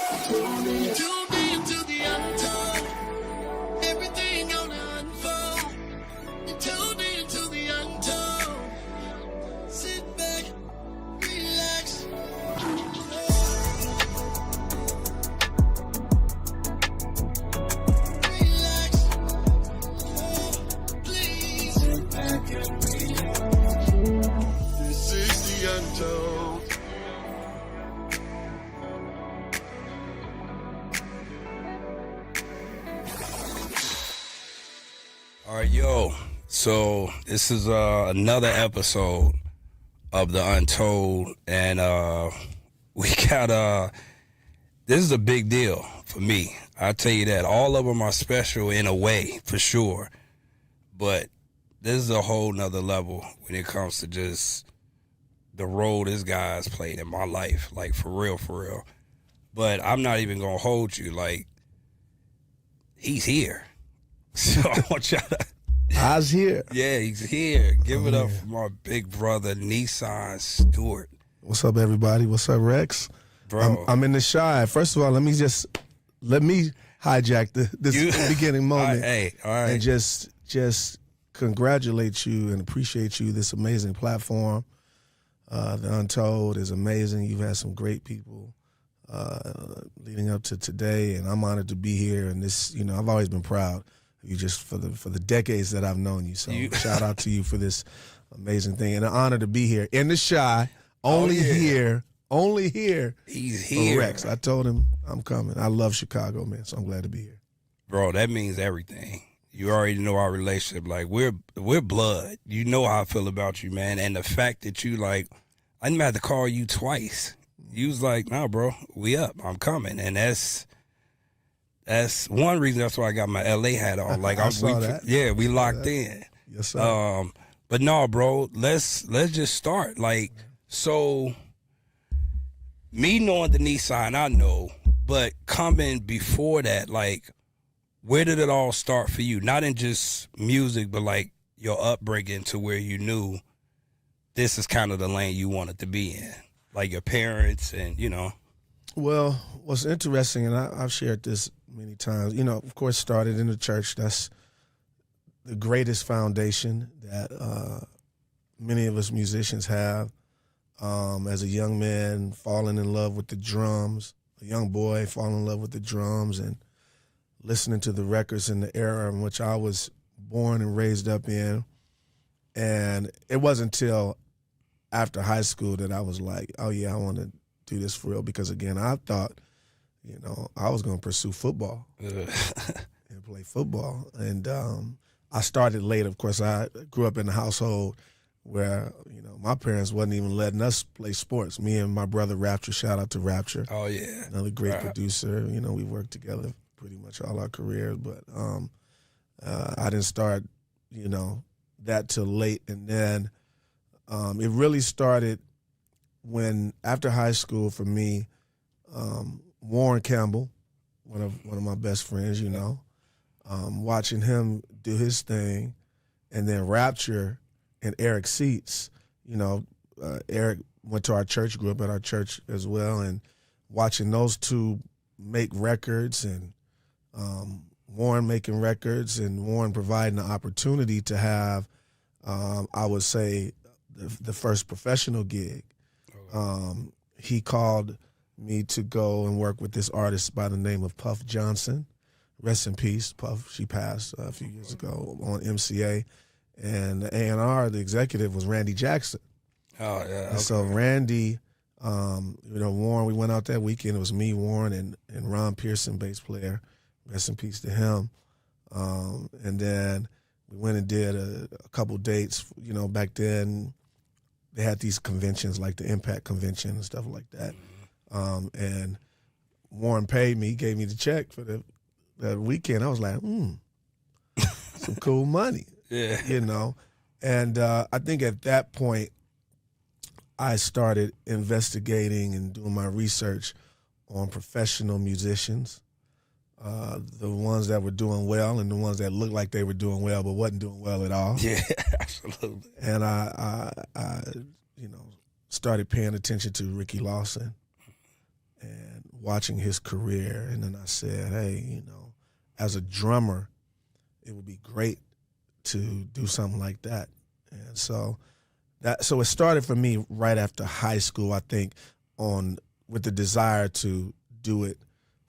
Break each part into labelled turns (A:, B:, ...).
A: Tune into the untold. Everything gonna unfold. Tune into the untold. Sit back, relax. Relax. Please. Sit back and relax. This is the untold.
B: All right, yo. So this is another episode of the Untold, and we got this is a big deal for me. I'll tell you that. All of them are special in a way, for sure, but this is a whole nother level when it comes to just the role this guy's played in my life, like for real, for real. But I'm not even gonna hold you, like he's here. So I want y'all to.
C: I's here.
B: Yeah, he's here. Give it up for my big brother, Nisan Stewart.
C: What's up, everybody? What's up, Rex?
B: Bro.
C: I'm in the shy. First of all, let me hijack this beginning moment.
B: All right.
C: And just congratulate you and appreciate you. This amazing platform. The Untold is amazing. You've had some great people leading up to today, and I'm honored to be here. And this, I've always been proud. You just for the decades that I've known you. So shout out to you for this amazing thing. And an honor to be here in the shy, only here.
B: He's here.
C: For Rex. I told him I'm coming. I love Chicago, man, so I'm glad to be here.
B: Bro, that means everything. You already know our relationship. Like, we're blood. You know how I feel about you, man. And the fact that you, like, I didn't have to call you twice. You was like, nah, bro, we up. I'm coming. And that's one reason. That's why I got my LA hat on. Like
C: I saw that.
B: Yeah, we locked in.
C: Yes, sir.
B: But no, bro, let's just start. Like, so me knowing the Nisan, I know, but coming before that, like, where did it all start for you? Not in just music, but like your upbringing to where you knew this is kind of the lane you wanted to be in, like your parents and
C: Well, what's interesting, and I've shared this many times, of course, started in the church. That's the greatest foundation that many of us musicians have. As a young man, falling in love with the drums, a young boy falling in love with the drums and listening to the records in the era in which I was born and raised up in. And it wasn't until after high school that I was like, oh, yeah, I want to do this for real, because again, I thought, I was going to pursue football and play football. And I started late. Of course, I grew up in a household where, my parents wasn't even letting us play sports. Me and my brother Rapture, shout out to Rapture.
B: Oh, yeah.
C: Another great producer. We worked together pretty much all our careers. But I didn't start, that till late. And then it really started when, after high school for me, Warren Campbell, one of my best friends, watching him do his thing, and then Rapture and Eric Seats, Eric went to our church, grew up at our church as well, and watching those two make records, and Warren making records, and Warren providing the opportunity to have, I would say, the first professional gig. He called me to go and work with this artist by the name of Puff Johnson. Rest in peace, Puff. She passed a few years ago on MCA. And the A&R, the executive, was Randy Jackson.
B: Oh, yeah. Okay.
C: And so Randy, Warren, we went out that weekend. It was me, Warren, and Ron Pearson, bass player. Rest in peace to him. And then we went and did a couple dates. Back then they had these conventions like the Impact Convention and stuff like that. And Warren paid me, gave me the check for that weekend. I was like, some cool money.
B: Yeah.
C: And I think at that point I started investigating and doing my research on professional musicians, the ones that were doing well and the ones that looked like they were doing well but wasn't doing well at all.
B: Yeah, absolutely.
C: And I started paying attention to Ricky Lawson and watching his career, and then I said, hey, you know, as a drummer, it would be great to do something like that. And so it started for me right after high school, I think, with the desire to do it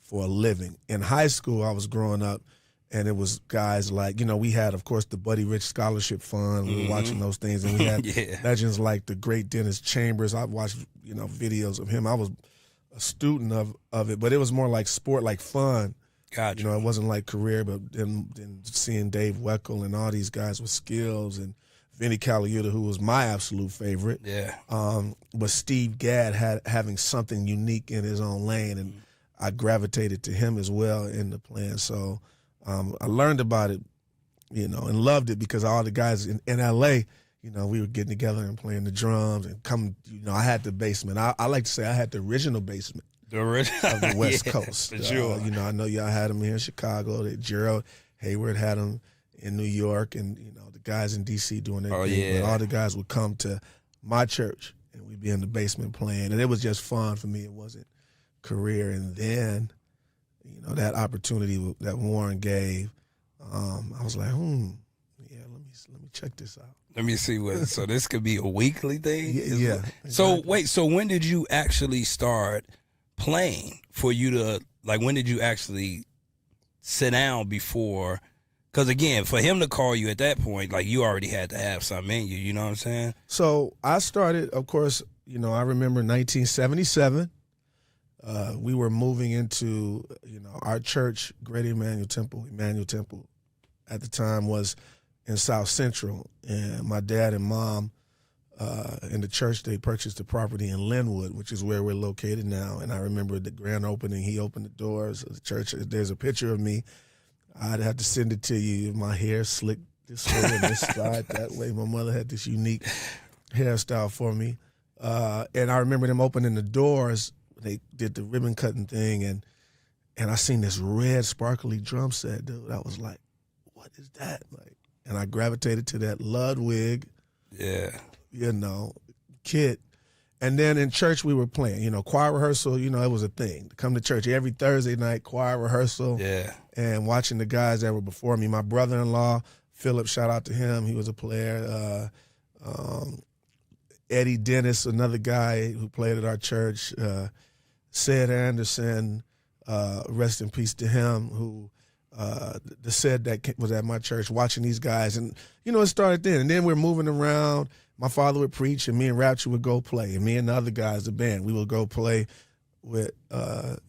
C: for a living. In high school, I was growing up, and it was guys like, you know, we had, of course, the Buddy Rich Scholarship Fund. We were watching those things, and we had legends like the great Dennis Chambers. I watched, you know, videos of him. I was a student of it, but it was more like sport, like fun.
B: Gotcha.
C: You know, it wasn't like career, but then seeing Dave Weckl and all these guys with skills, and Vinny Colaiuta, who was my absolute favorite.
B: Yeah.
C: But Steve Gadd having something unique in his own lane, and I gravitated to him as well in the plan. So I learned about it, you know, and loved it because all the guys in L.A., you know, we were getting together and playing the drums and you know, I had the basement. I like to say I had the original basement of the West Coast.
B: For sure.
C: You know, I know y'all had them here in Chicago. That Gerald Hayward had them in New York, and, you know, the guys in D.C. doing their thing.
B: Yeah.
C: But all the guys would come to my church, and we'd be in the basement playing. And it was just fun for me. It wasn't career. And then, you know, that opportunity that Warren gave, I was like, yeah, let me check this out.
B: Let me see what. So this could be a weekly thing.
C: Yeah. Exactly.
B: So wait. So when did you actually start playing? For you to, like, when did you actually sit down before? Because again, for him to call you at that point, like, you already had to have something in you. You know what I'm saying?
C: So I started, of course, you know, I remember 1977. We were moving into, you know, our church, Great Emmanuel Temple at the time was in South Central. And my dad and mom in the church, they purchased the property in Linwood, which is where we're located now. And I remember the grand opening. He opened the doors of the church. There's a picture of me. I'd have to send it to you. My hair slicked this way and this side that way. My mother had this unique hairstyle for me. And I remember them opening the doors. They did the ribbon cutting thing, and I seen this red sparkly drum set, dude. I was like, what is that? Like, and I gravitated to that Ludwig, you know, kit. And then in church we were playing, you know, choir rehearsal, you know, it was a thing. To come to church every Thursday night, choir rehearsal.
B: Yeah.
C: And watching the guys that were before me. My brother-in-law, Philip, shout out to him. He was a player. Eddie Dennis, another guy who played at our church. Sid Anderson, rest in peace to him, who the Sid that was at my church watching these guys. And, you know, it started then. And then we're moving around. My father would preach, and me and Rapture would go play. And me and the other guys, the band, we would go play with,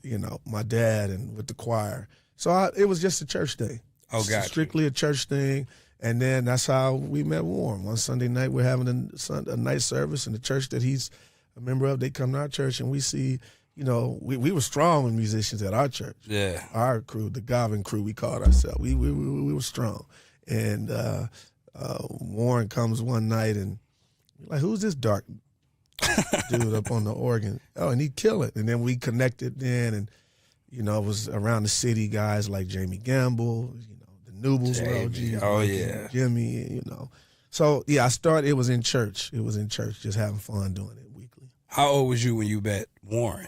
C: you know, my dad and with the choir. So it was just a church thing.
B: Oh, gotcha.
C: Strictly a church thing. And then that's how we met Warren. One Sunday night, we're having a night service, and the church that he's a member of, they come to our church, and we see, you know, we were strong with musicians at our church.
B: Yeah.
C: Our crew, the Garvin crew, we called ourselves. We were strong. And Warren comes one night, and we're like, who's this dark dude up on the organ? Oh, and he'd kill it. And then we connected then, and, you know, it was around the city, guys like Jamie Gamble, you know, the Newbills, Jimmy, you know. So, yeah, it was in church. It was in church, just having fun doing it weekly.
B: How old was you when you met Warren?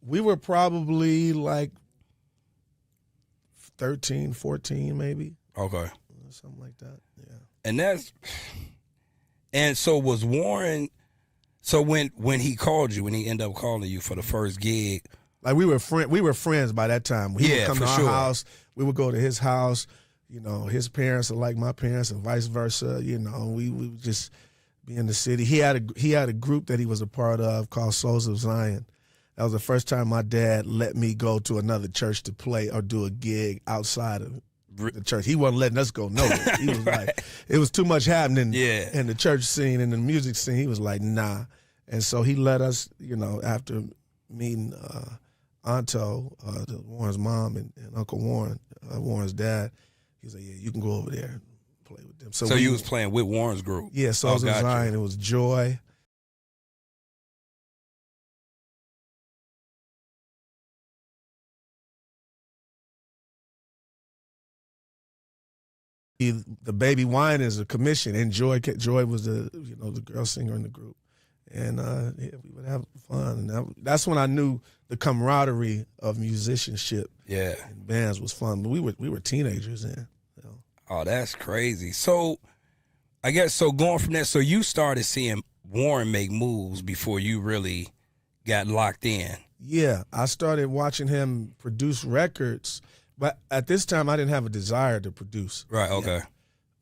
C: We were probably like 13, 14 maybe.
B: Okay.
C: Something like that,
B: And
C: yeah.
B: so was Warren, so when he called you, when he ended up calling you for the first gig.
C: Like we were friends by that time. He would come to our house. We would go to his house. You know, his parents are like my parents and vice versa. You know, we would just be in the city. He had a group that he was a part of called Souls of Zion. That was the first time my dad let me go to another church to play or do a gig outside of the church. He wasn't letting us go nowhere. He was like, it was too much happening in the church scene and the music scene. He was like, nah. And so he let us, you know, after meeting Untold, Warren's mom and Uncle Warren, Warren's dad, he was like, yeah, you can go over there and play with them.
B: So you was playing with Warren's group?
C: Yeah, Souls of Zion. It was Joy. The Baby Wine is a commission, and Joy was the girl singer in the group, and yeah, we would have fun. And that's when I knew the camaraderie of musicianship.
B: Yeah,
C: and bands was fun. But we were teenagers then.
B: Oh, that's crazy. So, I guess so. Going from that, so you started seeing Warren make moves before you really got locked in.
C: Yeah, I started watching him produce records, but at this time I didn't have a desire to produce.
B: Right. Okay.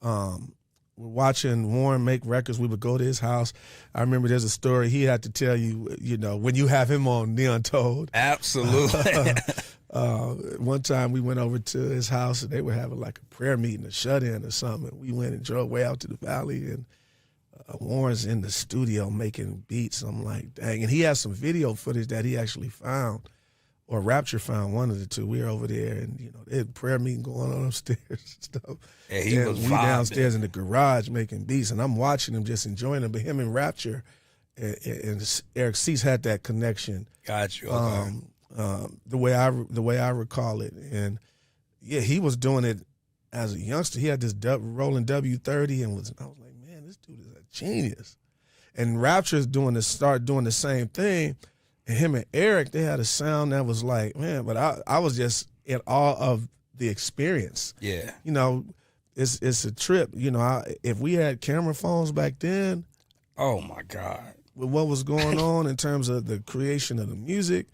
C: We're watching Warren make records. We would go to his house. I remember there's a story he had to tell you, when you have him on the Untold.
B: Absolutely.
C: One time we went over to his house and they were having like a prayer meeting, a shut-in or something. We went and drove way out to the valley, and Warren's in the studio making beats. I'm like, dang. And he has some video footage that he actually found, or Rapture found, one of the two. We were over there, and they had a prayer meeting going on upstairs and stuff.
B: Yeah, he was
C: we downstairs in the garage making beats, and I'm watching him, just enjoying them. But him and Rapture and Eric Cease had that connection.
B: Got you. Okay.
C: The way I recall it, and yeah, he was doing it as a youngster. He had this rolling W30, and I was like, man, this dude is a genius. And Rapture started doing the same thing. And him and Eric, they had a sound that was like, man, but I was just in awe of the experience.
B: Yeah.
C: It's a trip. If we had camera phones back then,
B: oh my God,
C: with what was going on in terms of the creation of the music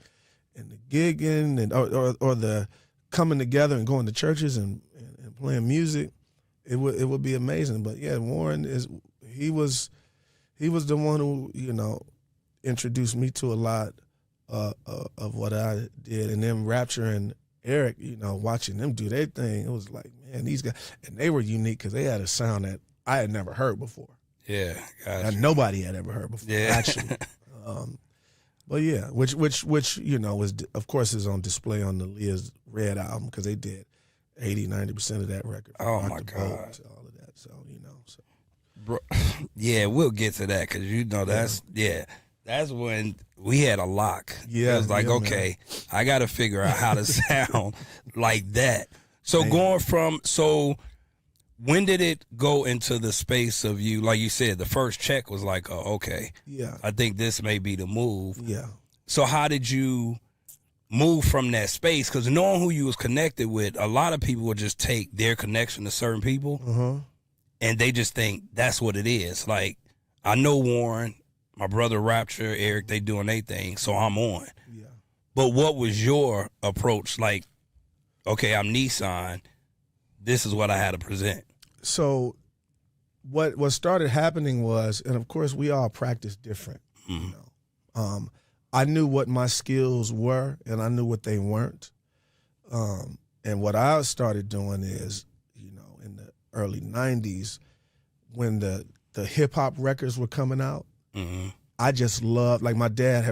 C: and the gigging and or the coming together and going to churches and playing music, it would be amazing. But yeah, Warren he was the one who introduced me to a lot of what I did. And then Rapture and Eric, watching them do their thing, it was like, man, these guys, and they were unique because they had a sound that I had never heard before.
B: Yeah, gotcha.
C: That nobody had ever heard before.
B: Yeah.
C: Actually. But yeah, which was, of course, is on display on the Aaliyah's Red album, because they did 80-90% of that record.
B: Oh my God,
C: all of that. So
B: Bro, yeah, we'll get to that, because that's when we had a lock.
C: Yeah,
B: it was like, okay, man, I got to figure out how to sound like that. So when did it go into the space of you, like you said, the first check was like, oh, okay,
C: yeah,
B: I think this may be the move.
C: Yeah.
B: So how did you move from that space? Because knowing who you was connected with, a lot of people would just take their connection to certain people, and they just think that's what it is. Like, I know Warren, my brother Rapture, Eric, they doing their thing, so I'm on.
C: Yeah.
B: But what was your approach? Like, okay, I'm Nisan, this is what I had to present.
C: So what started happening was, and of course we all practice different. I knew what my skills were, and I knew what they weren't. And what I started doing is, in the early 90s, when the hip hop records were coming out, I just loved, like my dad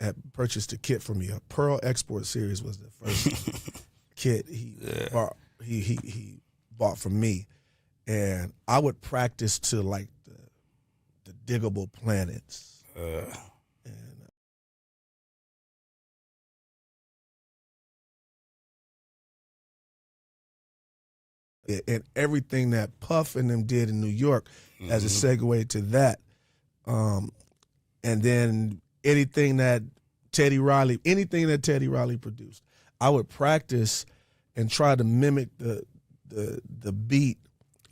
C: had purchased a kit for me. A Pearl Export Series was the first kit he bought for me. And I would practice to like the Diggable Planets. And everything that Puff and them did in New York as a segue to that. And then anything that Teddy Riley produced, I would practice and try to mimic the beat.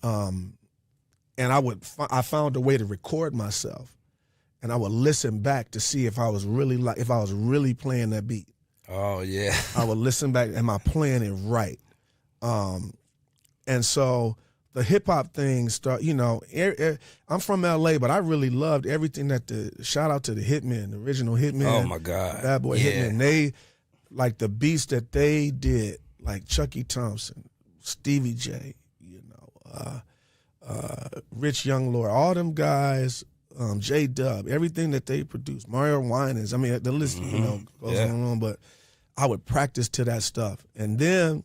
C: And I found a way to record myself, and I would listen back to see if I was really playing that beat.
B: Oh yeah.
C: I would listen back, am I playing it right? And so the hip hop thing I'm from LA, but I really loved everything shout out to the Hitmen, the original Hitmen.
B: Oh my God.
C: Bad Boy Hitmen. They, like the beats that they did, like Chucky Thompson, Stevie J, Rich Young Lord, all them guys, J-Dub, everything that they produced, Mario Winans, I mean, the list, goes on and on, but I would practice to that stuff. And then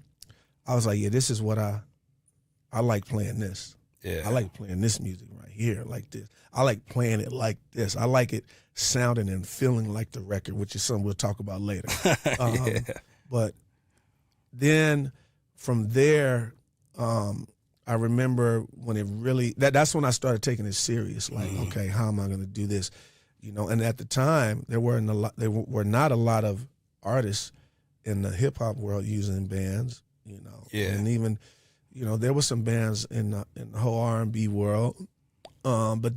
C: I was like, yeah, this is what I like playing this.
B: Yeah.
C: I like playing this music right here, like this. I like playing it like this. I like it sounding and feeling like the record, which is something we'll talk about later. But then from there, I remember when it really, that's when I started taking it serious. Like, okay, how am I going to do this? you know, and at the time there were not a lot of artists in the hip hop world using bands, you know.
B: Yeah.
C: And even, you know, there were some bands in the whole R&B world, but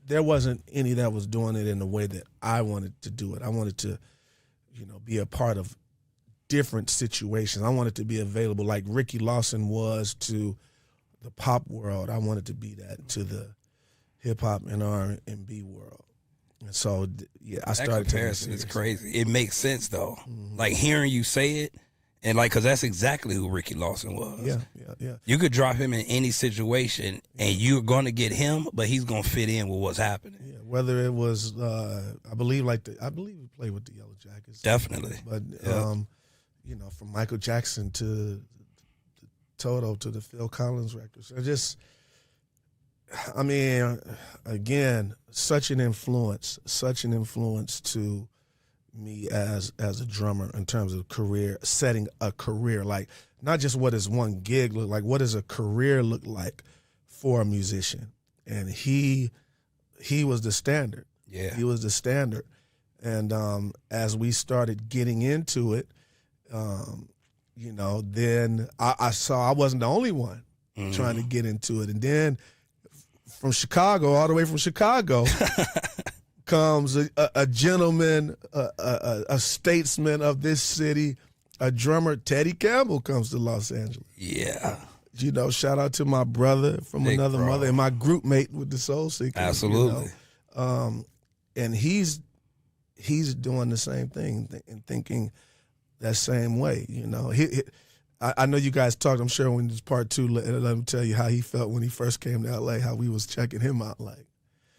C: there wasn't any that was doing it in the way that I wanted to do it. I wanted to, you know, be a part of different situations. I wanted to be available like Ricky Lawson was to the pop world. I wanted to be that to the hip hop and R&B world. And so, yeah, I started.
B: That comparison is crazy. It makes sense though. Like hearing you say it, and like, cause that's exactly who Ricky Lawson was.
C: Yeah.
B: You could drop him in any situation, and you're gonna get him, but he's gonna fit in with what's happening.
C: Yeah, whether it was, I believe he played with the Yellow Jackets.
B: Definitely.
C: But you know, from Michael Jackson to Toto to the Phil Collins records, I mean, again, such an influence to me as a drummer in terms of career, setting a career, like not just what does one gig look like, what does a career look like for a musician. And he was the standard.
B: Yeah.
C: He was the standard. And as we started getting into it, you know, then I saw I wasn't the only one trying to get into it. And then from Chicago, all the way from Chicago, comes a gentleman, a statesman of this city, a drummer. Teddy Campbell comes to Los Angeles.
B: Yeah.
C: You know, shout out to my brother from
B: Big
C: another
B: bro.
C: mother and my group mate with the Soul Seekers.
B: Absolutely.
C: You know? And he's doing the same thing and thinking that same way. You know, I know you guys talked, I'm sure when this part 2, let me tell you how he felt when he first came to LA, how we was checking him out. Like,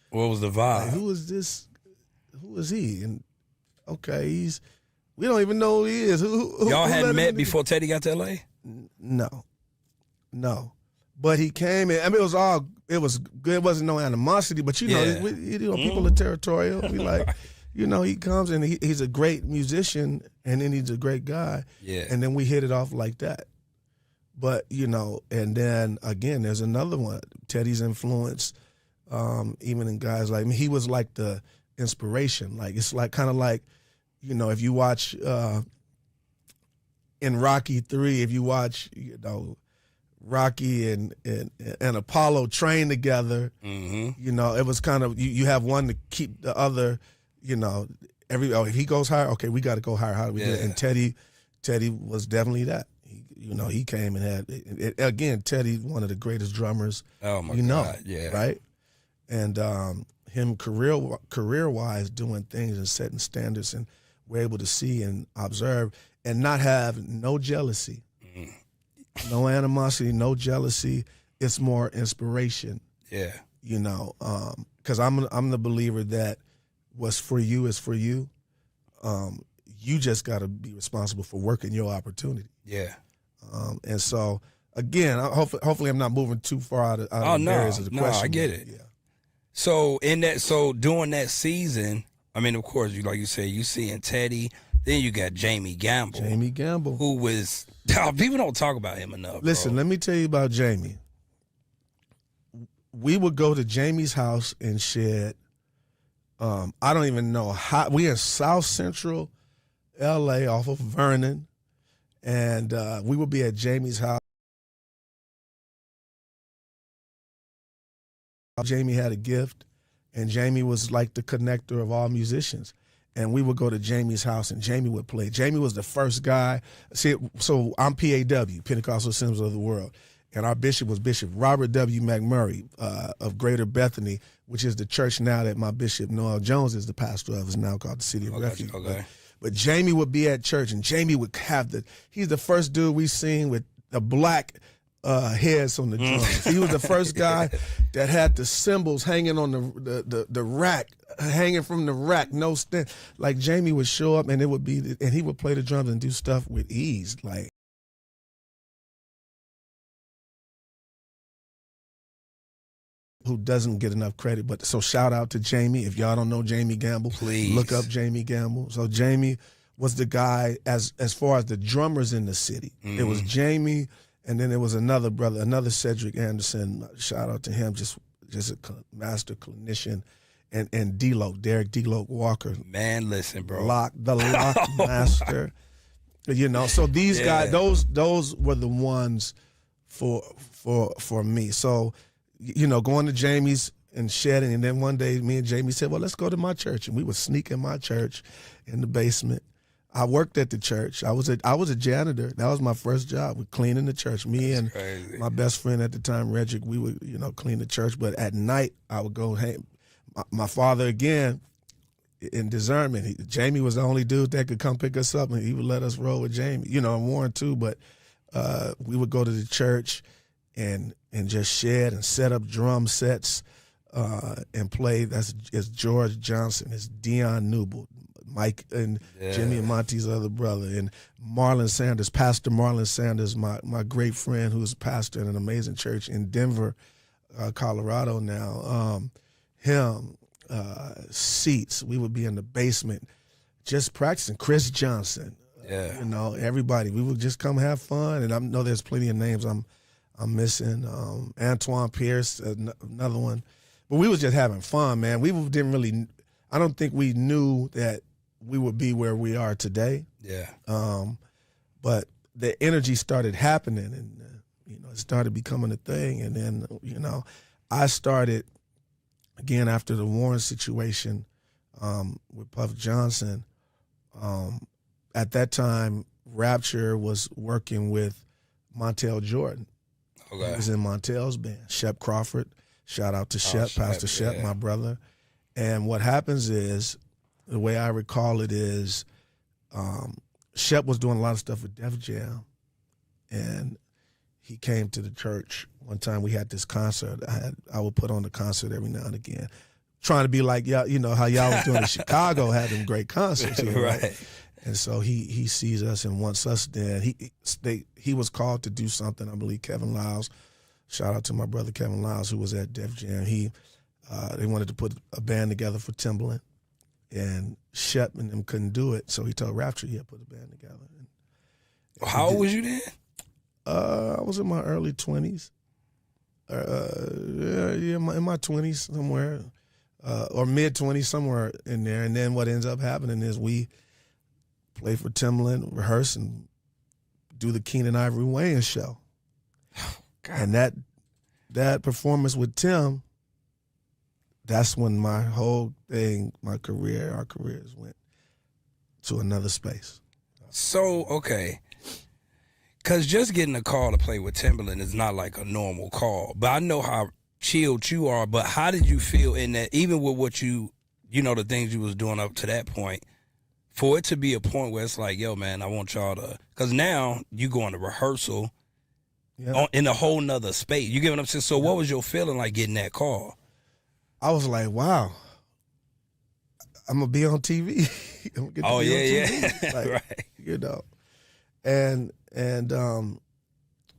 B: What was the vibe?
C: like, who is this? Who is he? And okay, we don't even know who he is.
B: Y'all hadn't met before Teddy got to LA?
C: No. But he came in. I mean, it was good. It wasn't no animosity, but you know,
B: Yeah.
C: People are territorial. We like, you know, he comes and he's a great musician, and then he's a great guy.
B: Yeah.
C: And then we hit it off like that. But, you know, and then again, there's another one. Teddy's influence, even in guys like me, he was like the inspiration. Like, it's like kind of like, you know, if you watch in Rocky 3, if you watch, you know, Rocky and Apollo train together, you know, it was kind of, you have one to keep the other, you know, if he goes higher, okay, we got to go higher. How do we do it? And Teddy was definitely that. He came and had, again, Teddy, one of the greatest drummers,
B: Oh my
C: God,
B: yeah.
C: right? And him career-wise doing things and setting standards, and we're able to see and observe and not have no jealousy, no animosity, no jealousy. It's more inspiration.
B: Yeah.
C: You know, because I'm the believer that what's for you is for you. You just got to be responsible for working your opportunity.
B: Yeah.
C: And so, again, hopefully I'm not moving too far out of the areas of the question.
B: No, I get it.
C: Yeah.
B: So during that season, I mean, of course, like you said, you seeing Teddy, then you got Jamie Gamble.
C: Jamie Gamble.
B: Who was, people don't talk about him enough.
C: Listen, let me tell you about Jamie. We would go to Jamie's house in Shed. I don't even know how. We in South Central LA off of Vernon. And we would be at Jamie's house. Jamie had a gift, and Jamie was like the connector of all musicians. And we would go to Jamie's house, and Jamie would play. Jamie was the first guy. See, so I'm PAW, Pentecostal Assemblies of the World, and our bishop was Bishop Robert W. McMurray of Greater Bethany, which is the church now that my Bishop Noel Jones is the pastor of. Is now called the City of Refuge.
B: Okay.
C: But Jamie would be at church, and Jamie would have he's the first dude we seen with the black heads on the drums. He was the first guy that had the cymbals hanging on the rack, hanging from the rack, no stand. Like, Jamie would show up, and he would play the drums and do stuff with ease. Like, who doesn't get enough credit. But so shout out to Jamie. If y'all don't know Jamie Gamble,
B: please
C: look up Jamie Gamble. So Jamie was the guy as far as the drummers in the city. It was Jamie, and then there was another brother, another Cedric Anderson. Shout out to him, just a master clinician. and Derek D-Lo Walker.
B: Man, listen, bro.
C: The lock master. You know, so these guys, those were the ones for me. So, you know, going to Jamie's and shedding, and then one day me and Jamie said, well, let's go to my church. And we would sneak in my church in the basement. I worked at the church. I was a janitor. That was my first job, with cleaning the church. Me and my best friend at the time, Reggie, we would, you know, clean the church. But at night, I would go, hey, my father, again, in discernment, Jamie was the only dude that could come pick us up, and he would let us roll with Jamie, you know, and Warren too. But we would go to the church and just shed and set up drum sets and play. It's George Johnson, it's Dion Newble, Mike and Jimmy and Monty's other brother, and Marlon Sanders, Pastor Marlon Sanders, my great friend who's a pastor in an amazing church in Denver, Colorado now. Seats, we would be in the basement just practicing. Chris Johnson, you know, everybody. We would just come have fun, and I know there's plenty of names I'm missing. Antoine Pierce, another one. But we was just having fun, man. We didn't really, I don't think we knew that we would be where we are today. Yeah. But the energy started happening, and you know, it started becoming a thing. And then, you know, I started, again, after the Warren situation with Puff Johnson, at that time, Rapture was working with Montel Jordan. Okay. He was in Montel's band, Shep Crawford. Shout out to Shep, Pastor Shep, my brother. And what happens is, the way I recall it is, Shep was doing a lot of stuff with Def Jam, and he came to the church one time. We had this concert. I would put on the concert every now and again, trying to be like y'all, you know how y'all was doing in Chicago, had them great concerts here, right? And so he sees us and wants us there. He was called to do something. I believe Kevin Lyles, shout out to my brother Kevin Lyles, who was at Def Jam. They wanted to put a band together for Timberland, and Shep and them couldn't do it, so he told Rapture he'd put a band together. And
B: how old was you then?
C: I was in my early 20s. In my 20s somewhere, or mid 20s, somewhere in there. And then what ends up happening is we play for Timberland, rehearse, and do the Keenan Ivory Wayans show. And that performance with Tim, that's when my whole thing, our careers went to another space.
B: So, okay. Because just getting a call to play with Timberland is not like a normal call. But I know how chilled you are. But how did you feel in that, even with what you know, the things you was doing up to that point, for it to be a point where it's like, yo, man, I want y'all to, because now you going to rehearsal in a whole nother space. You get what I'm saying? So what was your feeling like getting that call?
C: I was like, wow, I'm going to be on TV. I'm gonna get to be on TV. Like, right. You know, and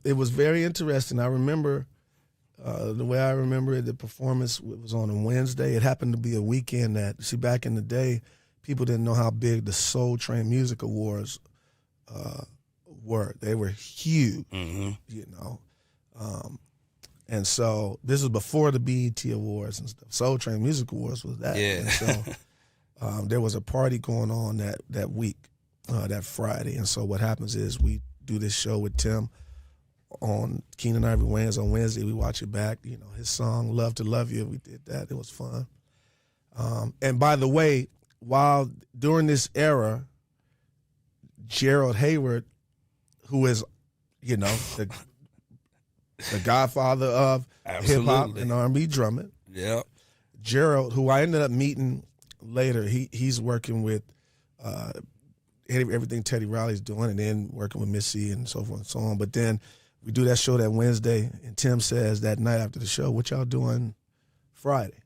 C: it was very interesting. I remember the way I remember it, the performance was on a Wednesday. It happened to be a weekend that, see, back in the day, people didn't know how big the Soul Train Music Awards were. They were huge, you know. And so this was before the BET Awards and stuff. Soul Train Music Awards was that. Yeah. And so there was a party going on that week, that Friday. And so what happens is we do this show with Tim on Keenan Ivory Wayans on Wednesday. We watch it back. You know, his song, Love to Love You, we did that. It was fun. And by the way, while during this era, Gerald Hayward, who is, you know, the godfather of hip-hop and R&B drumming. Yeah. Gerald, who I ended up meeting later, he's working with everything Teddy Riley's doing, and then working with Missy and so forth and so on. But then we do that show that Wednesday, and Tim says that night after the show, what y'all doing Friday?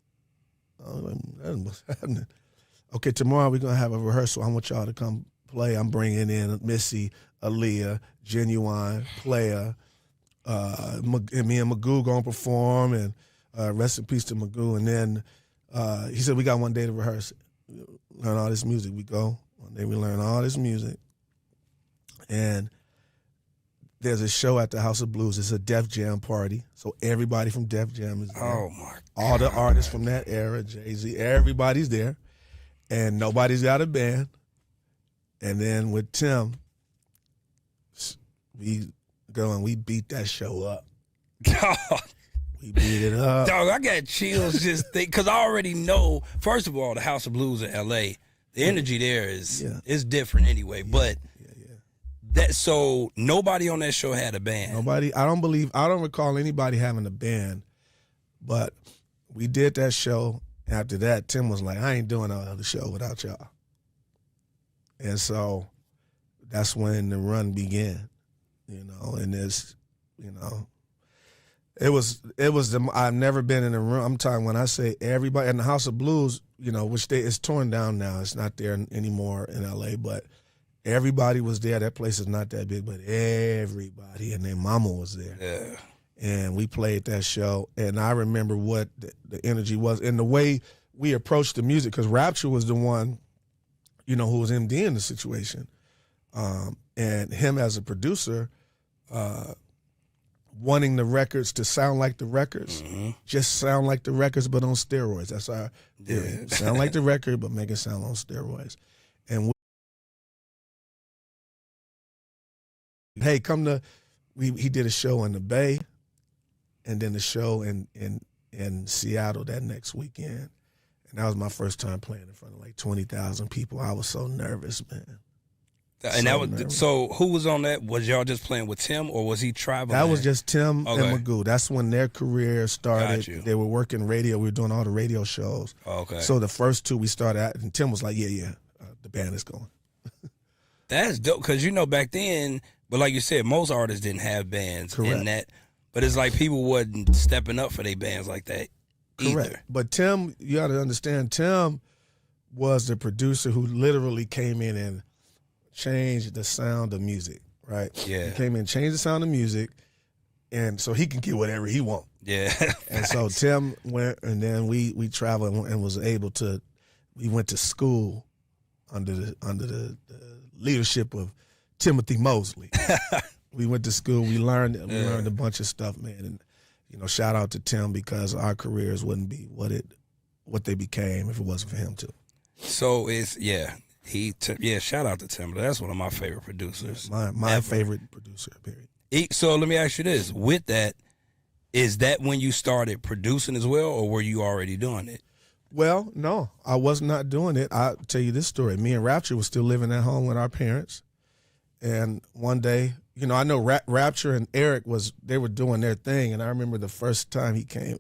C: Okay, tomorrow we're going to have a rehearsal. I want y'all to come play. I'm bringing in Missy, Aaliyah, Genuine, Player, and me and Magoo going to perform, and rest in peace to Magoo. And then he said, we got one day to rehearse, learn all this music. We go, one day we learn all this music. And there's a show at the House of Blues. It's a Def Jam party. So everybody from Def Jam is there.
B: Oh, my God.
C: All the artists from that era, Jay-Z, everybody's there. And nobody's got a band. And then with Tim, we go and we beat that show up. We beat it up.
B: Dog, I got chills just think, because I already know, first of all, the House of Blues in L.A., the energy there is different anyway. But that, so nobody on that show had a band.
C: Nobody. I don't recall anybody having a band. But we did that show. After that, Tim was like, I ain't doing no other show without y'all. And so that's when the run began, and it's, it was I've never been in a room. I'm talking when I say everybody in the House of Blues, which it's torn down now. It's not there anymore in LA, but everybody was there. That place is not that big, but everybody and their mama was there.
B: Yeah.
C: And we played that show, and I remember what the energy was and the way we approached the music, because Rapture was the one, who was MDing the situation. And him as a producer, wanting the records to sound like the records, just sound like the records, but on steroids. That's our theory. Sound like the record, but make it sound on steroids. And he did a show in the Bay, and then the show in Seattle that next weekend. And that was my first time playing in front of like 20,000 people. I was so nervous, man.
B: And so who was on that? Was y'all just playing with Tim, or was he traveling?
C: That was just Tim and Magoo. That's when their career started. They were working radio. We were doing all the radio shows.
B: Okay.
C: So the first two we started at, and Tim was like, the band is going.
B: That's dope, because back then, but like you said, most artists didn't have bands.
C: Correct.
B: In that. But it's like people wasn't stepping up for their bands like that either.
C: Correct. But Tim, you got to understand, Tim was the producer who literally came in and changed the sound of music, right?
B: Yeah.
C: He came in, changed the sound of music, and so he can get whatever he wants.
B: Yeah.
C: And so Tim went, and then we traveled and was able to, we went to school under the leadership of Timothy Mosley. We went to school, we learned a bunch of stuff, man. And shout out to Tim, because our careers wouldn't be what they became if it wasn't for him too.
B: So it's shout out to Tim. That's one of my favorite producers.
C: My favorite producer, period.
B: So let me ask you this: with that, is that when you started producing as well, or were you already doing it?
C: Well, no, I was not doing it. I'll tell you this story. Me and Rapture was still living at home with our parents, and one day, I know Rapture and Eric they were doing their thing, and I remember the first time he came,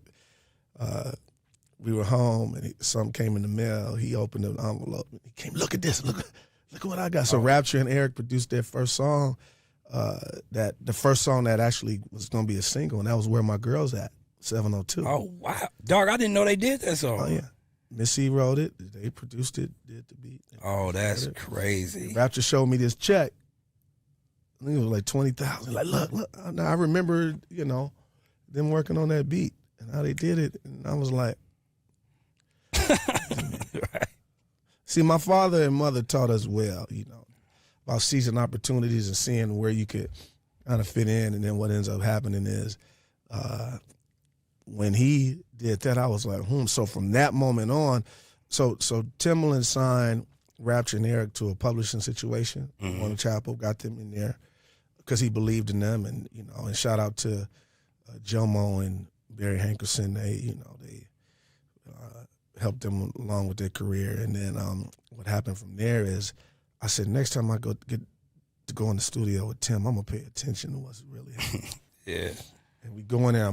C: we were home, and something came in the mail. He opened an envelope. He came, look at this, look at what I got. So Rapture and Eric produced their first song, the first song that actually was going to be a single, and that was Where My Girl's At, 702.
B: Oh, wow. Dog, I didn't know they did that song.
C: Oh, yeah. Missy wrote it. They produced it, did the beat.
B: Oh, that's crazy.
C: Rapture showed me this check. I think it was like 20,000. Like, look. Now I remember, them working on that beat and how they did it. And I was like,
B: right.
C: See, my father and mother taught us well, about seizing opportunities and seeing where you could kind of fit in. And then what ends up happening is when he did that, I was like, So from that moment on, so Timberland signed Rapture and Eric to a publishing situation. Warner Chappell got them in there because he believed in them, and and shout out to Jomo and Barry Hankerson. They helped them along with their career. And then what happened from there is, I said, next time I get to go in the studio with Tim, I'm gonna pay attention to what's really happening.
B: Yeah.
C: And we go in there.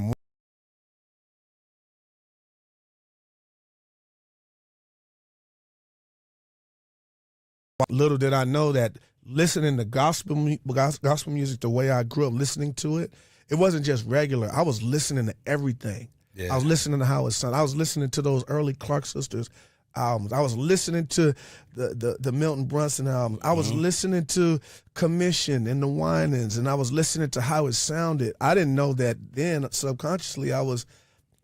C: Little did I know that listening to gospel music the way I grew up listening to it, it wasn't just regular. I was listening to everything. Yeah. I was listening to how it sounded. I was listening to those early Clark Sisters albums. I was listening to the Milton Brunson albums. I was listening to Commission and the Winans, and I was listening to how it sounded. I didn't know that then. Subconsciously, I was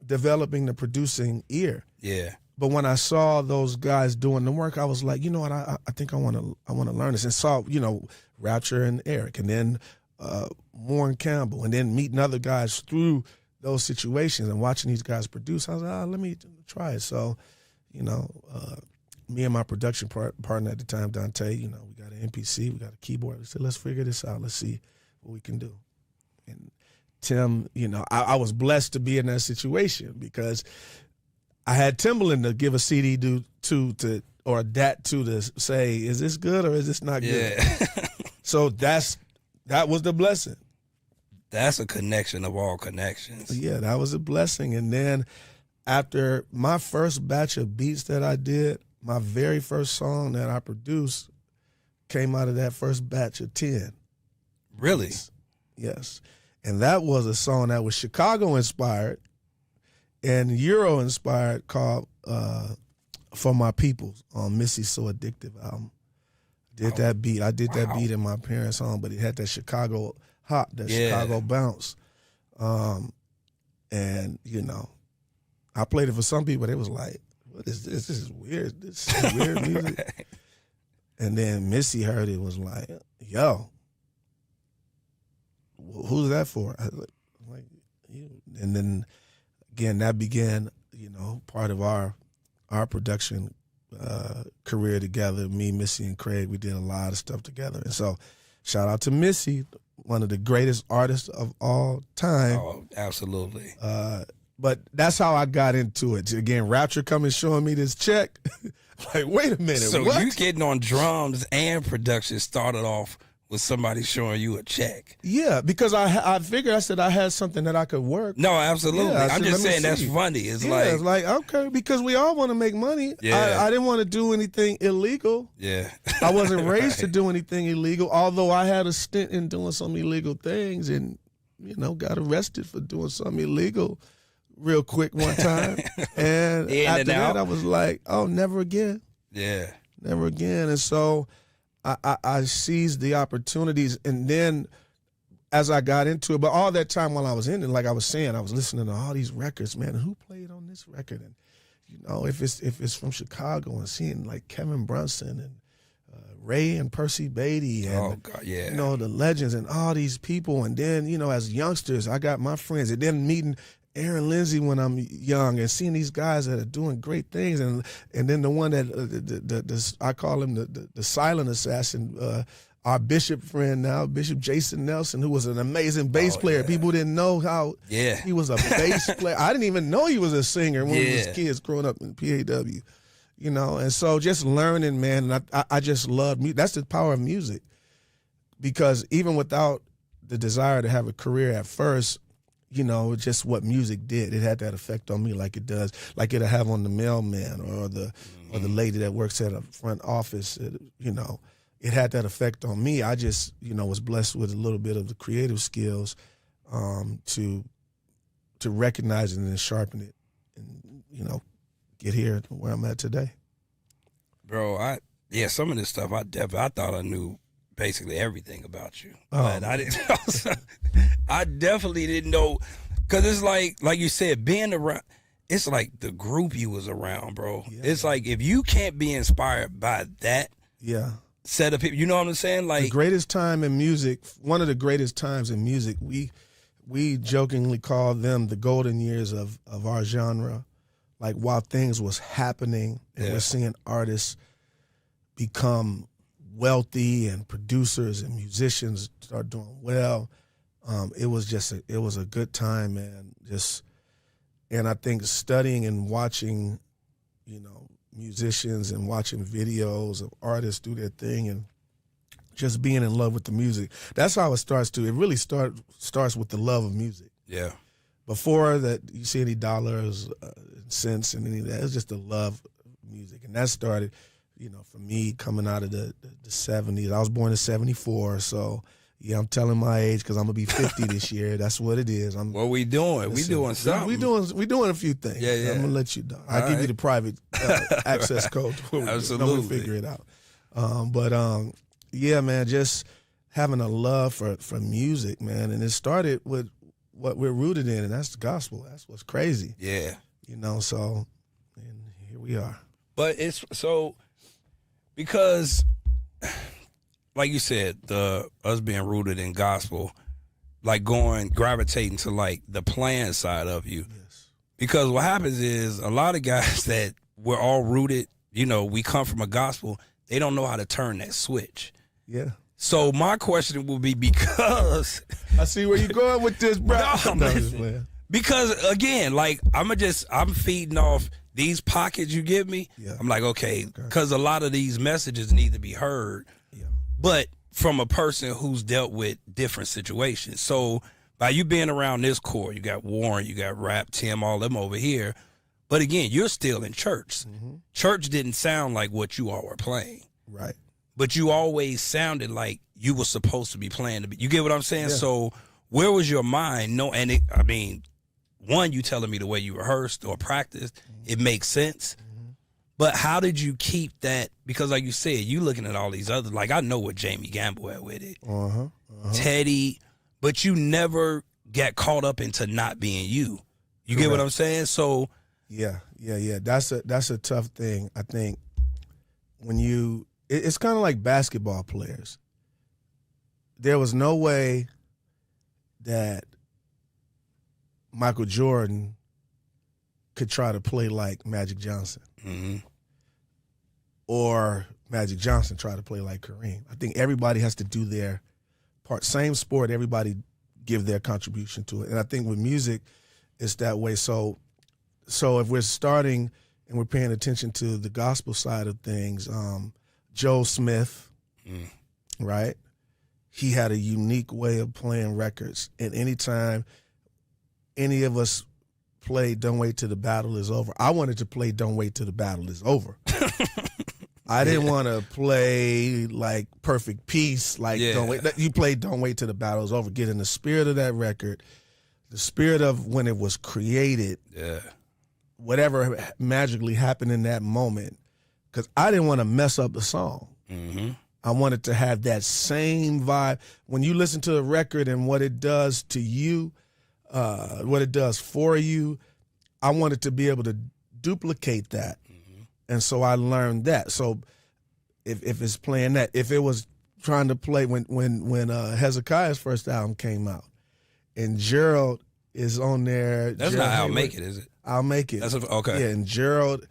C: developing the producing ear.
B: Yeah.
C: But when I saw those guys doing the work, I was like, you know what? I think I want to learn this, and saw Rapture and Eric, and then Warren Campbell, and then meeting other guys through those situations and watching these guys produce. I was like, let me try it. So, me and my production partner at the time, Dante, we got an MPC, we got a keyboard. We said, let's figure this out. Let's see what we can do. And Tim, I was blessed to be in that situation because I had Timberland to give a CD to or a DAT to say, is this good or is this not good?
B: Yeah.
C: So that was the blessing.
B: That's a connection of all connections.
C: Yeah, that was a blessing. And then after my first batch of beats that I did, my very first song that I produced came out of that first batch of 10.
B: Really?
C: Yes. And that was a song that was Chicago-inspired and Euro-inspired called For My People on Missy's So Addictive album. Did that beat. I did that beat in my parents' home, but it had that Chicago hop, that Chicago bounce. And, I played it for some people. They was like, what is this? This is weird. This is weird music. And then Missy heard it, was like, yo, who's that for? I was like, you. And then, again, that began, part of our production career together. Me, Missy, and Craig, we did a lot of stuff together. And so, shout out to Missy, one of the greatest artists of all time.
B: Oh, absolutely.
C: But that's how I got into it. Again, Rapture coming showing me this check. Like, wait a minute,
B: So
C: what?
B: you getting on drums and production started off with somebody showing you a check.
C: Yeah, because I figured, I said I had something that I could work.
B: No, absolutely.
C: Yeah, I
B: I'm
C: said,
B: just
C: let me
B: saying that's
C: see.
B: funny. It's
C: It's like, okay, because we all want to make money.
B: Yeah.
C: I didn't want to do anything illegal.
B: yeah.
C: I wasn't raised to do anything illegal, although I had a stint in doing some illegal things and, got arrested for doing some illegal real quick one time. And after that, I was like, oh, never again.
B: Yeah.
C: Never again. And so I seized the opportunities. And then as I got into it, but all that time while I was in it, like I was saying, I was listening to all these records, man. Who played on this record? And, if it's from Chicago and seeing like Kevin Brunson and Ray and Percy Beatty and,
B: Oh, God, yeah.
C: the legends and all these people. And then, as youngsters, I got my friends. And then meeting Aaron Lindsay when I'm young and seeing these guys that are doing great things. And then the one that I call him the silent assassin, our Bishop friend now, Bishop Jason Nelson, who was an amazing bass player.
B: Yeah.
C: People didn't know how he was a bass player. I didn't even know he was a singer when we was kids growing up in PAW. And so just learning, man, and I just love music. That's the power of music. Because even without the desire to have a career at first, just what music did. It had that effect on me like it does, like it'll have on the mailman or the lady that works at a front office. It had that effect on me. I just, was blessed with a little bit of the creative skills to recognize it and then sharpen it and, get here where I'm at today.
B: Bro, some of this stuff I thought I knew basically everything about you.
C: Oh.
B: But I didn't know. I definitely didn't know, because it's like you said, being around, it's like the group you was around, bro. Yeah. It's like if you can't be inspired by that set of people, you know what I'm saying? Like,
C: the greatest time in music, one of the greatest times in music, we jokingly call them the golden years of our genre. Like, while things was happening and we're seeing artists become wealthy and producers and musicians start doing well, it was a good time, man. And I think studying and watching, musicians and watching videos of artists do their thing and just being in love with the music. That's how it starts too. It really starts with the love of music.
B: Yeah.
C: Before that, you see any dollars, cents, and any of that. It's just the love of music, and that started, for me coming out of the 70s. I was born in '74, so yeah, I'm telling my age because I'm gonna be 50 this year. That's what it is.
B: What we doing? We doing something.
C: We doing a few things.
B: Yeah.
C: I'm gonna let you know. I'll give you the private access code.
B: Absolutely.
C: We'll figure it out. Yeah, man, just having a love for music, man, and it started with what we're rooted in, and that's the gospel. That's what's crazy.
B: Yeah.
C: So, and here we are.
B: But it's so, because like you said, us being rooted in gospel, like gravitating to like the playing side of you.
C: Yes.
B: Because what happens is a lot of guys that we're all rooted, you know, we come from a gospel, they don't know how to turn that switch.
C: Yeah.
B: So my question will be, because
C: I see where you're going with this, bro.
B: No, listen. Because again, like I'm feeding off these pockets you give me.
C: Yeah.
B: I'm like, okay, because a lot of these messages need to be heard,
C: Yeah.
B: but from a person who's dealt with different situations. So by you being around this core, you got Warren, you got Rap, Tim, all them over here. But again, you're still in church.
C: Mm-hmm.
B: Church didn't sound like what you all were playing.
C: Right.
B: But you always sounded like you were supposed to be playing. You get what I'm saying?
C: Yeah.
B: So where was your mind? No, and one, you telling me the way you rehearsed or practiced, it makes sense.
C: Mm-hmm.
B: But how did you keep that? Because like you said, you looking at all these other, like I know what Jamie Gamble had with it. Teddy, but you never got caught up into not being you. You get what I'm saying? So
C: yeah. That's a tough thing. I think when it's kind of like basketball players. There was no way that Michael Jordan could try to play like Magic Johnson.
B: Mm-hmm.
C: Or Magic Johnson try to play like Kareem. I think everybody has to do their part. Same sport, everybody give their contribution to it. And I think with music, it's that way. So if we're starting and we're paying attention to the gospel side of things, Joe Smith, right? He had a unique way of playing records. And anytime any of us played Don't Wait Till the Battle Is Over, I wanted to play Don't Wait Till the Battle Is Over. I didn't want to play like Perfect Peace, like Don't Wait. You played Don't Wait Till the Battle Is Over. Get in the spirit of that record, the spirit of when it was created, whatever magically happened in that moment, because I didn't want to mess up the song.
B: Mm-hmm.
C: I wanted to have that same vibe. When you listen to the record and what it does to you, what it does for you, I wanted to be able to duplicate that. And so I learned that. So if it's playing that, if it was trying to play when Hezekiah's first album came out, and Gerald is on there.
B: That's
C: Gerald
B: not I'll
C: Hayward,
B: Make It, is it?
C: I'll Make It.
B: That's okay.
C: Yeah, and Gerald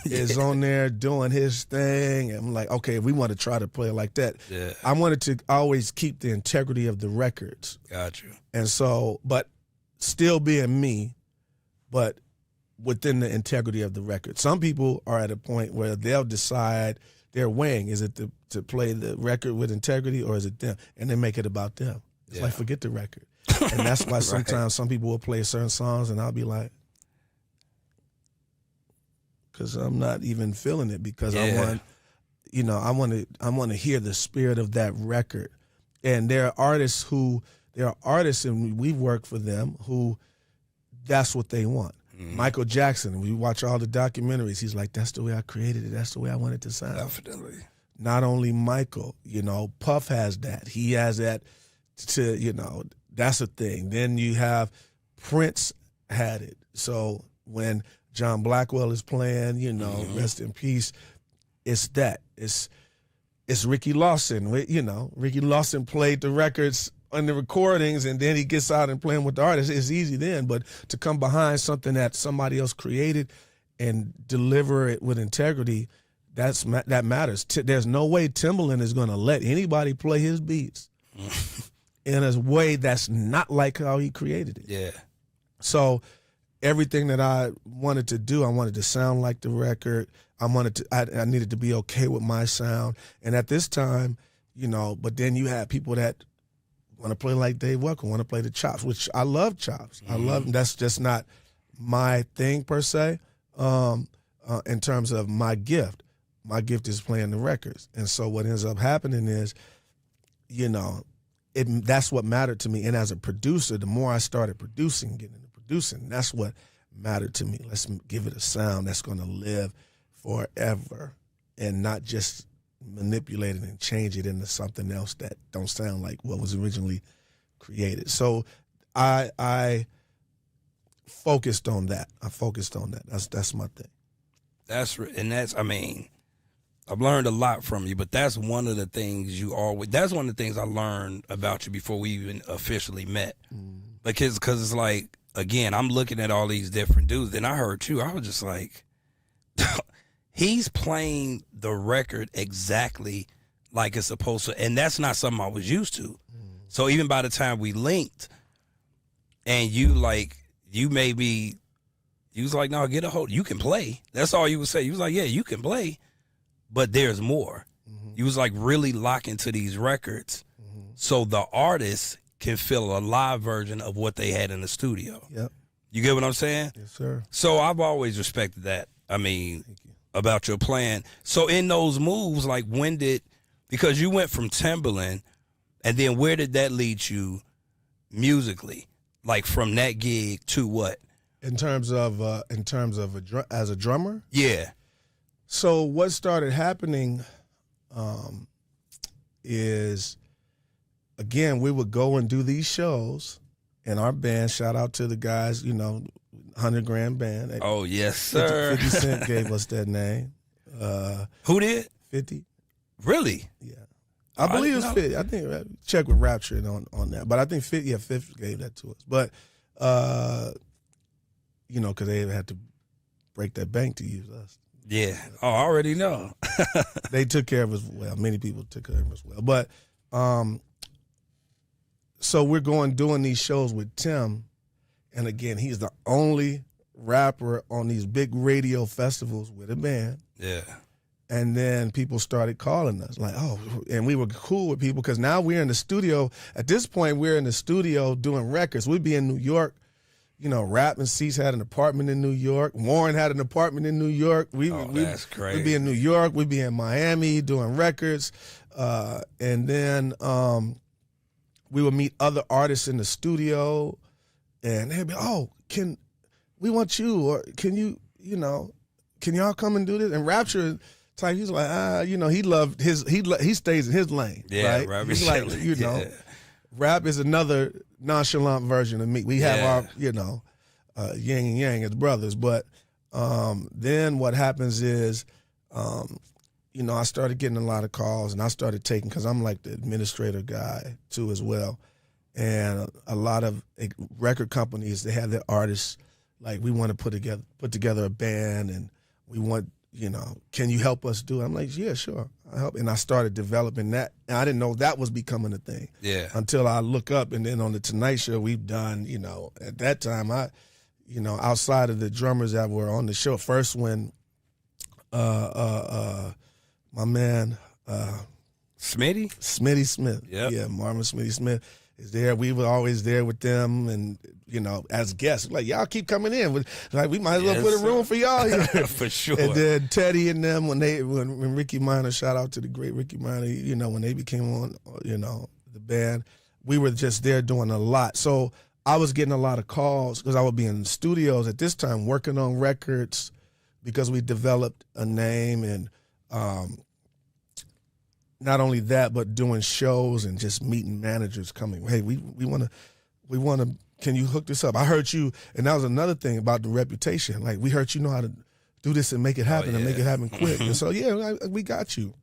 C: is on there doing his thing. And I'm like, okay, we want to try to play it like that.
B: Yeah.
C: I wanted to always keep the integrity of the records.
B: Got you.
C: And so, but still being me, but within the integrity of the record. Some people are at a point where they'll decide they're weighing, is it to play the record with integrity or is it them? And they make it about them. It's like, forget the record. And that's why sometimes some people will play certain songs and I'll be like, because I'm not even feeling it, because I want to hear the spirit of that record. And there are artists and we work for them who that's what they want. Michael Jackson, we watch all the documentaries, he's like, that's the way I created it. That's the way I want it to sound.
B: Definitely.
C: Not only Michael, Puff has that. He has that that's a thing. Then you have Prince had it. So when John Blackwell is playing, rest in peace, it's that. It's Ricky Lawson. Ricky Lawson played the records on the recordings, and then he gets out and playing with the artists. It's easy then, but to come behind something that somebody else created and deliver it with integrity, that matters. There's no way Timberland is going to let anybody play his beats in a way that's not like how he created it.
B: Yeah.
C: So everything that I wanted to do, I wanted to sound like the record. I needed to be okay with my sound. And at this time, but then you have people that want to play like Dave Welcome, want to play the chops, which I love chops. I love them. That's just not my thing per se. In terms of my gift is playing the records. And so what ends up happening is, that's what mattered to me. And as a producer, the more I started getting into producing, that's what mattered to me. Let's give it a sound that's going to live forever and not just manipulate it and change it into something else that don't sound like what was originally created. So I focused on that. That's my thing.
B: I've learned a lot from you, but that's one of the things that's one of the things I learned about you before we even officially met. Because it's like, again, I'm looking at all these different dudes. Then I heard you. I was just like, he's playing the record exactly like it's supposed to. And that's not something I was used to. So even by the time we linked and you made me, you was like, no, get a hold. You can play. That's all you would say. You was like, yeah, you can play, but there's more. You was like really locked into these records. So the artist can feel a live version of what they had in the studio.
C: Yep.
B: You get what I'm saying?
C: Yes, sir.
B: So I've always respected that. I mean, about your plan. So in those moves, like because you went from Timberland, and then where did that lead you musically? Like from that gig to what?
C: In terms of as a drummer?
B: Yeah.
C: So what started happening is, again, we would go and do these shows, and our band, shout out to the guys, 100 Grand Band.
B: Oh, yes, sir.
C: 50 Cent gave us that name.
B: Who did?
C: 50.
B: Really?
C: Yeah. I believe it was 50. I think, check with Rapture on that. But I think 50 gave that to us. But, because they had to break that bank to use us.
B: Yeah. Oh, I already know.
C: They took care of us well. Many people took care of us well. But, so we're doing these shows with Tim. And again, he's the only rapper on these big radio festivals with a band.
B: Yeah.
C: And then people started calling us like, oh, and we were cool with people because now we're in the studio. At this point, we're in the studio doing records. We'd be in New York, Rap and Cease had an apartment in New York. Warren had an apartment in New York.
B: That's crazy.
C: We'd be in New York. We'd be in Miami doing records. And then we would meet other artists in the studio. And they'd be, oh, we want you, or can can y'all come and do this? And Rapture, he's like, he stays in his lane.
B: Yeah,
C: right?
B: Rap
C: He's
B: is
C: like,
B: yeah.
C: Rap is another nonchalant version of me. We have our, yin and yang as brothers. But then what happens is, I started getting a lot of calls, and I started taking, because I'm like the administrator guy too as well. And a lot of record companies, they have their artists, like, we want to put together a band, and we want, can you help us do it? I'm like, yeah, sure, I'll help. And I started developing that. And I didn't know that was becoming a thing.
B: Yeah.
C: Until I look up, and then on the Tonight Show, we've done, at that time, outside of the drummers that were on the show, first when my man Smitty Smith.
B: Yep.
C: Yeah, Marvin Smitty Smith is there. We were always there with them, and as guests, like, y'all keep coming in. Like, we might as well put a room for y'all here.
B: For sure.
C: And then Teddy and them, when Ricky Minor, shout out to the great Ricky Minor, when they became on, the band, we were just there doing a lot. So I was getting a lot of calls because I would be in studios at this time working on records because we developed a name, and not only that, but doing shows and just meeting managers coming. Hey, we want to. Can you hook this up? I heard you, and that was another thing about the reputation. Like, we heard you know how to do this and make it happen and make it happen quick. And so, we got you.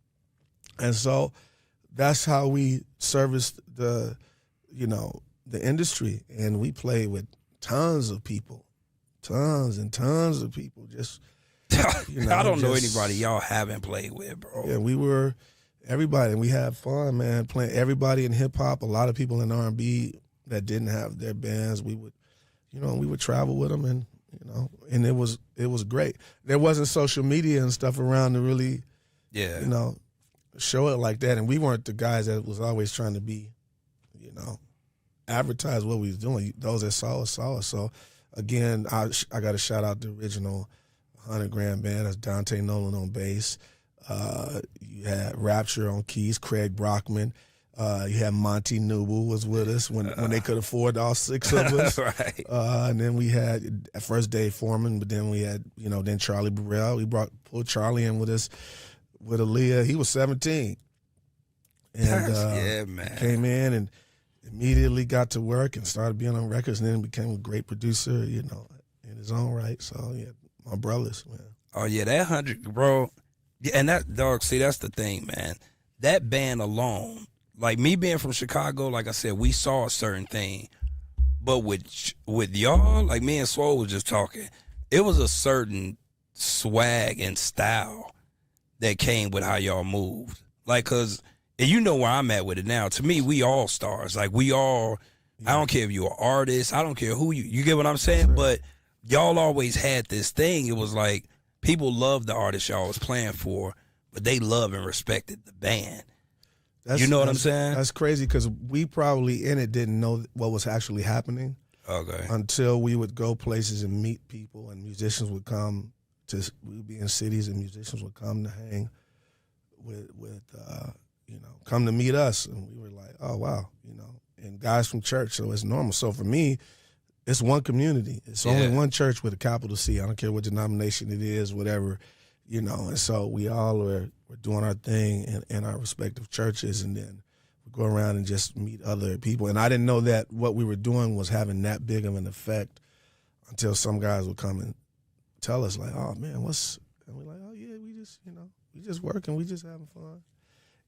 C: And so that's how we serviced the industry, and we played with tons and tons of people. Just
B: I don't know anybody y'all haven't played with, bro.
C: Yeah, we were. Everybody, and we had fun, man, playing everybody in hip hop, a lot of people in R&B that didn't have their bands. We would travel with them, and and it was great. There wasn't social media and stuff around to really show it like that, and we weren't the guys that was always trying to be advertise what we was doing. Those that saw us. So again, I got to shout out the original 100 Grand Band. That's Dante Nolan on bass. You had Rapture on keys, Craig Brockman. You had Monty Newell was with us when they could afford all six of us.
B: Right.
C: And then we had at first Dave Foreman, but then we had, then Charlie Burrell. We pulled Charlie in with us with Aaliyah. He was 17. And
B: man.
C: Came in and immediately got to work and started being on records, and then became a great producer, in his own right. So, yeah, my brothers, man.
B: Oh, yeah, that 100, bro. Yeah, and that, dog, see, that's the thing, man. That band alone, like me being from Chicago, like I said, we saw a certain thing. But with y'all, like me and Swole was just talking, it was a certain swag and style that came with how y'all moved. Like, cause, and you know where I'm at with it now. To me, we all stars. Like, we all, I don't care if you're an artist, I don't care who you get what I'm saying? Sure. But y'all always had this thing. It was like, people loved the artist y'all was playing for, but they loved and respected the band. You know what I'm saying?
C: That's crazy because we probably in it didn't know what was actually happening.
B: Okay.
C: Until we would go places and meet people, and musicians would come to, we'd be in cities and musicians would come to hang with you know, come to meet us. And we were like, oh, wow, you know, and guys from church, so it's normal. So for me, it's one community. It's only one church with a capital C. I don't care what denomination it is, whatever, you know. And so we all were doing our thing in our respective churches, and then we go around and just meet other people. And I didn't know that what we were doing was having that big of an effect until some guys would come and tell us, like, oh, man, what's – and we're like, oh, yeah, we just, you know, we just working, we just having fun.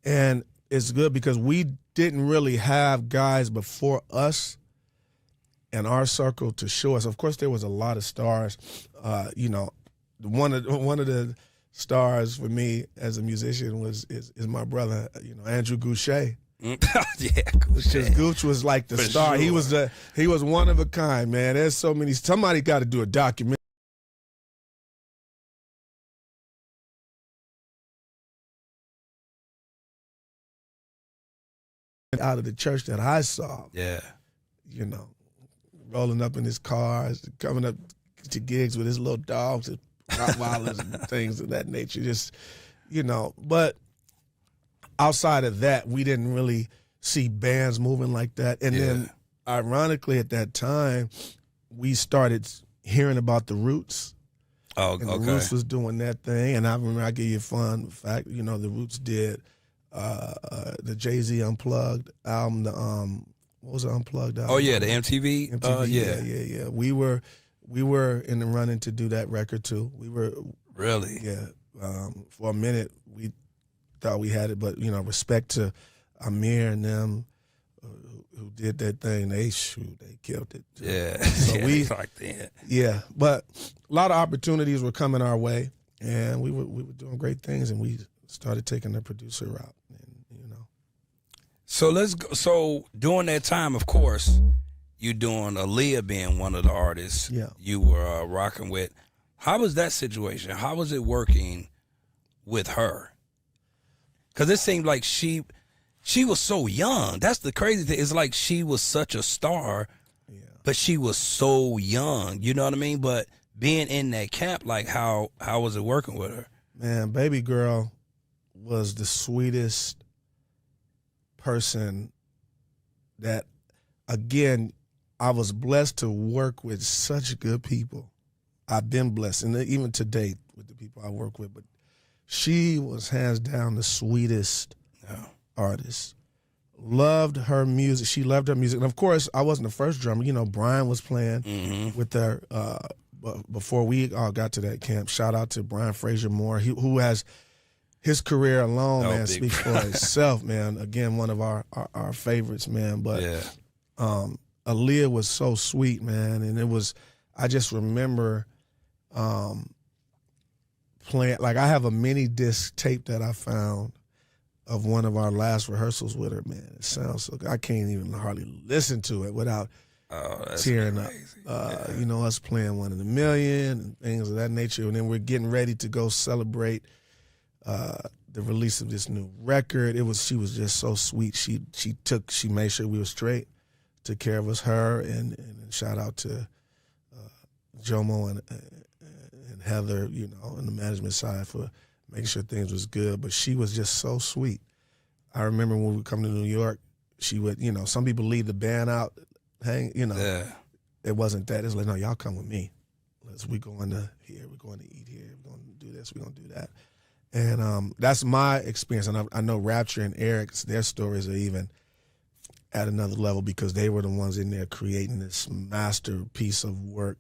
C: And it's good because we didn't really have guys before us in our circle to show us. Of course, there was a lot of stars. You know, one of the stars for me as a musician is my brother, you know, Andrew Goucher.
B: Yeah, Goucher.
C: Because Gooch was like the star. Sure. He was one of a kind, man. There's so many. Somebody got to do a documentary out of the church that I saw.
B: Yeah,
C: you know, rolling up in his cars, coming up to gigs with his little dogs, his Rottweilers and things of that nature. Just, you know, but outside of that, we didn't really see bands moving like that. And then, ironically, at that time, we started hearing about the Roots.
B: Oh,
C: and
B: okay.
C: The Roots was doing that thing. And I remember, I give you a fun fact, you know, the Roots did the Jay-Z Unplugged album, what was the Unplugged album?
B: Oh, yeah, the MTV?
C: Yeah. We were in the running to do that record, too. We were.
B: Really?
C: Yeah. For a minute, we thought we had it, but, you know, respect to Amir and them who did that thing, they killed it.
B: Yeah.
C: So we
B: like that.
C: Yeah, but a lot of opportunities were coming our way, and we were doing great things, and we started taking the producer route, and, you know.
B: So let's go. So during that time, of course, you doing Aaliyah being one of the artists you were rocking with. How was that situation? How was it working with her? Because it seemed like she was so young. That's the crazy thing. It's like she was such a star, but she was so young. You know what I mean? But being in that camp, like how was it working with her?
C: Man, baby girl was the sweetest person that, again, I was blessed to work with such good people. I've been blessed, and even to date with the people I work with, but she was hands down the sweetest artist. Loved her music. She loved her music. And of course, I wasn't the first drummer. You know, Brian was playing with her before we all got to that camp. Shout out to Brian Fraser Moore, who has his career alone, man, speaks for itself, man. Again, one of our favorites, man. But Aaliyah was so sweet, man. And it was, I just remember playing, like I have a mini disc tape that I found of one of our last rehearsals with her, man. It sounds so good. I can't even hardly listen to it without tearing up. You know, us playing One in a Million and things of that nature. And then we're getting ready to go celebrate the release of this new record. She was just so sweet. She made sure we were straight, took care of us, her, and shout out to Jomo and Heather, you know, on the management side for making sure things was good. But she was just so sweet. I remember when we would come to New York, she would, you know, some people leave the band out, hang, you know. Yeah. It wasn't that. It's like, no, y'all come with me. We going to here, we're going to eat here, we're going to do this, we're going to do that. And that's my experience. And I know Rapture and Eric's, their stories are even at another level because they were the ones in there creating this masterpiece of work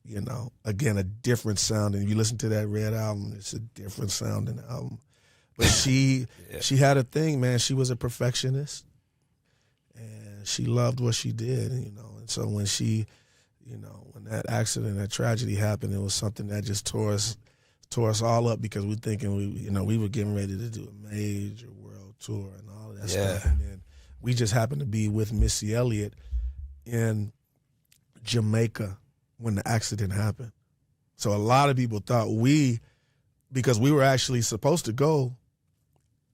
C: you know, again, a different sound. And if you listen to that Red album, it's a different sounding album. But she had a thing, man. She was a perfectionist, and she loved what she did, you know. And so when she, you know, when that accident, that tragedy happened, it was something that just tore us all up, because we're thinking we were getting ready to do a major world tour and all of that stuff. And then we just happened to be with Missy Elliott in Jamaica when the accident happened. So a lot of people thought because we were actually supposed to go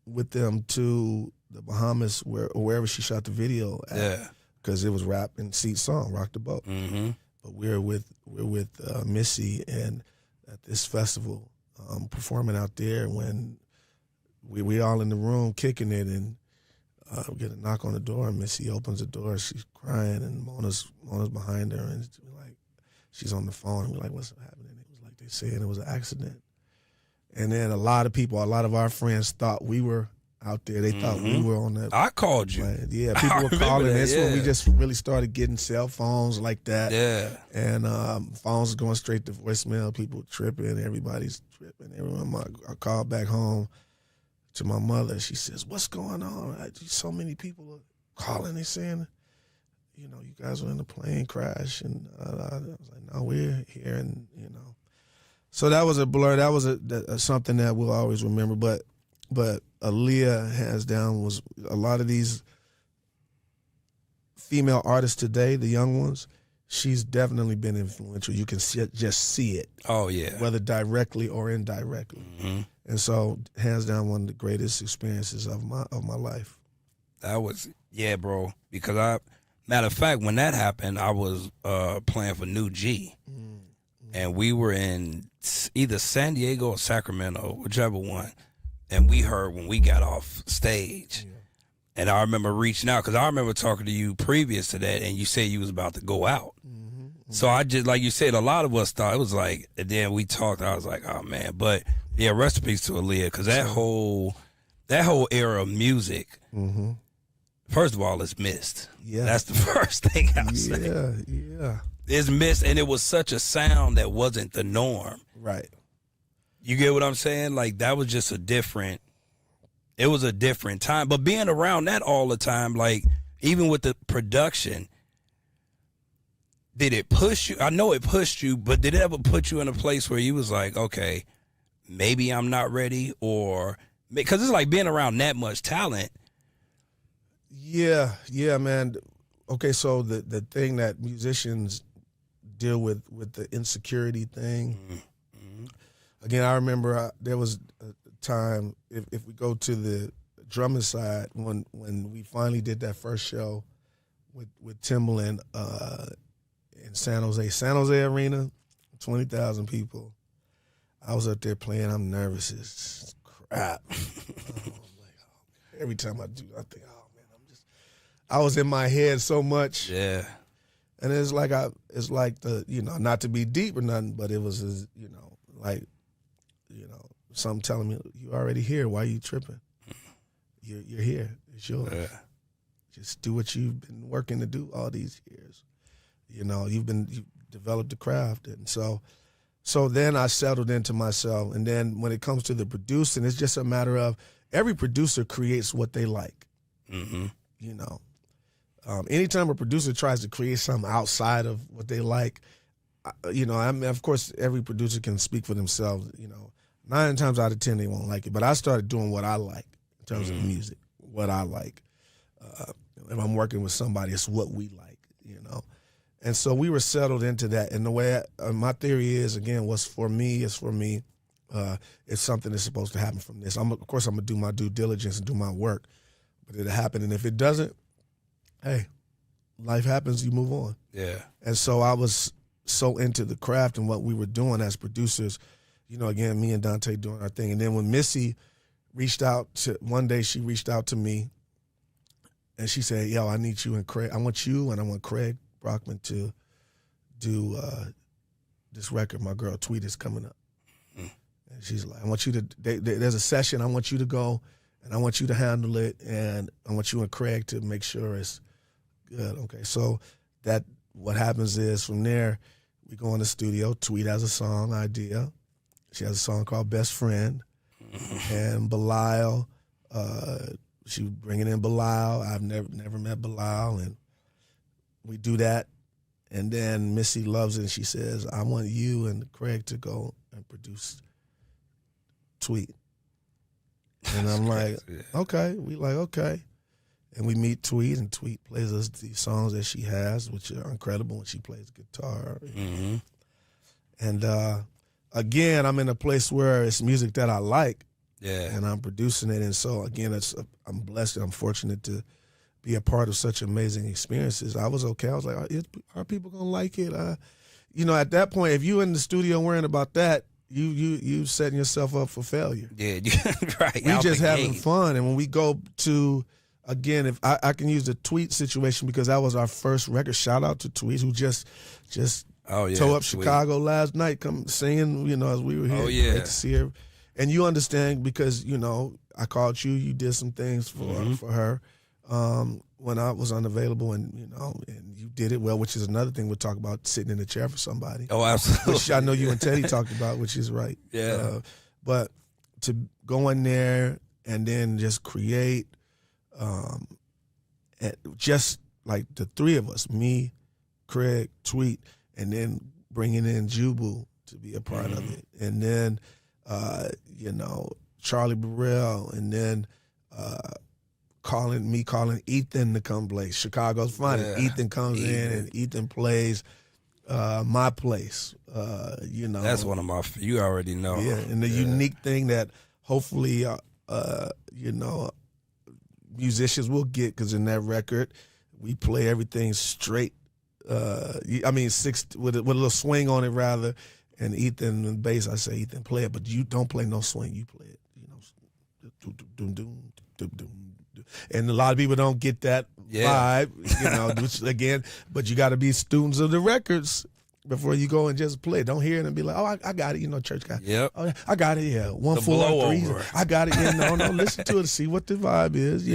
C: with them to the Bahamas or wherever she shot the video at, because it was rap and Seat's song, Rock the Boat.
B: Mm-hmm.
C: But we're with Missy and at this festival, performing out there, when we all in the room kicking it, and we get a knock on the door, and Missy opens the door, she's crying, and Mona's behind her, and she's on the phone, and we're like, what's happening? It was like they saying it was an accident. And then a lot of our friends thought we were out there. They thought we were on that.
B: I called you.
C: Yeah, people were calling. That's when we just really started getting cell phones like that.
B: Yeah.
C: And phones going straight to voicemail. People tripping. Everybody's tripping. I called back home to my mother. She says, what's going on? So many people are calling. They saying, you know, you guys were in a plane crash. And I was like, no, we're here. And, you know. So that was a blur. That was something that we'll always remember. But Aaliyah, hands down, was a lot of these female artists today, the young ones, she's definitely been influential. You can just see it. Oh, yeah. Whether directly or indirectly. Mm-hmm. And so, hands down, one of the greatest experiences of my life.
B: That was, bro. Because matter of fact, when that happened, I was playing for New G. Mm-hmm. And we were in either San Diego or Sacramento, whichever one. And we heard when we got off stage. Yeah. And I remember reaching out, because I remember talking to you previous to that, and you said you was about to go out. Mm-hmm. Mm-hmm. So I just, like you said, a lot of us thought, it was like, and then we talked, I was like, oh, man. But, yeah, rest in peace to Aaliyah, because that whole era of music, mm-hmm. first of all, it's missed. Yeah. That's the first thing I'll say.
C: Yeah.
B: It's missed, and it was such a sound that wasn't the norm.
C: Right.
B: You get what I'm saying? Like, that was just it was a different time. But being around that all the time, like, even with the production, did it push you? I know it pushed you, but did it ever put you in a place where you was like, okay, maybe I'm not ready? Or, because it's like being around that much talent.
C: Yeah, man. Okay, so the thing that musicians deal with the insecurity thing. Mm-hmm. Again, I remember there was a time, if we go to the drumming side, when we finally did that first show with Timberland in San Jose Arena, 20,000 people. I was up there playing. I'm nervous as crap. Every time I do, I think, oh man, I was in my head so much.
B: Yeah.
C: And it's like not to be deep or nothing, but it was, something telling me, you already here. Why are you tripping? You're here. It's yours. Yeah. Just do what you've been working to do all these years. You know, you've developed the craft. And so then I settled into myself. And then when it comes to the producing, it's just a matter of every producer creates what they like. Mm-hmm. You know, anytime a producer tries to create something outside of what they like, of course, every producer can speak for themselves. 9 times out of 10, they won't like it. But I started doing what I like in terms of music, what I like. If I'm working with somebody, it's what we like, And so we were settled into that. And the way my theory is, again, what's for me is for me. It's something that's supposed to happen from this. Of course, I'm going to do my due diligence and do my work. But it'll happen. And if it doesn't, hey, life happens, you move on.
B: Yeah.
C: And so I was so into the craft and what we were doing as producers, again, me and Dante doing our thing. And then when Missy one day she reached out to me and she said, yo, I need you and Craig. I want you and I want Craig Brockman to do this record. My girl Tweet is coming up. Mm. And she's like, I want you to, there's a session, I want you to go and I want you to handle it and I want you and Craig to make sure it's good. Okay, so what happens is from there, We go in the studio. Tweet has a song idea. She has a song called Best Friend. And Belial, she was bringing in Belial. I've never met Belial. And we do that. And then Missy loves it. And she says, I want you and Craig to go and produce Tweet. And I'm like, okay. We like, okay. And we meet Tweet, and Tweet plays us these songs that she has, which are incredible when she plays guitar.
B: Mm-hmm.
C: And again, I'm in a place where it's music that I like,
B: and
C: I'm producing it. And so, again, I'm blessed and I'm fortunate to be a part of such amazing experiences. I was okay. I was like, are people going to like it? At that point, if you in the studio worrying about that, you setting yourself up for failure.
B: Yeah, right.
C: We just having fun. And when we go to, again, if I can use the Tweet situation because that was our first record. Shout out to Tweet, who just tore up Chicago last night, come singing, as we were here.
B: Oh, yeah.
C: Great to see her. And you understand because, I called you. You did some things for her when I was unavailable, and you did it well, which is another thing we'll talk about, sitting in the chair for somebody.
B: Oh, absolutely.
C: Which I know you and Teddy talked about, which is right.
B: Yeah.
C: But to go in there and then just create, just like the three of us, me, Craig, Tweet, and then bringing in Jubu to be a part of it. And then, Charlie Burrell, and then calling Ethan to come play Chicago's Finest. Yeah. Ethan comes in and Ethan plays My Place.
B: That's one of my, you already know.
C: Yeah, and the unique thing that hopefully, musicians will get, because in that record, we play everything straight. Six with a little swing on it rather. And Ethan and bass, I say, Ethan, play it, but you don't play no swing. You play it, and a lot of people don't get that vibe, which again, but you got to be students of the records before you go and just play. Don't hear it and be like, oh, I got it, church guy.
B: Yep.
C: Oh, I got it, yeah. 1, 4, 3. I got it, yeah. No, listen to it, see what the vibe is,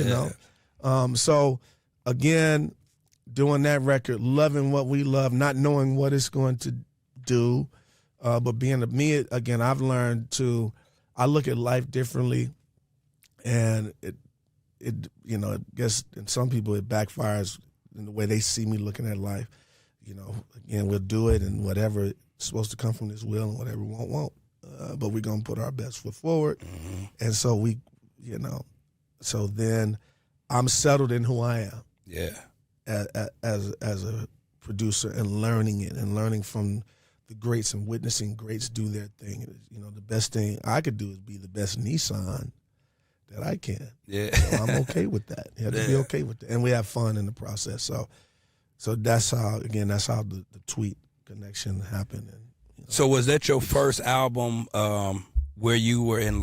C: So, again, doing that record, loving what we love, not knowing what it's going to do, but being me, again, I've learned I look at life differently, and it I guess in some people it backfires in the way they see me looking at life. Again, we'll do it, and whatever it's supposed to come from this will, and whatever won't. But we're gonna put our best foot forward, and so we, so then I'm settled in who I am.
B: Yeah.
C: As a producer, and learning it, and learning from the greats, and witnessing greats do their thing. The best thing I could do is be the best Nisan that I can.
B: Yeah.
C: So I'm okay with that. You have to be okay with that. And we have fun in the process. So that's how the Tweet connection happened. And,
B: So was that your first album where you were in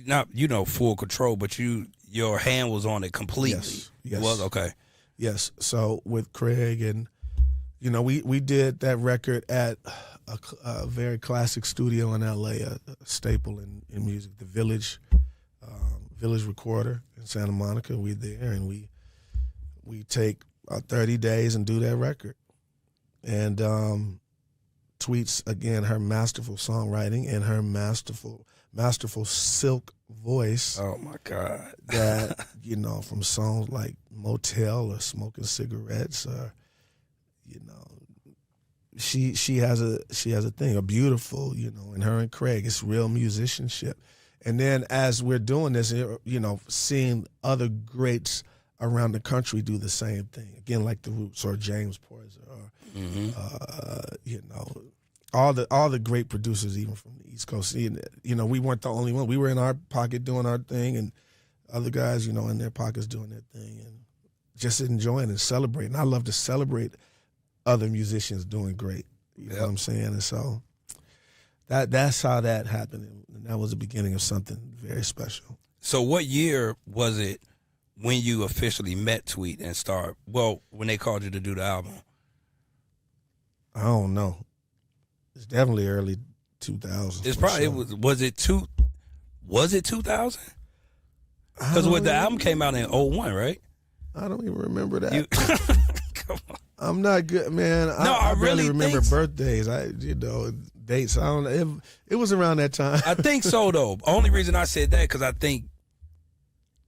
B: not full control, but your hand was on it completely?
C: Yes.
B: It was? Okay.
C: Yes. So with Craig, and we did that record at a very classic studio in LA, a staple in music, the Village Recorder in Santa Monica. We're there, and we take 30 days and do that record. And Tweet's, again, her masterful songwriting and her masterful silk voice.
B: Oh my God.
C: That, from songs like Motel or Smoking Cigarettes, or, she has a thing, a beautiful, and her and Craig, it's real musicianship. And then as we're doing this, seeing other greats around the country do the same thing, again, like the Roots or James Poyser, or all the great producers, even from the East Coast. We weren't the only one. We were in our pocket doing our thing, and other guys, in their pockets doing their thing, and just enjoying and celebrating. I love to celebrate other musicians doing great. You know what I'm saying? And so that's how that happened, and that was the beginning of something very special.
B: So what year was it when you officially met Tweet and when they called you to do the album?
C: I don't know. It's definitely early 2000s.
B: It's probably, was it 2000? Because the album came out in 2001, right?
C: I don't even remember that.
B: Come on.
C: I'm not good, man.
B: No, I
C: barely
B: really
C: remember
B: think so.
C: birthdays. Dates. I don't know. It was around that time.
B: I think so, though. Only reason I said that because I think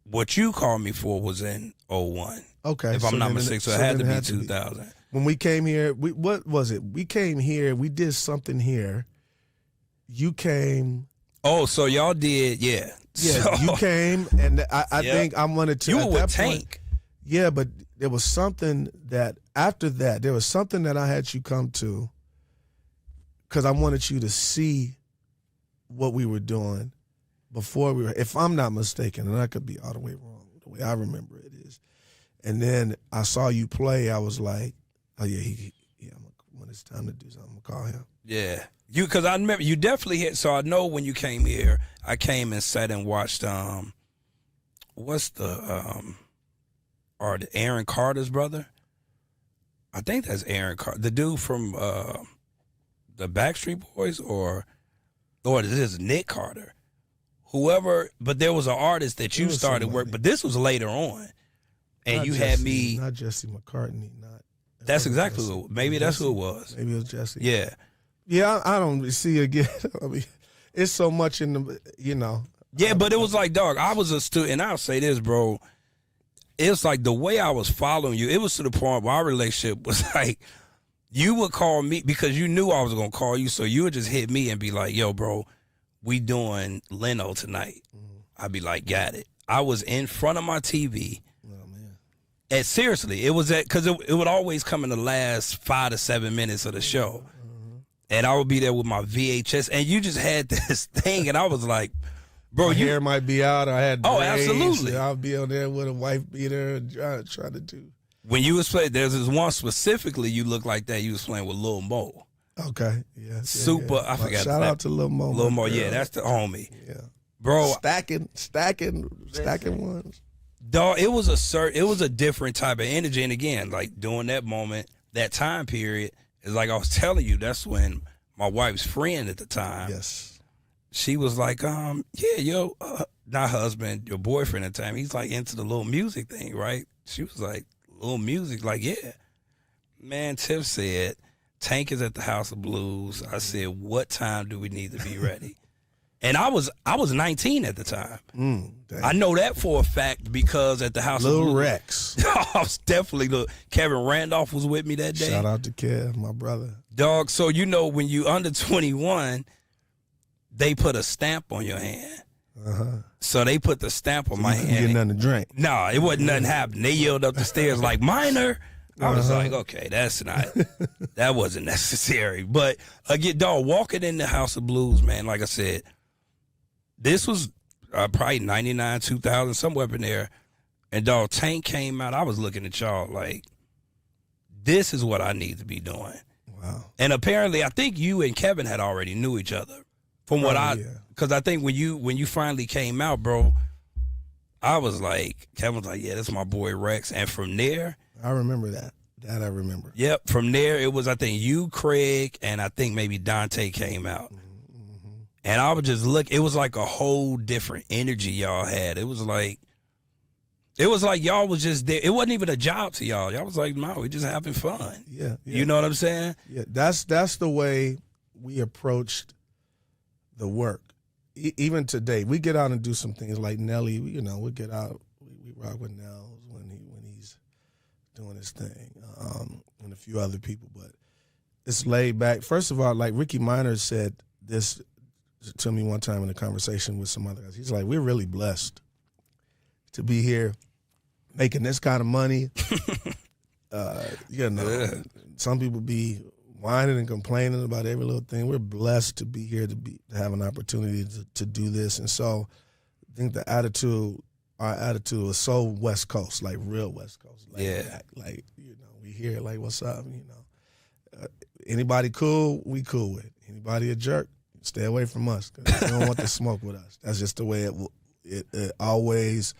B: what you called me for was in 01.
C: Okay.
B: If I'm not mistaken, so it had to
C: then
B: be 2000.
C: When we came here, what was it? We came here. We did something here. You came.
B: Oh, so y'all did, yeah.
C: Yeah,
B: So,
C: you came, and I
B: Yep.
C: think I wanted to.
B: you were
C: at
B: with
C: that
B: Tank.
C: point, yeah, but there was something that after that, there was something that I had you come to because I wanted you to see what we were doing before we were. If I'm not mistaken, and I could be all the way wrong, the way I remember it is. And then I saw you play. I was like, oh yeah, when it's time to do something, I'm gonna call him.
B: Yeah. Because I remember you definitely hit. So I know when you came here, I came and sat and watched. What's the Aaron Carter's brother? I think that's Aaron Carter, the dude from the Backstreet Boys, or this is Nick Carter, whoever. But there was an artist that you started work, but this was later on, and
C: Not
B: you
C: Jesse,
B: had me.
C: Not Jesse McCartney. Not.
B: That's exactly who. Maybe that's who it was.
C: Maybe it was Jesse.
B: Yeah.
C: Yeah, I don't see again. I mean, it's so much in the,
B: Yeah, but it was like, dog, I was a student, and I'll say this, bro. It's like the way I was following you, it was to the point where our relationship was like, you would call me because you knew I was going to call you, so you would just hit me and be like, yo, bro, we doing Leno tonight. I'd be like, got it. I was in front of my TV.
C: Oh, man.
B: And seriously, it was because it would always come in the last 5 to 7 minutes of the show. And I would be there with my VHS, and you just had this thing, and I was like, bro,
C: My
B: you
C: hair might be out. I had
B: Oh,
C: braids,
B: absolutely.
C: and I'll be on there with a wife beater and try to do.
B: When you was playing, there's this one specifically you look like that. You was playing with Lil Mo.
C: Okay, yeah.
B: Super,
C: Yeah.
B: I forgot.
C: Shout out to Lil Mo.
B: Lil
C: my
B: Mo,
C: girl.
B: yeah, that's the homie.
C: Yeah.
B: Bro,
C: Stacking ones.
B: dog, it was a different type of energy. And again, like during that moment, that time period, it's like I was telling you, that's when my wife's friend at the time.
C: Yes.
B: She was like, not husband, your boyfriend at the time. He's like into the little music thing, right? She was like, little music, like, yeah. Man, Tiff said, Tank is at the House of Blues. I said, what time do we need to be ready? And I was 19 at the time. I know that for a fact because at the House of Blues.
C: Lil Rex.
B: I was definitely, Kevin Randolph was with me that day.
C: Shout out to Kev, my brother.
B: Dog, so when you under 21, they put a stamp on your hand. So they put the stamp on my
C: You
B: hand.
C: get nothing to drink.
B: No, it wasn't nothing happening. They yelled up the stairs like, minor. I was like, okay, that wasn't necessary. But again, dog, walking in the House of Blues, man, like I said, this was probably 99, 2000, somewhere up in there. And dog, Tank came out. I was looking at y'all like, this is what I need to be doing.
C: Wow.
B: And apparently, I think you and Kevin had already knew each other. Because I think when you finally came out, bro, I was like, Kevin was like, yeah, that's my boy Rex. And from there,
C: I remember that. That I remember.
B: Yep. From there, it was, I think, you, Craig, and I think maybe Dante came out. And I would just look. It was like a whole different energy y'all had. It was like y'all was just there. It wasn't even a job to y'all. Y'all was like, no, we just having fun.
C: Yeah.
B: You know what I'm saying?
C: Yeah, that's the way we approached the work. Even today, we get out and do some things like Nelly. We get out. We rock with Nels when he's doing his thing, and a few other people. But it's laid back. First of all, like Ricky Minor said this to me one time in a conversation with some other guys. He's like, we're really blessed to be here making this kind of money. Some people be whining and complaining about every little thing. We're blessed to be here to have an opportunity to do this. And so I think our attitude was so West Coast, like real West Coast. Like we here, like, what's up? Anybody cool, we cool with. Anybody a jerk, stay away from us, because they don't want to smoke with us. That's just the way it always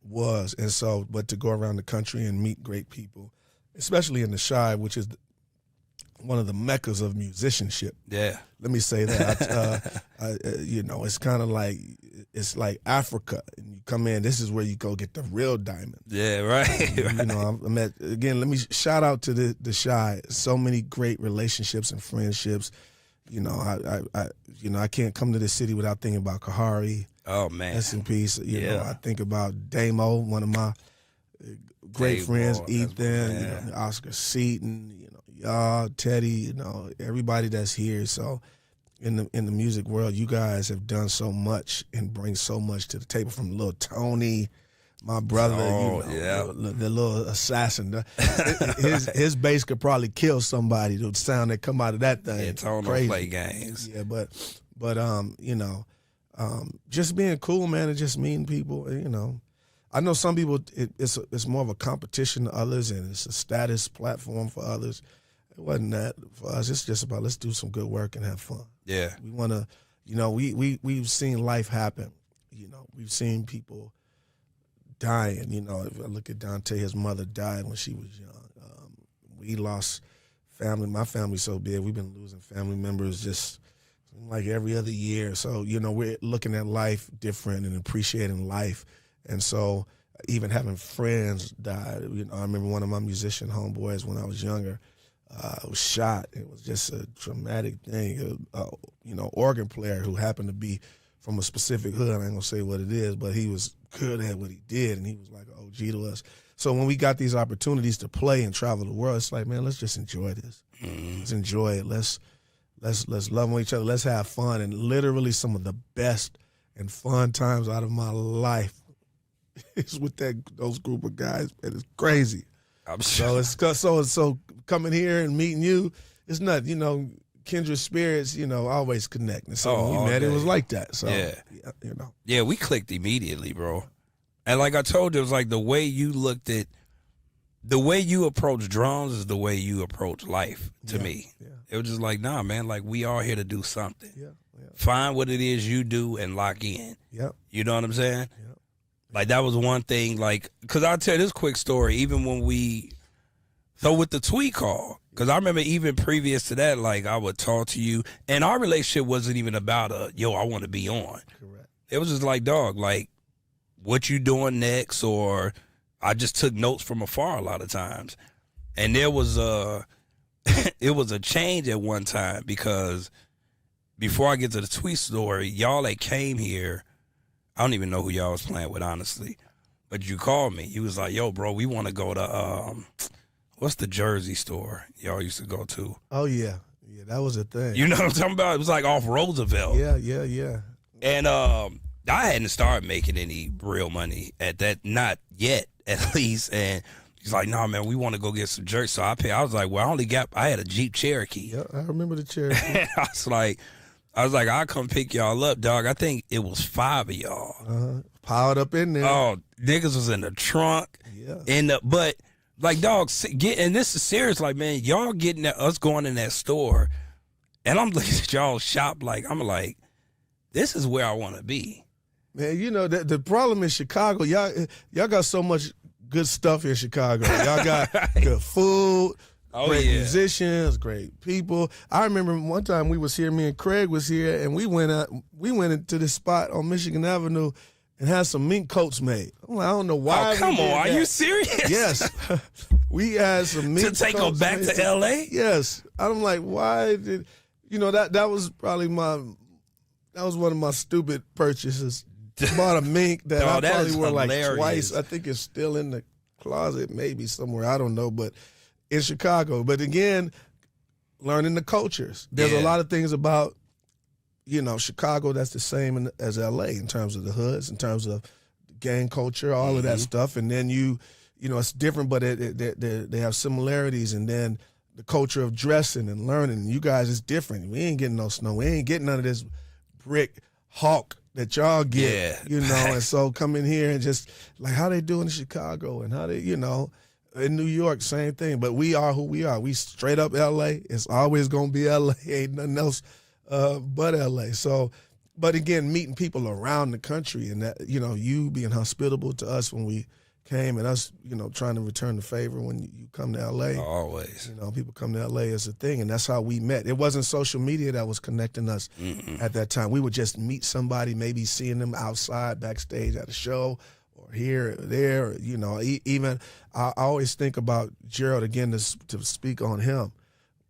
C: was. And so, but to go around the country and meet great people, especially in the Chi, which is one of the meccas of musicianship.
B: Yeah.
C: Let me say that. You know, it's kind of like, it's like Africa. And you come in, this is where you go get the real diamond.
B: Yeah, right.
C: You know, I met, again, let me shout out to the Shy. So many great relationships and friendships. You know, I can't come to this city without thinking about Kahari.
B: Oh, man.
C: Rest in peace. You know, I think about Damo, one of my great friends, Ethan, you know, Oscar Seaton, you know, y'all, Teddy, you know, everybody that's here. So in the music world, you guys have done so much and bring so much to the table, from little Tony, my brother, the little assassin. His bass could probably kill somebody. The sound that come out of that thing.
B: Yeah, Tony don't play games.
C: Yeah, but you know, just being cool, man, and just meeting people. You know, I know some people it's more of a competition to others, and it's a status platform for others. It wasn't that for us. It's just about, let's do some good work and have fun.
B: Yeah,
C: we want to. You know, we've seen life happen. You know, we've seen people dying. You know, if I look at Dante, his mother died when she was young. We lost family. My family's so big. We've been losing family members just like every other year. So, you know, we're looking at life different and appreciating life. And so even having friends die, you know, I remember one of my musician homeboys when I was younger was shot. It was just a traumatic thing. You know, organ player who happened to be from a specific hood. I ain't gonna say what it is, but he was good at what he did, and he was like an OG to us. So when we got these opportunities to play and travel the world, it's like, man, let's just enjoy this. Let's enjoy it. Let's love on each other. Let's have fun. And literally some of the best and fun times out of my life is with those group of guys. Man, it's crazy.
B: I'm sure.
C: So coming here and meeting you, it's not, you know, kindred spirits, you know, always connecting. So when we met, it was like that. So
B: yeah,
C: you know. Yeah,
B: we clicked immediately, bro. And like I told you, it was like the way you looked at, the way you approach drums is the way you approach life to me. Yeah. It was just like, nah, man, like we are here to do something. Yeah. Find what it is you do and lock in. Yep. You know what I'm saying? Yep. Like that was one thing, like, because I'll tell you this quick story, even when with the tweet call, because I remember even previous to that, like I would talk to you, and our relationship wasn't even about I want to be on. Correct. It was just like, dog, like, what you doing next? Or I just took notes from afar a lot of times. And there was it was a change at one time, because before I get to the tweet story, y'all that came here, I don't even know who y'all was playing with, honestly. But you called me. You was like, yo, bro, we want to go to, what's the Jersey store y'all used to go to? Oh, yeah. Yeah, that was a thing. You know what I'm talking about? It was like off Roosevelt. Yeah. And I hadn't started making any real money at that, not yet, at least. And he's like, nah, man, we want to go get some jerky. So I was like, well, I had a Jeep Cherokee. Yeah, I remember the Cherokee. I was like, I'll come pick y'all up, dog. I think it was 5 of y'all. Piled up in there. Oh, niggas was in the trunk. Yeah. But, like, dog, and this is serious, like, man, y'all getting us going in that store, and I'm looking at y'all shop, like, I'm like, this is where I want to be. Man, you know, the problem in Chicago, y'all got so much good stuff in Chicago. Y'all got good food, great musicians, great people. I remember one time we was here, me and Craig was here, and we went into this spot on Michigan Avenue and had some mink coats made. I'm like, I don't know why. Oh, come on. Are you serious? Yes. We had some mink coats. To take them back to L.A.? Yes. I'm like, why did, you know, that was probably that was one of my stupid purchases. Bought a mink that I probably wore like twice. I think it's still in the closet, maybe somewhere. I don't know, but in Chicago. But again, learning the cultures. There's a lot of things about, you know, Chicago that's the same as L.A. in terms of the hoods, in terms of gang culture, all of that stuff. And then you know, it's different, but they have similarities. And then the culture of dressing and learning. You guys is different. We ain't getting no snow. We ain't getting none of this brick hawk that y'all get, you know. And so come in here and just like how they do in Chicago and how they, you know, in New York, same thing. But we are who we are. We straight up L.A. It's always going to be L.A. Ain't nothing else but L.A. So, but again, meeting people around the country and that, you know, you being hospitable to us when we
C: came, and us, trying to return the favor when you come to LA.
B: Always.
C: People come to LA as a thing, and that's how we met. It wasn't social media that was connecting us at that time. We would just meet somebody, maybe seeing them outside, backstage at a show, or here or there. Or, even I always think about Gerald again to speak on him.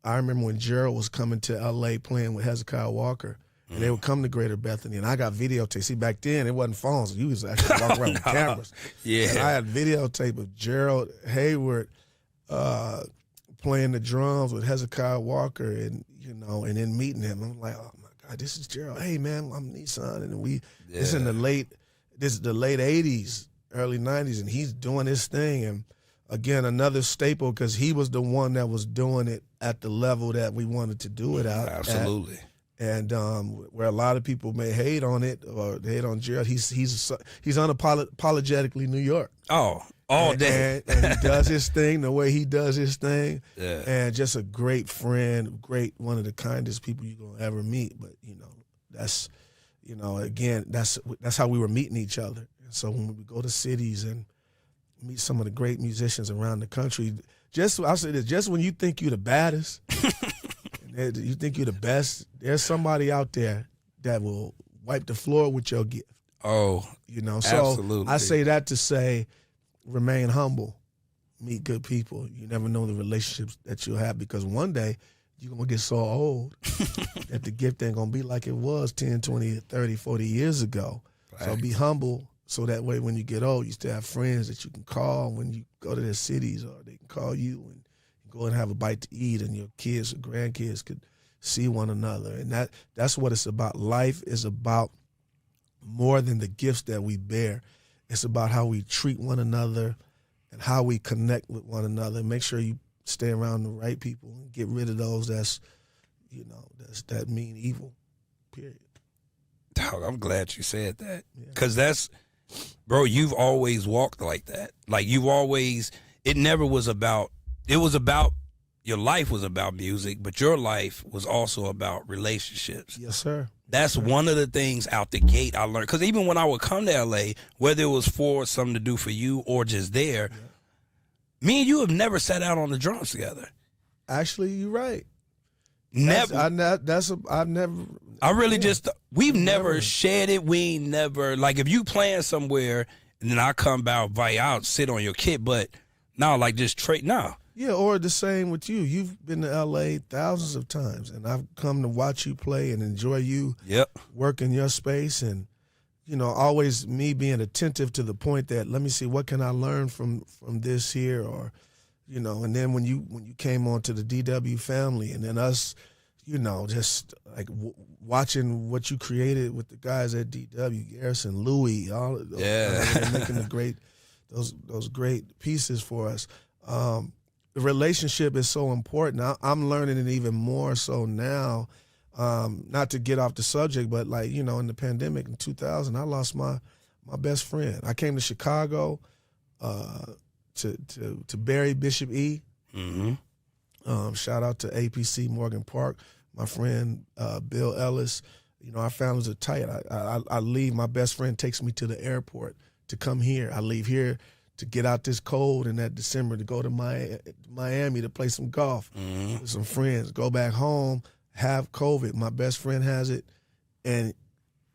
C: I remember when Gerald was coming to LA playing with Hezekiah Walker. And they would come to Greater Bethany, and I got videotape. See, back then, it wasn't phones. You was actually walking around with cameras.
B: Yeah.
C: And I had videotape of Gerald Hayward playing the drums with Hezekiah Walker, and then meeting him. I'm like, oh, my God, this is Gerald. Hey, man, I'm Nisan. And this is the late 80s, early 90s, and he's doing his thing. And, again, another staple, because he was the one that was doing it at the level that we wanted to do it at.
B: Absolutely.
C: And where a lot of people may hate on it or hate on Gerald, he's unapologetically New York.
B: Oh, all day.
C: And he does his thing the way he does his thing.
B: Yeah.
C: And just a great friend, one of the kindest people you're going to ever meet. But, that's, again, that's how we were meeting each other. And so when we go to cities and meet some of the great musicians around the country, I'll say this, just when you think you're the baddest, you think you're the best, there's somebody out there that will wipe the floor with your gift.
B: Oh,
C: So
B: absolutely.
C: I say that to say, remain humble, meet good people. You never know the relationships that you'll have, because one day you're going to get so old that the gift ain't going to be like it was 10, 20, 30, 40 years ago. Right. So be humble, so that way when you get old, you still have friends that you can call when you go to their cities, or they can call you and go and have a bite to eat, and your kids or grandkids could see one another. And that's what it's about. Life is about more than the gifts that we bear. It's about how we treat one another and how we connect with one another. Make sure you stay around the right people and get rid of those that mean evil, period.
B: Dog, I'm glad you said that, because that's, bro, you've always walked like that. Like, it never was about, it was about, your life was about music, but your life was also about relationships.
C: Yes, sir.
B: That's one of the things out the gate I learned. Because even when I would come to L.A., whether it was for something to do for you or just there, me and you have never sat out on the drums together.
C: Actually, you're right.
B: Never. We've never shared it. We ain't never, like, if you playing somewhere and then I come by, I'll sit on your kit, but no, like, just trade, no.
C: Yeah, or the same with you. You've been to L.A. thousands of times, and I've come to watch you play and enjoy you work in your space, and, always me being attentive to the point that, let me see, what can I learn from this here, or, and then when you came on to the DW family, and then us, just like watching what you created with the guys at DW, Garrison, Louis, all of those, making those great pieces for us. The relationship is so important. I'm learning it even more so now. Not to get off the subject, but in the pandemic in 2000, I lost my best friend. I came to Chicago to bury Bishop E. Mm-hmm. Shout out to APC Morgan Park, my friend Bill Ellis. Our families are tight. I leave. My best friend takes me to the airport to come here. I leave here to get out this cold in that December to go to Miami to play some golf with some friends, go back home, have COVID. My best friend has it, and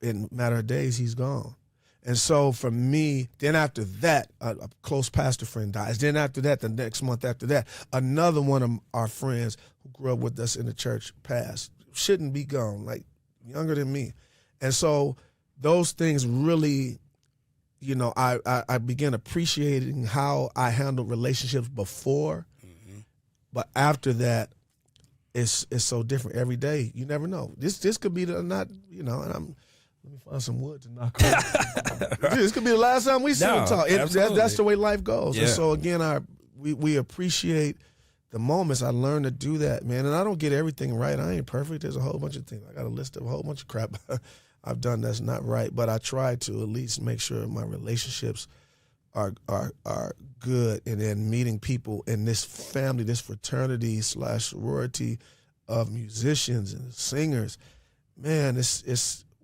C: in a matter of days, he's gone. And so for me, then after that, a close pastor friend dies. Then after that, the next month after that, another one of our friends who grew up with us in the church passed. Shouldn't be gone, like younger than me. And so those things really, I began appreciating how I handled relationships before, but after that, it's so different every day. You never know. This could be let me find some wood to knock on. This could be the last time we sit and talk. That's the way life goes. Yeah. And so again, we appreciate the moments. I learned to do that, man. And I don't get everything right. I ain't perfect. There's a whole bunch of things. I got a list of a whole bunch of crap I've done that's not right, but I try to at least make sure my relationships are good, and then meeting people in this family, this fraternity / sorority of musicians and singers. Man,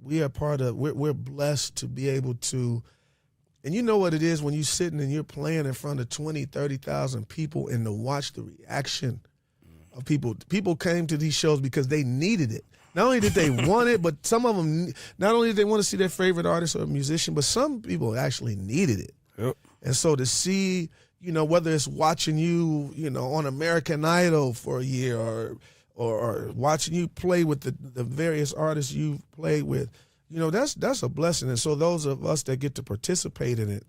C: we're blessed to be able to And you know what it is when you're sitting and you're playing in front of 20, 30,000 people, and to watch the reaction of people. People came to these shows because they needed it. Not only did they want it, but some of them, not only did they want to see their favorite artist or musician, but some people actually needed it.
B: Yep.
C: And so to see, you know, whether it's watching you, you know, on American Idol for a year or watching you play with the various artists you've played with, you know, that's a blessing. And so those of us that get to participate in it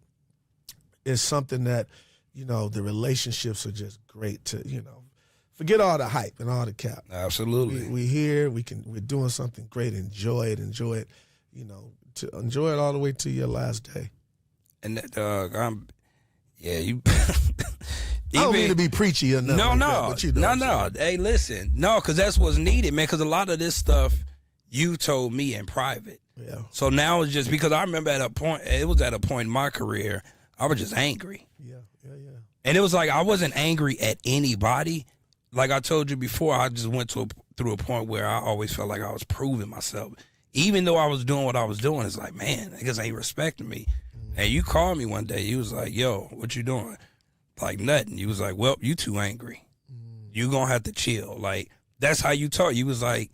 C: is something that, you know, the relationships are just great to, you know, forget all the hype and all the cap.
B: Absolutely.
C: We here, we're doing something great. Enjoy it, you know, to enjoy it all the way to your last day.
B: And you.
C: I don't mean to be preachy or nothing.
B: No. Hey, listen, no, because that's what's needed, man. Because a lot of this stuff you told me in private.
C: Yeah.
B: So now it's just because I remember at a point, it was at a point in my career, I was just angry.
C: Yeah.
B: And it was like I wasn't angry at anybody. Like I told you before, I just went through a point where I always felt like I was proving myself. Even though I was doing what I was doing, it's like, man, niggas ain't respecting me. And you called me one day. You was like, yo, what you doing? Like, nothing. You was like, well, you too angry. You gonna have to chill. Like, that's how you talk. You was like,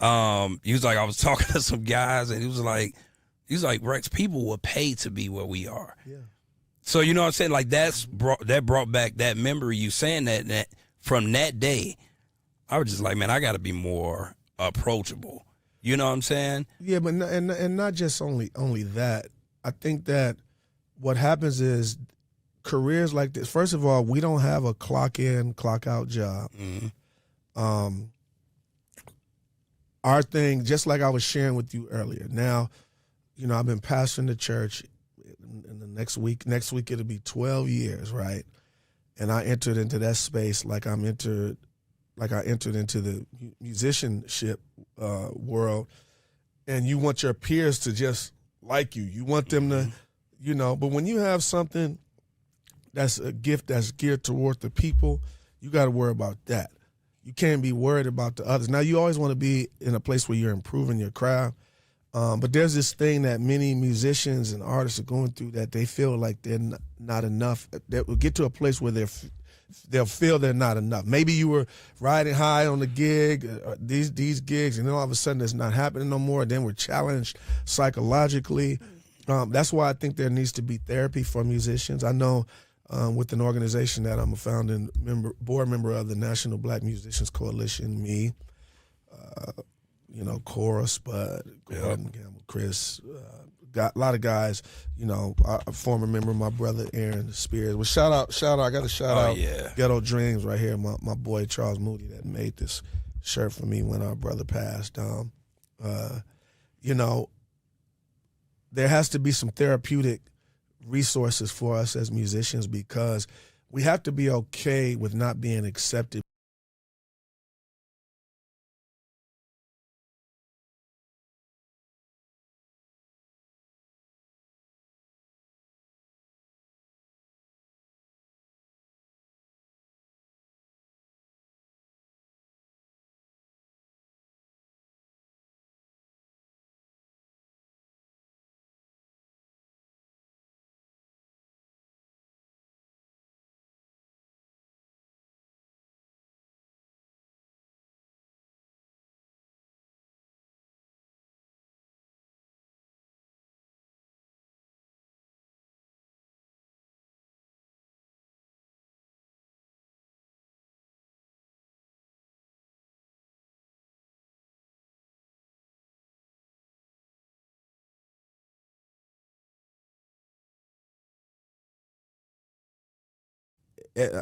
B: I was talking to some guys, and he was like, Rex, people were paid to be where we are.
C: Yeah.
B: So, you know what I'm saying? Like, that brought back that memory, you saying that from that day, I was just like, man, I got to be more approachable. You know what I'm saying?
C: Yeah, but and not just only that. I think that what happens is careers like this, first of all, we don't have a clock in, clock out job.
B: Mm-hmm.
C: Our thing, just like I was sharing with you earlier, now, you know, I've been pastoring the church. In the next week it'll be 12 years, right? And I entered into that space like I entered into the musicianship world. And you want your peers to just like you. You want them to, you know, but when you have something that's a gift that's geared toward the people, you got to worry about that. You can't be worried about the others. Now, you always want to be in a place where you're improving your craft. But there's this thing that many musicians and artists are going through that they feel like they're not enough. They will get to a place where they'll feel they're not enough. Maybe you were riding high on the gig, these gigs, and then all of a sudden it's not happening no more. Then we're challenged psychologically. That's why I think there needs to be therapy for musicians. I know with an organization that I'm a founding board member of, the National Black Musicians Coalition, me, you know, Cora, Spud, Gordon, Gamble, Chris, got a lot of guys, you know, a former member, my brother Aaron Spears. Well, shout out, I got to shout out Ghetto Dreams right here, my boy Charles Moody that made this shirt for me when our brother passed. You know, there has to be some therapeutic resources for us as musicians because we have to be okay with not being accepted.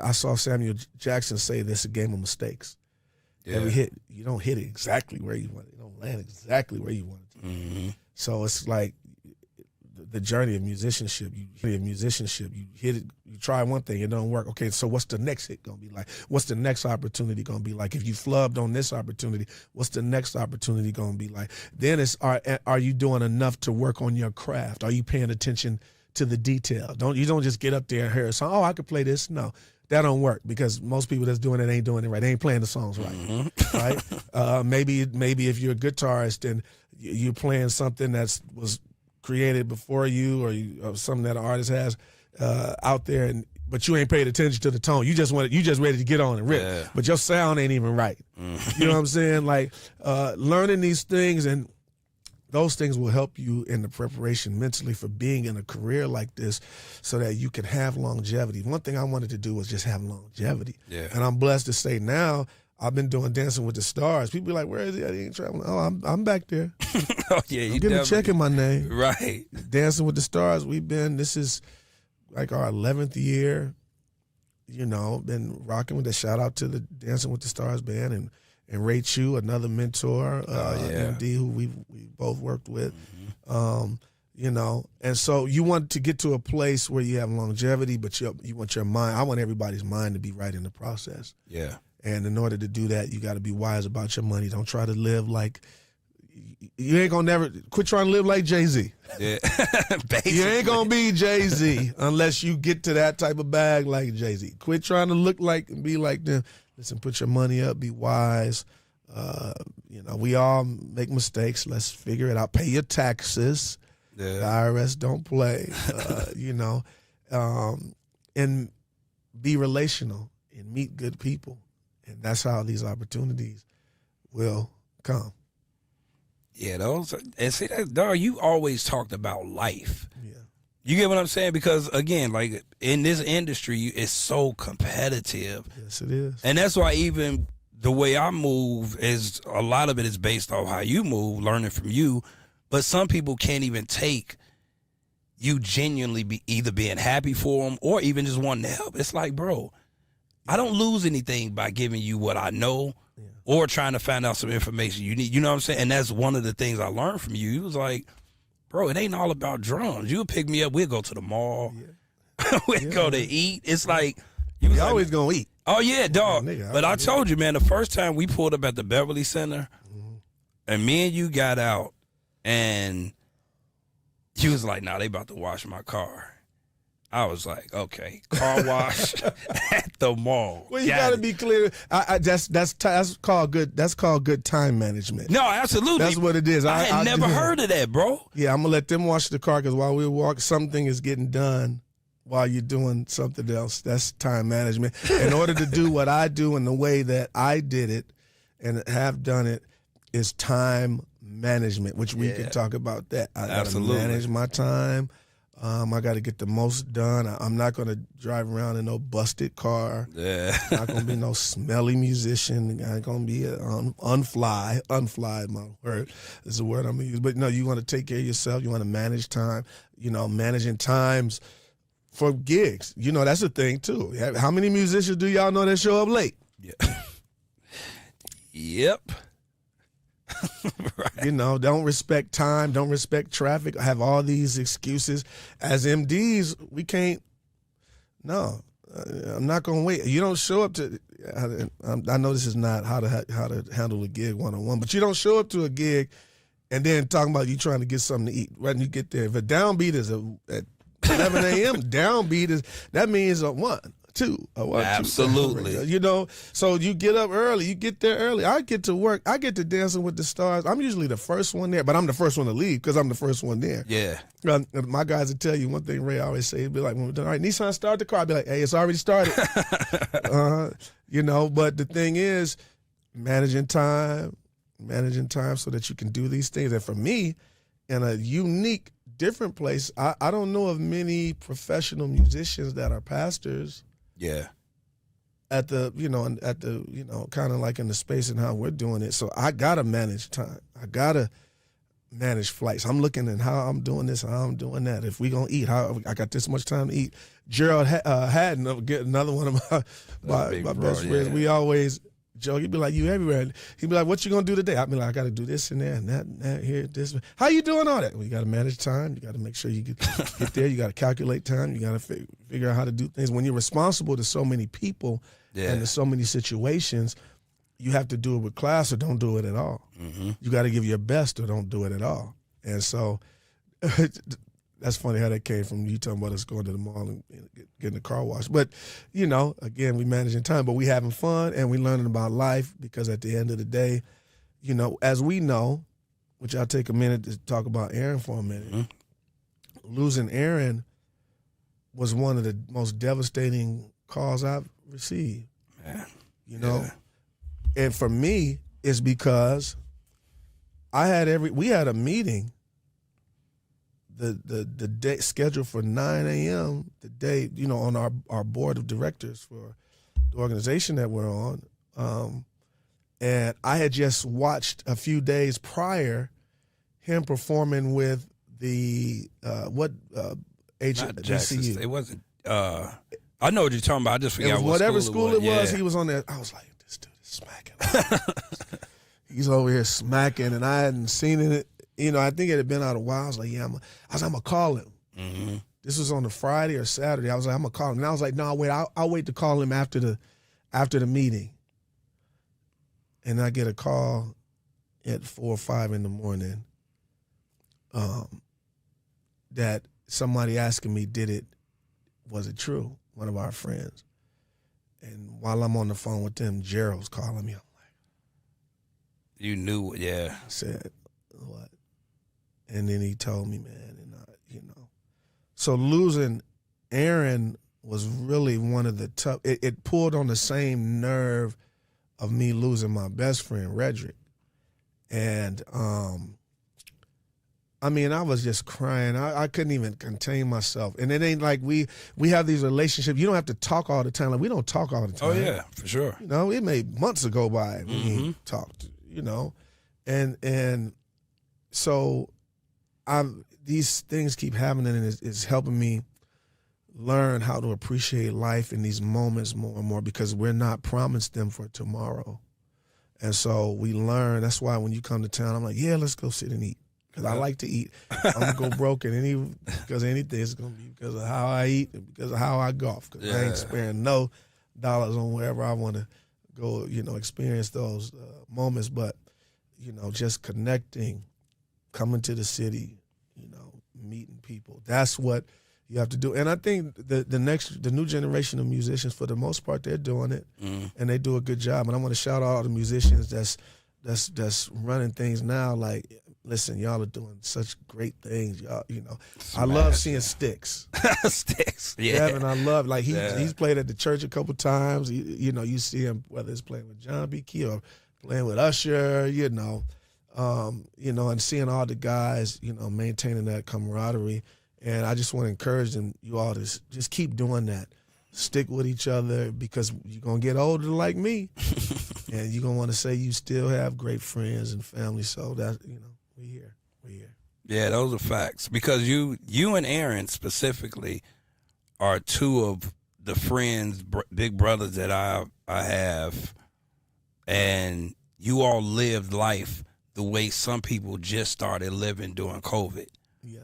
C: I saw Samuel Jackson say this: a game of mistakes. Yeah. Every hit, you don't hit it exactly where you want it. You don't land exactly where you want it to.
B: Mm-hmm.
C: So it's like the journey of musicianship. You hit it, you try one thing, it don't work. Okay, so what's the next hit gonna be like? What's the next opportunity gonna be like? If you flubbed on this opportunity, what's the next opportunity gonna be like? Then it's are you doing enough to work on your craft? Are you paying attention to the detail? You don't just get up there and hear a song, oh, I could play this. No, that don't work because most people that's doing it ain't doing it right. They ain't playing the songs right. Mm-hmm. Right? Maybe if you're a guitarist and you're playing something that was created before you, or something that an artist has out there, but you ain't paid attention to the tone. You just ready to get on and rip, but your sound ain't even right. You know what I'm saying? Like learning these things, and those things will help you in the preparation mentally for being in a career like this, so that you can have longevity. One thing I wanted to do was just have longevity, and I'm blessed to say now I've been doing Dancing with the Stars. People be like, "Where is he? He ain't traveling." Oh, I'm back there.
B: Oh yeah, you
C: getting a check in my name.
B: Right.
C: Dancing with the Stars. This is like our 11th year. You know, been rocking with that. Shout out to the Dancing with the Stars band and Ray Chu, another mentor, MD, who we both worked with. You know, and so you want to get to a place where you have longevity, but you want your mind. I want everybody's mind to be right in the process.
B: Yeah.
C: And in order to do that, you got to be wise about your money. Don't try to live like you ain't gonna never quit trying to live like Jay-Z.
B: Yeah.
C: You ain't gonna be Jay-Z unless you get to that type of bag like Jay-Z. Quit trying to look like and be like them. Listen, put your money up, be wise. You know, we all make mistakes. Let's figure it out. Pay your taxes.
B: Yeah.
C: The IRS don't play. You know, and be relational and meet good people. And that's how these opportunities will come.
B: Yeah, those and see that, dog. You always talked about life.
C: Yeah,
B: you get what I'm saying? Because again, like in this industry, it's so competitive.
C: Yes, it is.
B: And that's why even the way I move is a lot of it is based off how you move, learning from you. But some people can't even take you genuinely be either being happy for them or even just wanting to help. It's like, bro, I don't lose anything by giving you what I know. Or trying to find out some information you need. You know what I'm saying? And that's one of the things I learned from you. You was like, bro, it ain't all about drums. You'll pick me up. We'll go to the mall. Yeah. We'll go to eat. It's like, you was
C: always going to eat.
B: Oh, yeah, dog.
C: Nigga,
B: but I told you, man, the first time we pulled up at the Beverly Center, and me and you got out, and you was like, nah, they about to wash my car. I was like, okay, car wash at the mall.
C: Well, you got to be clear. That's called good. That's called good time management.
B: No, absolutely.
C: That's what it is.
B: I had never heard of that, bro.
C: Yeah, I'm gonna let them wash the car because while we walk, something is getting done while you're doing something else. That's time management. In order to do what I do in the way that I did it and have done it, is time management, which we can talk about that. I got to manage my time. I got to get the most done. I'm not going to drive around in no busted car.
B: Yeah.
C: Not going to be no smelly musician. I'm going to be unfly. Unfly, my word. Is the word I'm going to use. But no, you want to take care of yourself. You want to manage time. You know, managing times for gigs. You know, that's a thing, too. How many musicians do y'all know that show up late?
B: Yeah. Yep.
C: Right. You know, don't respect time, don't respect traffic, have all these excuses. As MDs, we can't. No, I'm not going to wait. You don't show up to. I know this is not how to handle a gig 101, but you don't show up to a gig and then talking about you trying to get something to eat when you get there. If a downbeat is at 11 a.m., downbeat that means a 1, 2, a 1,
B: absolutely.
C: 2. You know, so you get up early, you get there early. I get to work, I get to Dancing with the Stars. I'm usually the first one there, but I'm the first one to leave because I'm the first one there.
B: Yeah.
C: My guys will tell you one thing. Ray always say, he'd be like, "When we're done, all right, Nisan, start the car." I'd be like, "Hey, it's already started." You know, but the thing is, managing time so that you can do these things. And for me, in a unique, different place, I don't know of many professional musicians that are pastors.
B: Yeah.
C: At the kind of like in the space and how we're doing it. So I gotta manage time. I gotta manage flights. I'm looking at how I'm doing this, how I'm doing that. If we gonna eat, how I got this much time to eat. Gerald Haddon, get another one of my best friends. We always joke. He'd be like, "You everywhere." He'd be like, "What you gonna do today?" I'd be like, "I gotta do this and that and that here, this." How you doing all that? Well, you gotta manage time. You gotta make sure you get there. You gotta calculate time. You gotta figure out how to do things. When you're responsible to so many people and to so many situations, you have to do it with class or don't do it at all. Mm-hmm. You got to give your best or don't do it at all. And so that's funny how that came from you talking about us going to the mall and getting the car washed. But, you know, again, we managing time, but we having fun and we learning about life because at the end of the day, you know, as we know, which I'll take a minute to talk about Aaron for a minute, losing Aaron was one of the most devastating calls I've received.
B: Man.
C: You know? And for me, it's because we had a meeting the day scheduled for 9 a.m. the day, you know, on our board of directors for the organization that we're on. And I had just watched a few days prior him performing with the HBCU.
B: It wasn't. I know what you're talking about. I just forgot
C: whatever
B: school
C: it was.
B: Yeah.
C: He was on there. I was like, this dude is smacking. He's over here smacking, and I hadn't seen it. You know, I think it had been out a while. I was like, I'm gonna call him.
B: Mm-hmm.
C: This was on the Friday or Saturday. I was like, I'm gonna call him. And I was like, no, wait, I'll wait to call him after the meeting. And I get a call at 4 or 5 in the morning that somebody asking me, was it true? One of our friends. And while I'm on the phone with them, Gerald's calling me. I'm like,
B: you knew, yeah.
C: I said, what? And then he told me, man, and you know. So losing Aaron was really one of the tough, it pulled on the same nerve of me losing my best friend, Redrick. And, I mean, I was just crying. I couldn't even contain myself. And it ain't like we have these relationships. You don't have to talk all the time. Like, we don't talk all the time.
B: Oh, yeah, for sure.
C: You know, it may months go by when we talked, you know. And so these things keep happening, and it's helping me learn how to appreciate life in these moments more and more, because we're not promised them for tomorrow. And so we learn. That's why when you come to town, I'm like, yeah, let's go sit and eat. Because I like to eat. I'm going to go broke because anything is going to be because of how I eat and because of how I golf. Because I ain't sparing no dollars on wherever I want to go, you know, experience those moments. But, you know, just connecting, coming to the city, you know, meeting people. That's what you have to do. And I think the new generation of musicians, for the most part, they're doing it, and they do a good job. And I want to shout out all the musicians that's running things now. Like, listen, y'all are doing such great things. Y'all, you know, I love seeing Sticks.
B: Sticks, yeah.
C: Devin, I love, like, he's played at the church a couple times. You know, you see him, whether it's playing with John B. Key or playing with Usher, you know, and seeing all the guys, you know, maintaining that camaraderie. And I just want to encourage you all to just keep doing that. Stick with each other, because you're going to get older like me. And you're going to want to say you still have great friends and family. So that, you know, we're here.
B: Yeah, those are facts. Because you and Aaron specifically are two of the friends, big brothers that I have. And you all lived life the way some people just started living during COVID.
C: Yeah.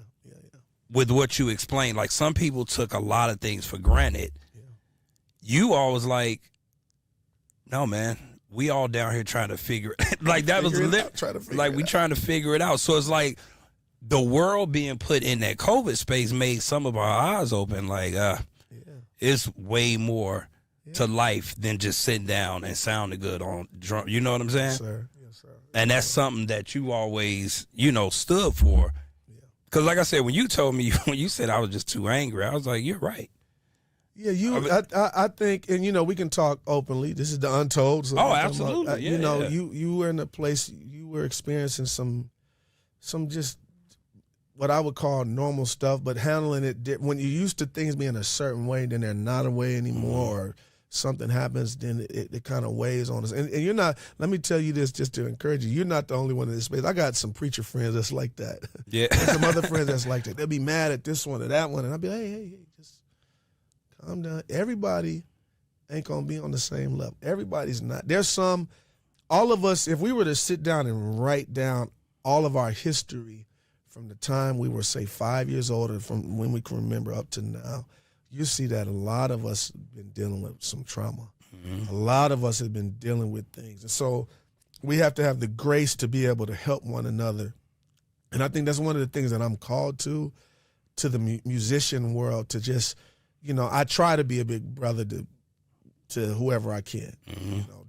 B: With what you explained, like, some people took a lot of things for granted. Yeah. You all was like, no, man, we all down here trying to figure it. Like, that was we trying to figure it out. So it's like the world being put in that COVID space made some of our eyes open. Like, it's way more to life than just sitting down and sounding good on drum. You know what I'm saying?
C: Yes, sir.
B: And that's something that you always, you know, stood for. Because, like I said, when you told me, when you said I was just too angry, I was like, you're right.
C: Yeah, I think, and, you know, we can talk openly. This is the Untold. So
B: absolutely.
C: You know, you were in a place, you were experiencing some just what I would call normal stuff, but handling it, when you're used to things being a certain way, then they're not a way anymore, or something happens, then it kind of weighs on us. And you're not, let me tell you this just to encourage you, you're not the only one in this space. I got some preacher friends that's like that.
B: Yeah.
C: And some other friends that's like that. They'll be mad at this one or that one, and I'll be like, hey, just calm down. Everybody ain't going to be on the same level. Everybody's not. There's all of us, if we were to sit down and write down all of our history from the time we were, say, 5 years old, or from when we can remember up to now, you see that a lot of us have been dealing with some trauma. Mm-hmm. A lot of us have been dealing with things. And so we have to have the grace to be able to help one another. And I think that's one of the things that I'm called to the musician world, to just, you know, I try to be a big brother to whoever I can. Mm-hmm. You know,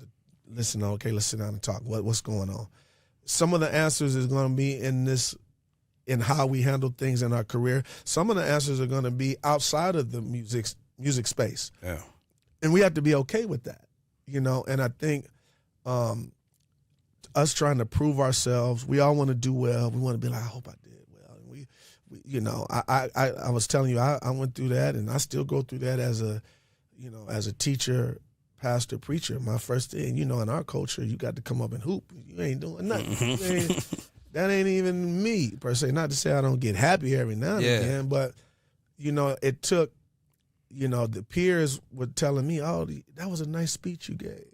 C: listen, okay, let's sit down and talk. What's going on? Some of the answers is going to be in this in how we handle things in our career. Some of the answers are going to be outside of the music space.
B: Yeah.
C: And we have to be okay with that, you know. And I think us trying to prove ourselves, we all want to do well. We want to be like, I hope I did well. And we you know, I was telling you, I went through that, and I still go through that as a teacher, pastor, preacher. My first thing, you know, in our culture, you got to come up and hoop. You ain't doing nothing. That ain't even me, per se. Not to say I don't get happy every now and again, but, you know, it took, you know, the peers were telling me, oh, that was a nice speech you gave.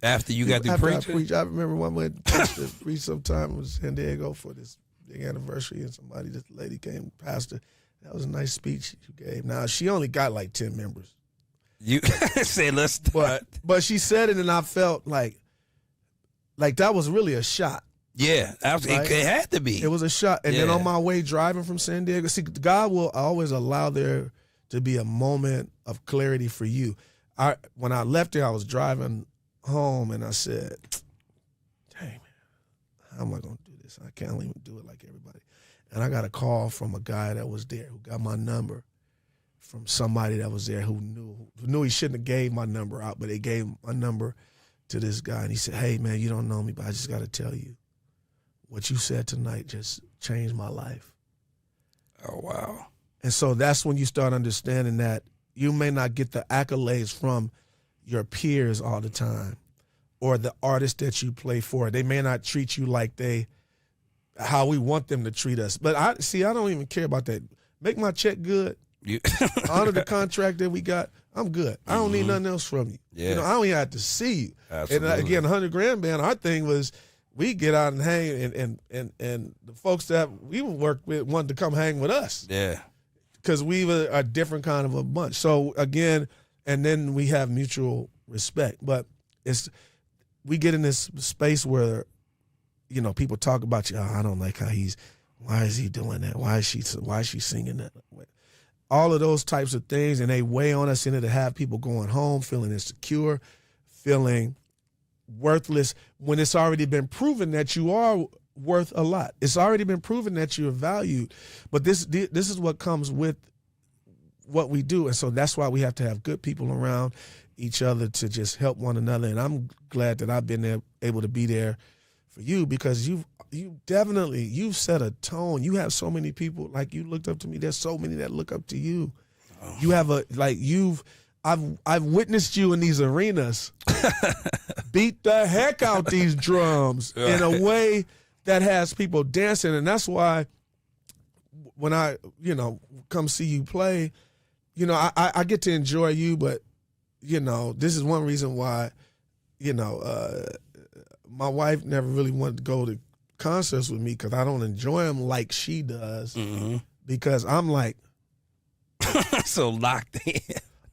B: After you got to preach?
C: I remember one went to preach sometime in San Diego for this big anniversary, and this lady came, pastor, that was a nice speech you gave. Now, she only got like 10 members.
B: You say, let's start.
C: But she said it, and I felt like that was really a shot.
B: Yeah, absolutely. It had to be.
C: It was a shot. And then on my way driving from San Diego, see, God will always allow there to be a moment of clarity for you. When I left there, I was driving home, and I said, dang, man, how am I going to do this? I can't even do it like everybody. And I got a call from a guy that was there who got my number from somebody that was there who knew he shouldn't have gave my number out, but they gave my number to this guy. And he said, hey, man, you don't know me, but I just got to tell you, what you said tonight just changed my life.
B: Oh, wow.
C: And so that's when you start understanding that you may not get the accolades from your peers all the time or the artists that you play for. They may not treat you like how we want them to treat us. But I don't even care about that. Make my check good. Honor the contract that we got. I'm good. I don't need nothing else from you.
B: Yeah.
C: You know, I don't even have to see you.
B: Absolutely.
C: And again, 100 Grand Band, our thing was we get out and hang, and the folks that we worked with wanted to come hang with us.
B: Yeah.
C: Because we were a different kind of a bunch. So again, and then we have mutual respect. But we get in this space where, you know, people talk about you. Oh, I don't like how why is he doing that? Why is she singing that? All of those types of things, and they weigh on us, and to have people going home feeling insecure, feeling worthless, when it's already been proven that you are worth a lot. It's already been proven that you're valued. But this is what comes with what we do, and so that's why we have to have good people around each other to just help one another. And I'm glad that I've been able to be there for you, because you've set a tone. You have so many people, like, you looked up to me. There's so many that look up to you. Oh. You have I've witnessed you in these arenas beat the heck out these drums in a way that has people dancing. And that's why when I, you know, come see you play, you know, I get to enjoy you, but, you know, this is one reason why, you know, my wife never really wanted to go to concerts with me, because I don't enjoy them like she does, because I'm like
B: so locked in.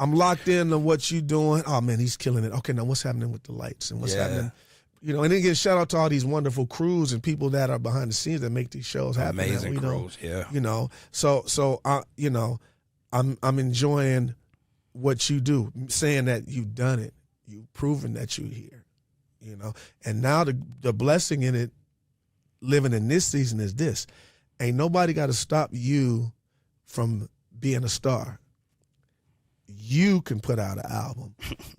C: I'm locked into what you doing. Oh man, he's killing it. Okay, now what's happening with the lights and what's happening? You know, and then again, shout out to all these wonderful crews and people that are behind the scenes that make these shows happen.
B: Amazing crews,
C: You know, so you know, I'm enjoying what you do, saying that you've done it, you've proven that you're here. You know, and now the blessing in it, living in this season, is this: ain't nobody got to stop you from being a star. You can put out an album.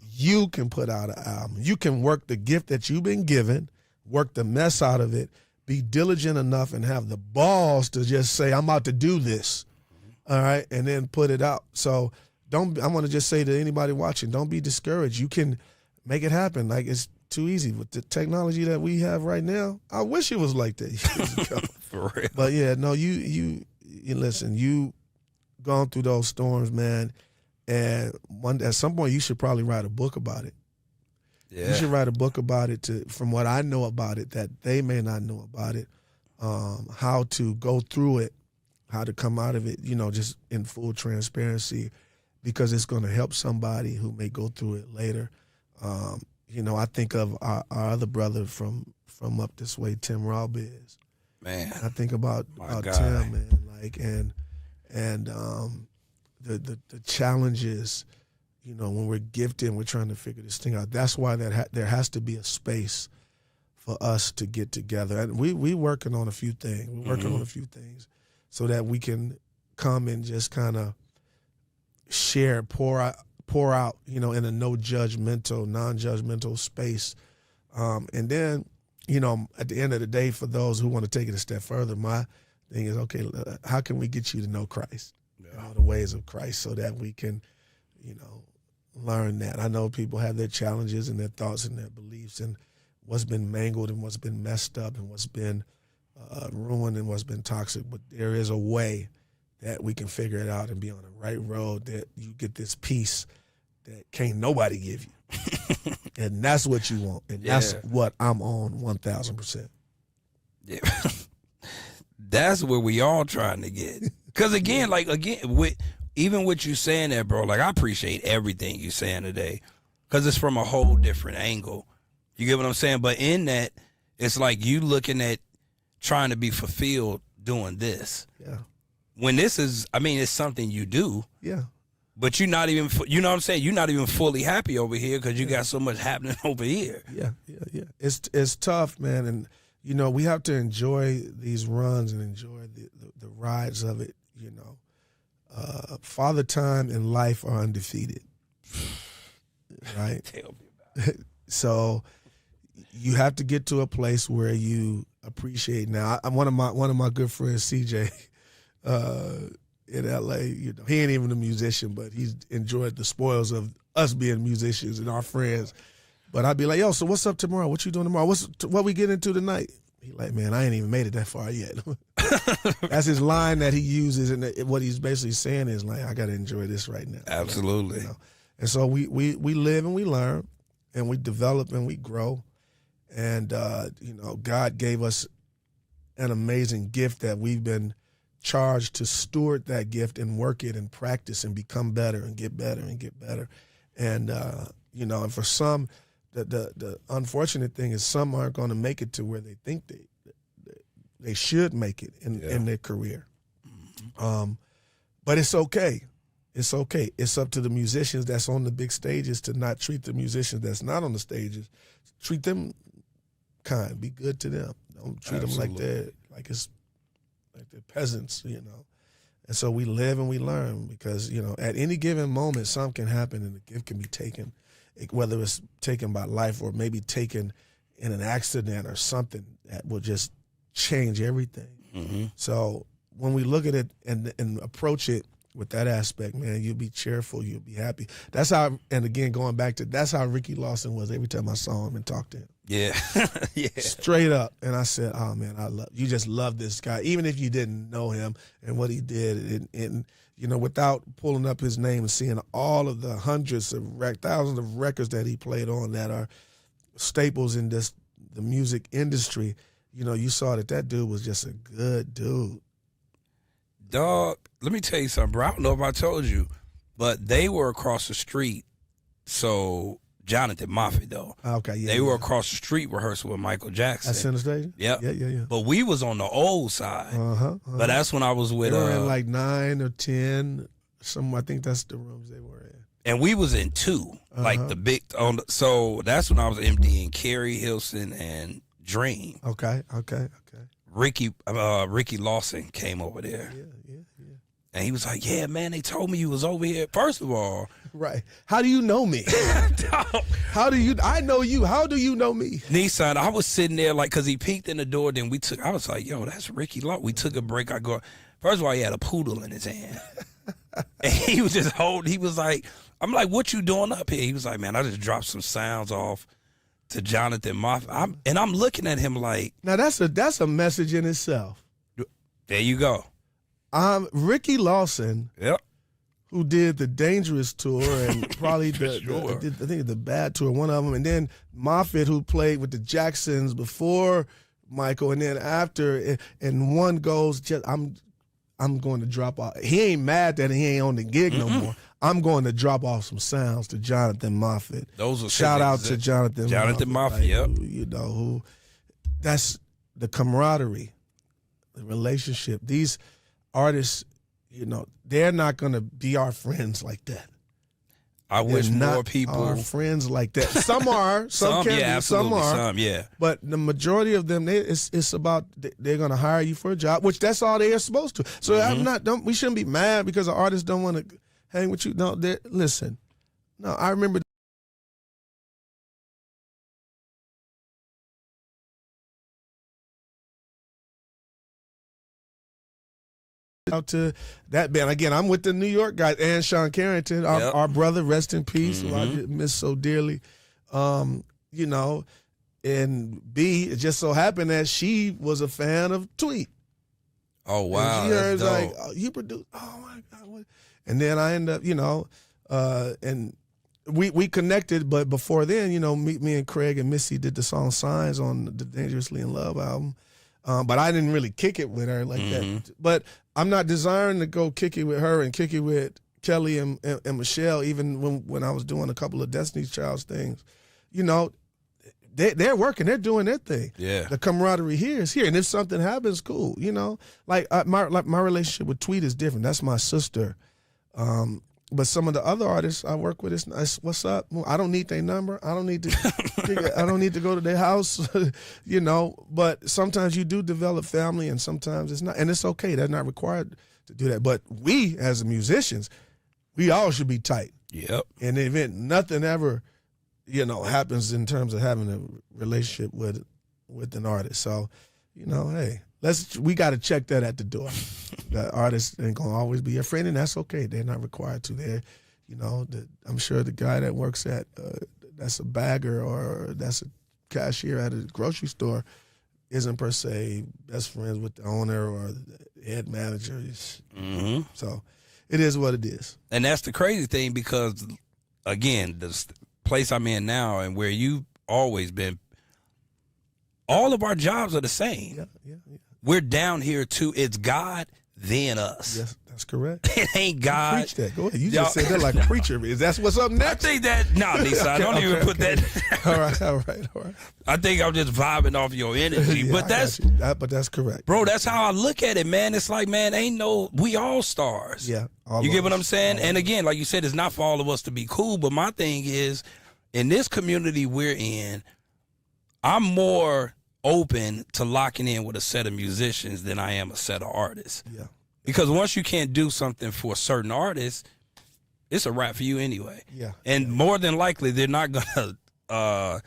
C: You can put out an album. You can work the gift that you've been given, work the mess out of it, be diligent enough, and have the balls to just say, I'm about to do this, all right, and then put it out. So I want to just say to anybody watching, don't be discouraged. You can make it happen. Like, it's too easy. With the technology that we have right now, I wish it was like that years ago.
B: For real.
C: But yeah, no, you listen, you gone through those storms, man. And at some point, you should probably write a book about it. Yeah. You should write a book about it, from what I know about it that they may not know about it, how to go through it, how to come out of it, you know, just in full transparency, because it's going to help somebody who may go through it later. You know, I think of our other brother from up this way, Tim Rawbiz.
B: Man,
C: I think about Tim, man, like, and the challenges, you know, when we're gifted and we're trying to figure this thing out. That's why there has to be a space for us to get together. And we working on a few things. We're working on a few things so that we can come and just kind of share, pour out, in a non-judgmental space. And then, at the end of the day, for those who want to take it a step further, my thing is, okay, how can we get you to know Christ, the ways of Christ, so that we can, learn that. I know people have their challenges and their thoughts and their beliefs and what's been mangled and what's been messed up and what's been ruined and what's been toxic, but there is a way that we can figure it out and be on the right road, that you get this peace that can't nobody give you. And that's what you want. And that's what I'm on 1,000%.
B: Yeah. That's where we all trying to get. Because again, even with you saying that, bro, I appreciate everything you saying today, because it's from a whole different angle. You get what I'm saying? But in that, it's like you looking at trying to be fulfilled doing this.
C: Yeah.
B: When this is, it's something you do.
C: Yeah.
B: But you're not even, you know what I'm saying? You're not even fully happy over here because you got so much happening over here.
C: Yeah. It's tough, man. And, we have to enjoy these runs and enjoy the rides of it, Father Time and life are undefeated, right?
B: Tell me about it.
C: So you have to get to a place where you appreciate. Now, one of my good friends, CJ, in LA, he ain't even a musician, but he's enjoyed the spoils of us being musicians and our friends. But I'd be like, yo, so what's up tomorrow? What you doing tomorrow? What we get into tonight? He like, man, I ain't even made it that far yet. That's his line that he uses, and what he's basically saying is like, I got to enjoy this right now.
B: Absolutely.
C: And so we live and we learn, and we develop and we grow. And, God gave us an amazing gift that we've been charged to steward that gift and work it and practice and become better and get better and get better. And, and for some, the unfortunate thing is some aren't going to make it to where they think they should make it in their career. But it's okay. It's okay. It's up to the musicians that's on the big stages to not treat the musicians that's not on the stages. Treat them kind. Be good to them. Don't treat them like they're peasants, And so we live and we learn, because, at any given moment, something can happen and the gift can be taken, whether it's taken by life or maybe taken in an accident or something that will just change everything.
B: Mm-hmm.
C: So when we look at it and approach it with that aspect, man, you'll be cheerful, you'll be happy. That's how, and again, going back to, that's how Ricky Lawson was every time I saw him and talked to him.
B: Yeah. Yeah.
C: Straight up. And I said, oh, man, you just love this guy, even if you didn't know him and what he did. And without pulling up his name and seeing all of the hundreds of thousands of records that he played on that are staples in the music industry, you saw that dude was just a good dude.
B: Dog, let me tell you something, bro. I don't know if I told you, but they were across the street. So Jonathan Moffett, though.
C: Okay, yeah.
B: They were across the street rehearsing with Michael Jackson.
C: At Center Stage?
B: Yep.
C: Yeah.
B: But we was on the old side. But that's when I was with...
C: They were in like 9 or 10. I think that's the rooms they were in.
B: And we was in 2. Like the big... So that's when I was MDing Carrie Hilson and Dream.
C: Okay.
B: Ricky Lawson came over there.
C: Yeah.
B: And he was like, yeah, man, they told me you was over here. First of all...
C: Right. How do you know me? I know you. How do you know me?
B: Nisan, I was sitting there because he peeked in the door, then I was like, yo, that's Ricky Lawson. We took a break. First of all, he had a poodle in his hand. And he was just he was like, I'm like, what you doing up here? He was like, man, I just dropped some sounds off to Jonathan Moffett. And I'm looking at him like.
C: Now that's a message in itself.
B: There you go.
C: Ricky Lawson.
B: Yep.
C: Who did the Dangerous tour and probably I think the Bad tour, one of them, and then Moffett, who played with the Jacksons before Michael, and then after, and one goes, I'm going to drop off. He ain't mad that he ain't on the gig no more. I'm going to drop off some sounds to Jonathan Moffett.
B: Those are
C: shout out to Jonathan
B: Moffett. Yep.
C: Who that's the camaraderie, the relationship. These artists. They're not going to be our friends like that.
B: I wish more people
C: are friends like that. Some are, some can
B: yeah,
C: be,
B: absolutely,
C: some are,
B: some, yeah.
C: But the majority of them, it's about they're going to hire you for a job, which that's all they are supposed to. So we shouldn't be mad because the artists don't want to hang with you. No, listen. No, I remember. Out to that band again. I'm with the New York guys and Sean Carrington, our brother, rest in peace, who I miss so dearly. You know, and B, it just so happened that she was a fan of Tweet.
B: Oh wow!
C: And she heard like, oh, you produce. Oh my God! What? And then I end up, and we connected. But before then, me and Craig and Missy did the song "Signs" on the Dangerously in Love album. But I didn't really kick it with her like that. But I'm not desiring to go kick it with her and kick it with Kelly and Michelle, even when I was doing a couple of Destiny's Child's things. They're working, they're doing their thing.
B: Yeah.
C: The camaraderie here is here. And if something happens, cool. Like my relationship with Tweet is different. That's my sister. But some of the other artists I work with, it's nice. What's up? Well, I don't need their number. I don't need to. I don't need to go to their house. But sometimes you do develop family, and sometimes it's not, and it's okay. They're not required to do that. But we, as musicians, we all should be tight.
B: Yep.
C: In the event nothing ever, happens in terms of having a relationship with an artist. So, hey. We got to check that at the door. The artist ain't gonna always be your friend, and that's okay. They're not required to. They're, I'm sure the guy that works at that's a bagger or that's a cashier at a grocery store isn't per se best friends with the owner or the head manager. So it is what it is.
B: And that's the crazy thing because, again, the place I'm in now and where you've always been, all of our jobs are the same.
C: Yeah.
B: We're down here too. It's God, then us.
C: Yes, that's correct.
B: It ain't God.
C: Preach that. Go ahead. You just said that like a preacher. Is that what's up next?
B: I think that, Nisan, don't even put that.
C: All right.
B: I think I'm just vibing off your energy.
C: Yeah,
B: but
C: that's correct.
B: Bro, that's how I look at it, man. It's like, man, we all stars.
C: Yeah.
B: You get what I'm saying? And again, like you said, it's not for all of us to be cool. But my thing is, in this community we're in, I'm more open to locking in with a set of musicians than I am a set of artists.
C: Yeah.
B: Because once you can't do something for a certain artist, it's a wrap for you anyway.
C: Yeah.
B: And more than likely, they're not gonna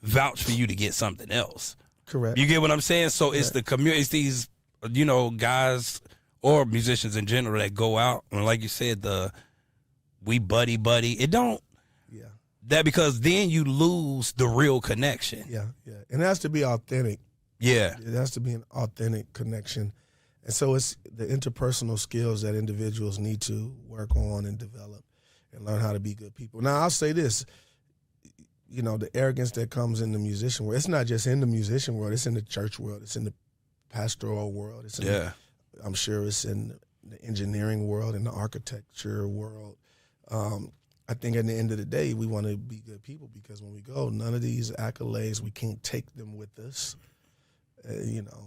B: vouch for you to get something else.
C: Correct.
B: You get what I'm saying? So it's the community, it's these, guys or musicians in general that go out and, like you said, we buddy. It don't.
C: Yeah.
B: That because then you lose the real connection.
C: Yeah. And it has to be authentic.
B: Yeah.
C: It has to be an authentic connection. And so it's the interpersonal skills that individuals need to work on and develop and learn how to be good people. Now, I'll say this, the arrogance that comes in the musician world, it's not just in the musician world, it's in the church world, it's in the pastoral world, I'm sure it's in the engineering world, in the architecture world. I think at the end of the day, we want to be good people because when we go, none of these accolades, we can't take them with us.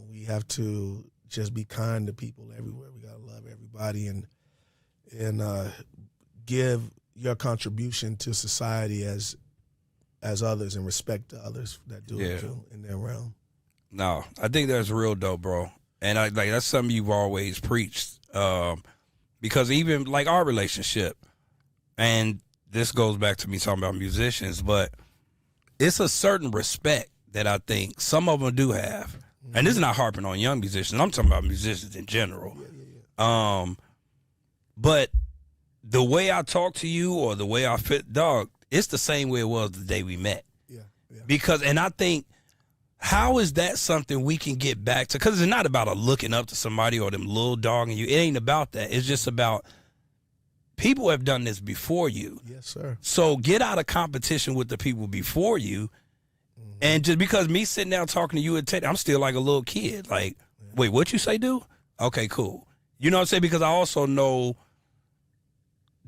C: We have to just be kind to people everywhere. We got to love everybody and give your contribution to society as others and respect the others that do it too in their realm.
B: No, I think that's real dope, bro. And that's something you've always preached. Because even like our relationship, and this goes back to me talking about musicians, but it's a certain respect that I think some of them do have. And this is not harping on young musicians. I'm talking about musicians in general. But the way I talk to you or the way I fit, dog, it's the same way it was the day we met.
C: Yeah.
B: Because, and I think, how is that something we can get back to? Because it's not about a looking up to somebody or them little dogging you. It ain't about that. It's just about people have done this before you.
C: Yes, sir.
B: So get out of competition with the people before you. And just because me sitting down talking to you and Teddy, I'm still like a little kid. Like, wait, what you say, dude? Okay, cool. You know what I'm saying? Because I also know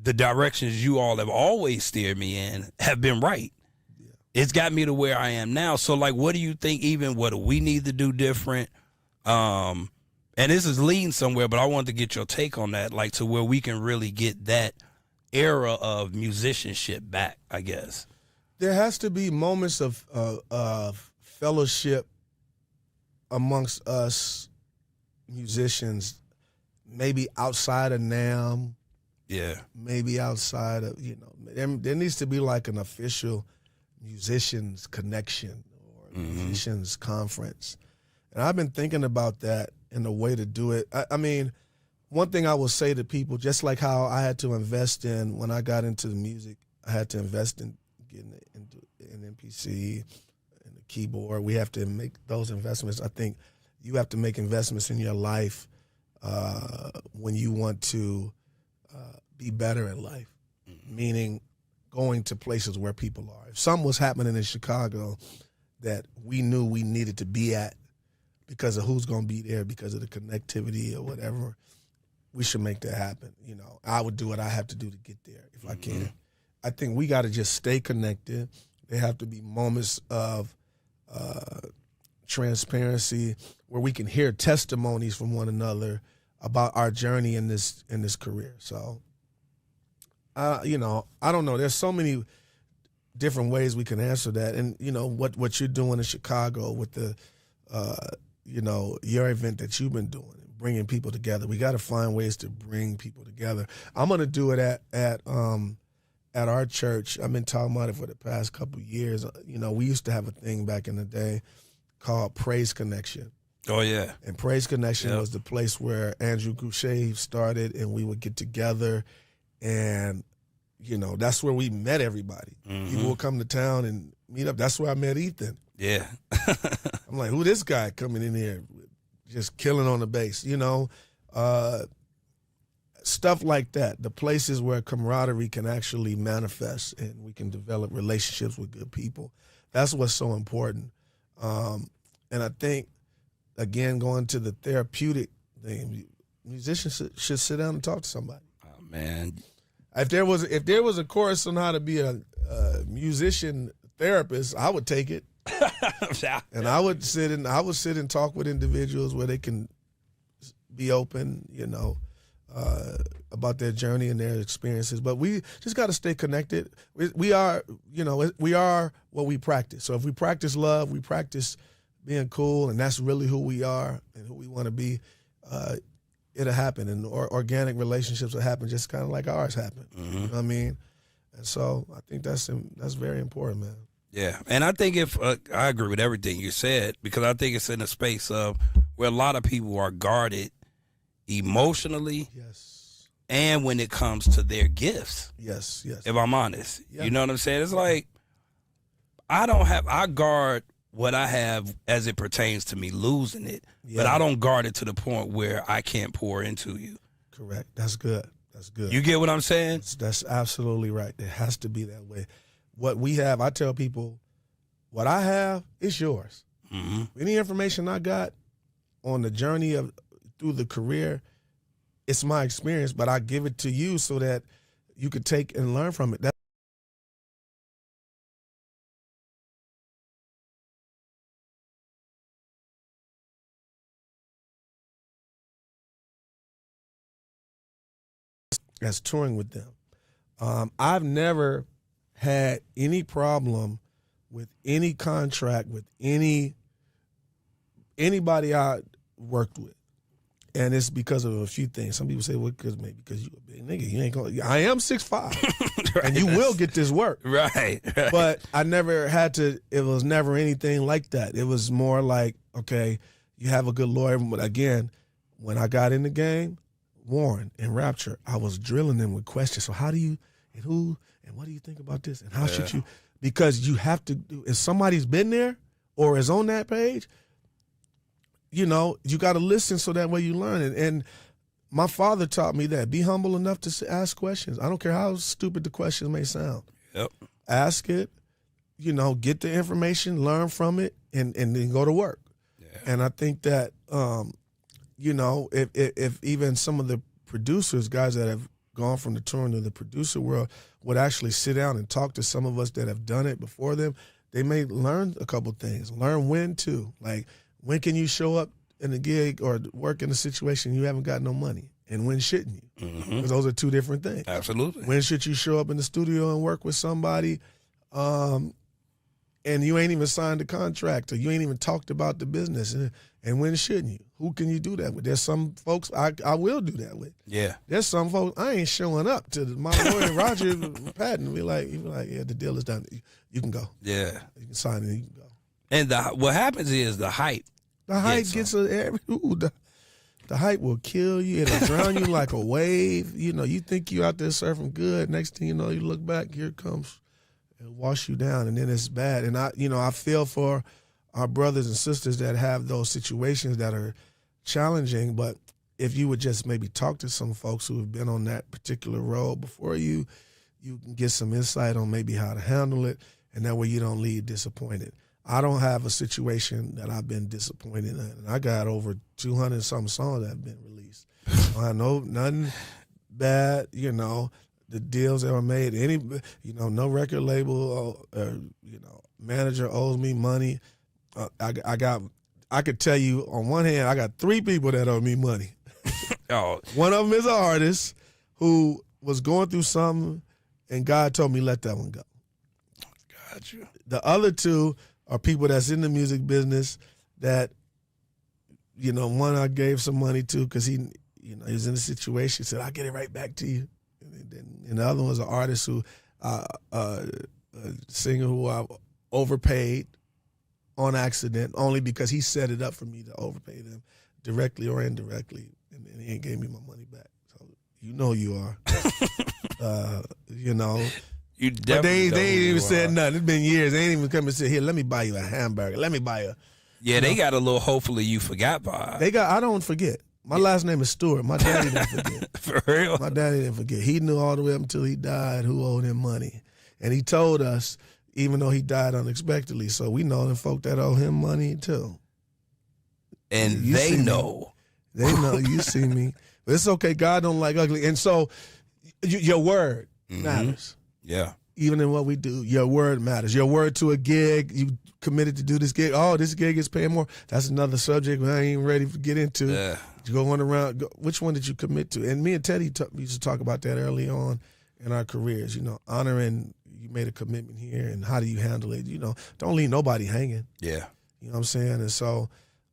B: the directions you all have always steered me in have been right. Yeah. It's got me to where I am now. So, like, what do you think what do we need to do different? And this is leading somewhere, but I wanted to get your take on that, like to where we can really get that era of musicianship back, I guess.
C: There has to be moments of fellowship amongst us musicians, maybe outside of NAMM,
B: Yeah.
C: maybe outside of, there needs to be like an official musicians connection or musicians conference. And I've been thinking about that and the way to do it. I mean, one thing I will say to people, just like how I had to invest in when I got into the music, I had to invest in getting into an MPC and a keyboard. We have to make those investments. I think you have to make investments in your life when you want to be better in life, meaning going to places where people are. If something was happening in Chicago that we knew we needed to be at because of who's going to be there, because of the connectivity or whatever, we should make that happen. I would do what I have to do to get there if I can. I think we got to just stay connected. There have to be moments of transparency where we can hear testimonies from one another about our journey in this career. So, I don't know. There's so many different ways we can answer that. And, what you're doing in Chicago with the, your event that you've been doing, bringing people together. We got to find ways to bring people together. I'm going to do it at our church. I've been talking about it for the past couple of years. We used to have a thing back in the day called Praise Connection.
B: Oh, yeah.
C: And Praise Connection was the place where Andrew Goucher started, and we would get together, and, that's where we met everybody. People would come to town and meet up. That's where I met Ethan.
B: Yeah.
C: I'm like, who this guy coming in here just killing on the bass, stuff like that. The places where camaraderie can actually manifest and we can develop relationships with good people. That's what's so important. And I think, again, going to the therapeutic thing, musicians should sit down and talk to somebody.
B: Oh, man.
C: If there was a course on how to be a musician therapist, I would take it. And I would sit and talk with individuals where they can be open, about their journey and their experiences. But we just got to stay connected. We are what we practice. So if we practice love, we practice being cool, and that's really who we are and who we want to be, it'll happen. And organic relationships will happen just kind of like ours happen. You know what I mean? And so I think that's very important, man.
B: Yeah, and I think I agree with everything you said, because I think it's in a space of where a lot of people are guarded emotionally,
C: yes,
B: and when it comes to their gifts.
C: Yes.
B: If I'm honest,
C: yeah.
B: You know what I'm saying? It's like I guard what I have as it pertains to me losing it, but I don't guard it to the point where I can't pour into you.
C: Correct. That's good.
B: You get what I'm saying?
C: That's absolutely right. It has to be that way. What we have, I tell people, what I have is yours. Any information I got on the journey through the career, it's my experience, but I give it to you so that you could take and learn from it. That's touring with them. I've never had any problem with any contract with anybody I worked with, and it's because of a few things. Some people say, well, because you a big nigga, you ain't gonna. I am 6'5", right, and you will get this work,
B: right.
C: But I never had to. It was never anything like that. It was more like, okay, you have a good lawyer. But again, when I got in the game, Warren and Rapture, I was drilling them with questions. So how do you and who and what do you think about this and how should you? Because you have to do. If somebody's been there or is on that page, you got to listen so that way you learn it. And my father taught me that. Be humble enough to ask questions. I don't care how stupid the question may sound.
B: Yep.
C: Ask it, get the information, learn from it, and then go to work. Yeah. And I think that, if even some of the producers, guys that have gone from the touring to the producer world, would actually sit down and talk to some of us that have done it before them, they may learn a couple things. Learn when to. Like, when can you show up in a gig or work in a situation you haven't got no money? and when shouldn't you? Because those are two different things.
B: Absolutely.
C: When should you show up in the studio and work with somebody and you ain't even signed a contract or you ain't even talked about the business? And when shouldn't you? Who can you do that with? There's some folks I will do that with.
B: Yeah.
C: There's some folks I ain't showing up to. My lawyer, Roger Patton, be like, yeah, the deal is done. You can go.
B: Yeah.
C: You can sign it, you can go.
B: And what happens is the hype.
C: The hype the hype will kill you. It'll drown you like a wave. You know, you think you out there surfing good. Next thing you know, you look back, here it comes. It'll wash you down, and then it's bad. And I feel for our brothers and sisters that have those situations that are challenging, but if you would just maybe talk to some folks who have been on that particular road before you can get some insight on maybe how to handle it, and that way you don't leave disappointed. I don't have a situation that I've been disappointed in, and I got over 200-something songs that have been released. I know nothing bad, you know, the deals that were made, no record label, manager owes me money. I could tell you on one hand, I got 3 people that owe me money.
B: Oh.
C: One of them is an artist who was going through something, and God told me let that one go.
B: Got you.
C: The other 2 are people that's in the music business that, one I gave some money to because he was in a situation. He said, I'll get it right back to you. And the other one was an artist who, a singer who I overpaid on accident only because he set it up for me to overpay them directly or indirectly, and he ain't gave me my money back. So you are.
B: You
C: but they ain't even said nothing. It's been years. They ain't even come and say, here, let me buy you a hamburger. Let me buy you.
B: Yeah, they got a little hopefully you forgot by.
C: I don't forget. My last name is Stewart. My daddy didn't forget.
B: For real?
C: My daddy didn't forget. He knew all the way up until he died who owed him money. And he told us, even though he died unexpectedly. So we know the folk that owe him money too.
B: And they know.
C: They know. You see me. But it's okay. God don't like ugly. And so your word matters.
B: Yeah.
C: Even in what we do, your word matters. Your word to a gig, you committed to do this gig. Oh, this gig is paying more. That's another subject I ain't even ready to get into.
B: Yeah.
C: You go on around. Which one did you commit to? And me and Teddy used to talk about that early on in our careers. Honoring you made a commitment here, and how do you handle it? Don't leave nobody hanging.
B: Yeah.
C: You know what I'm saying? And so,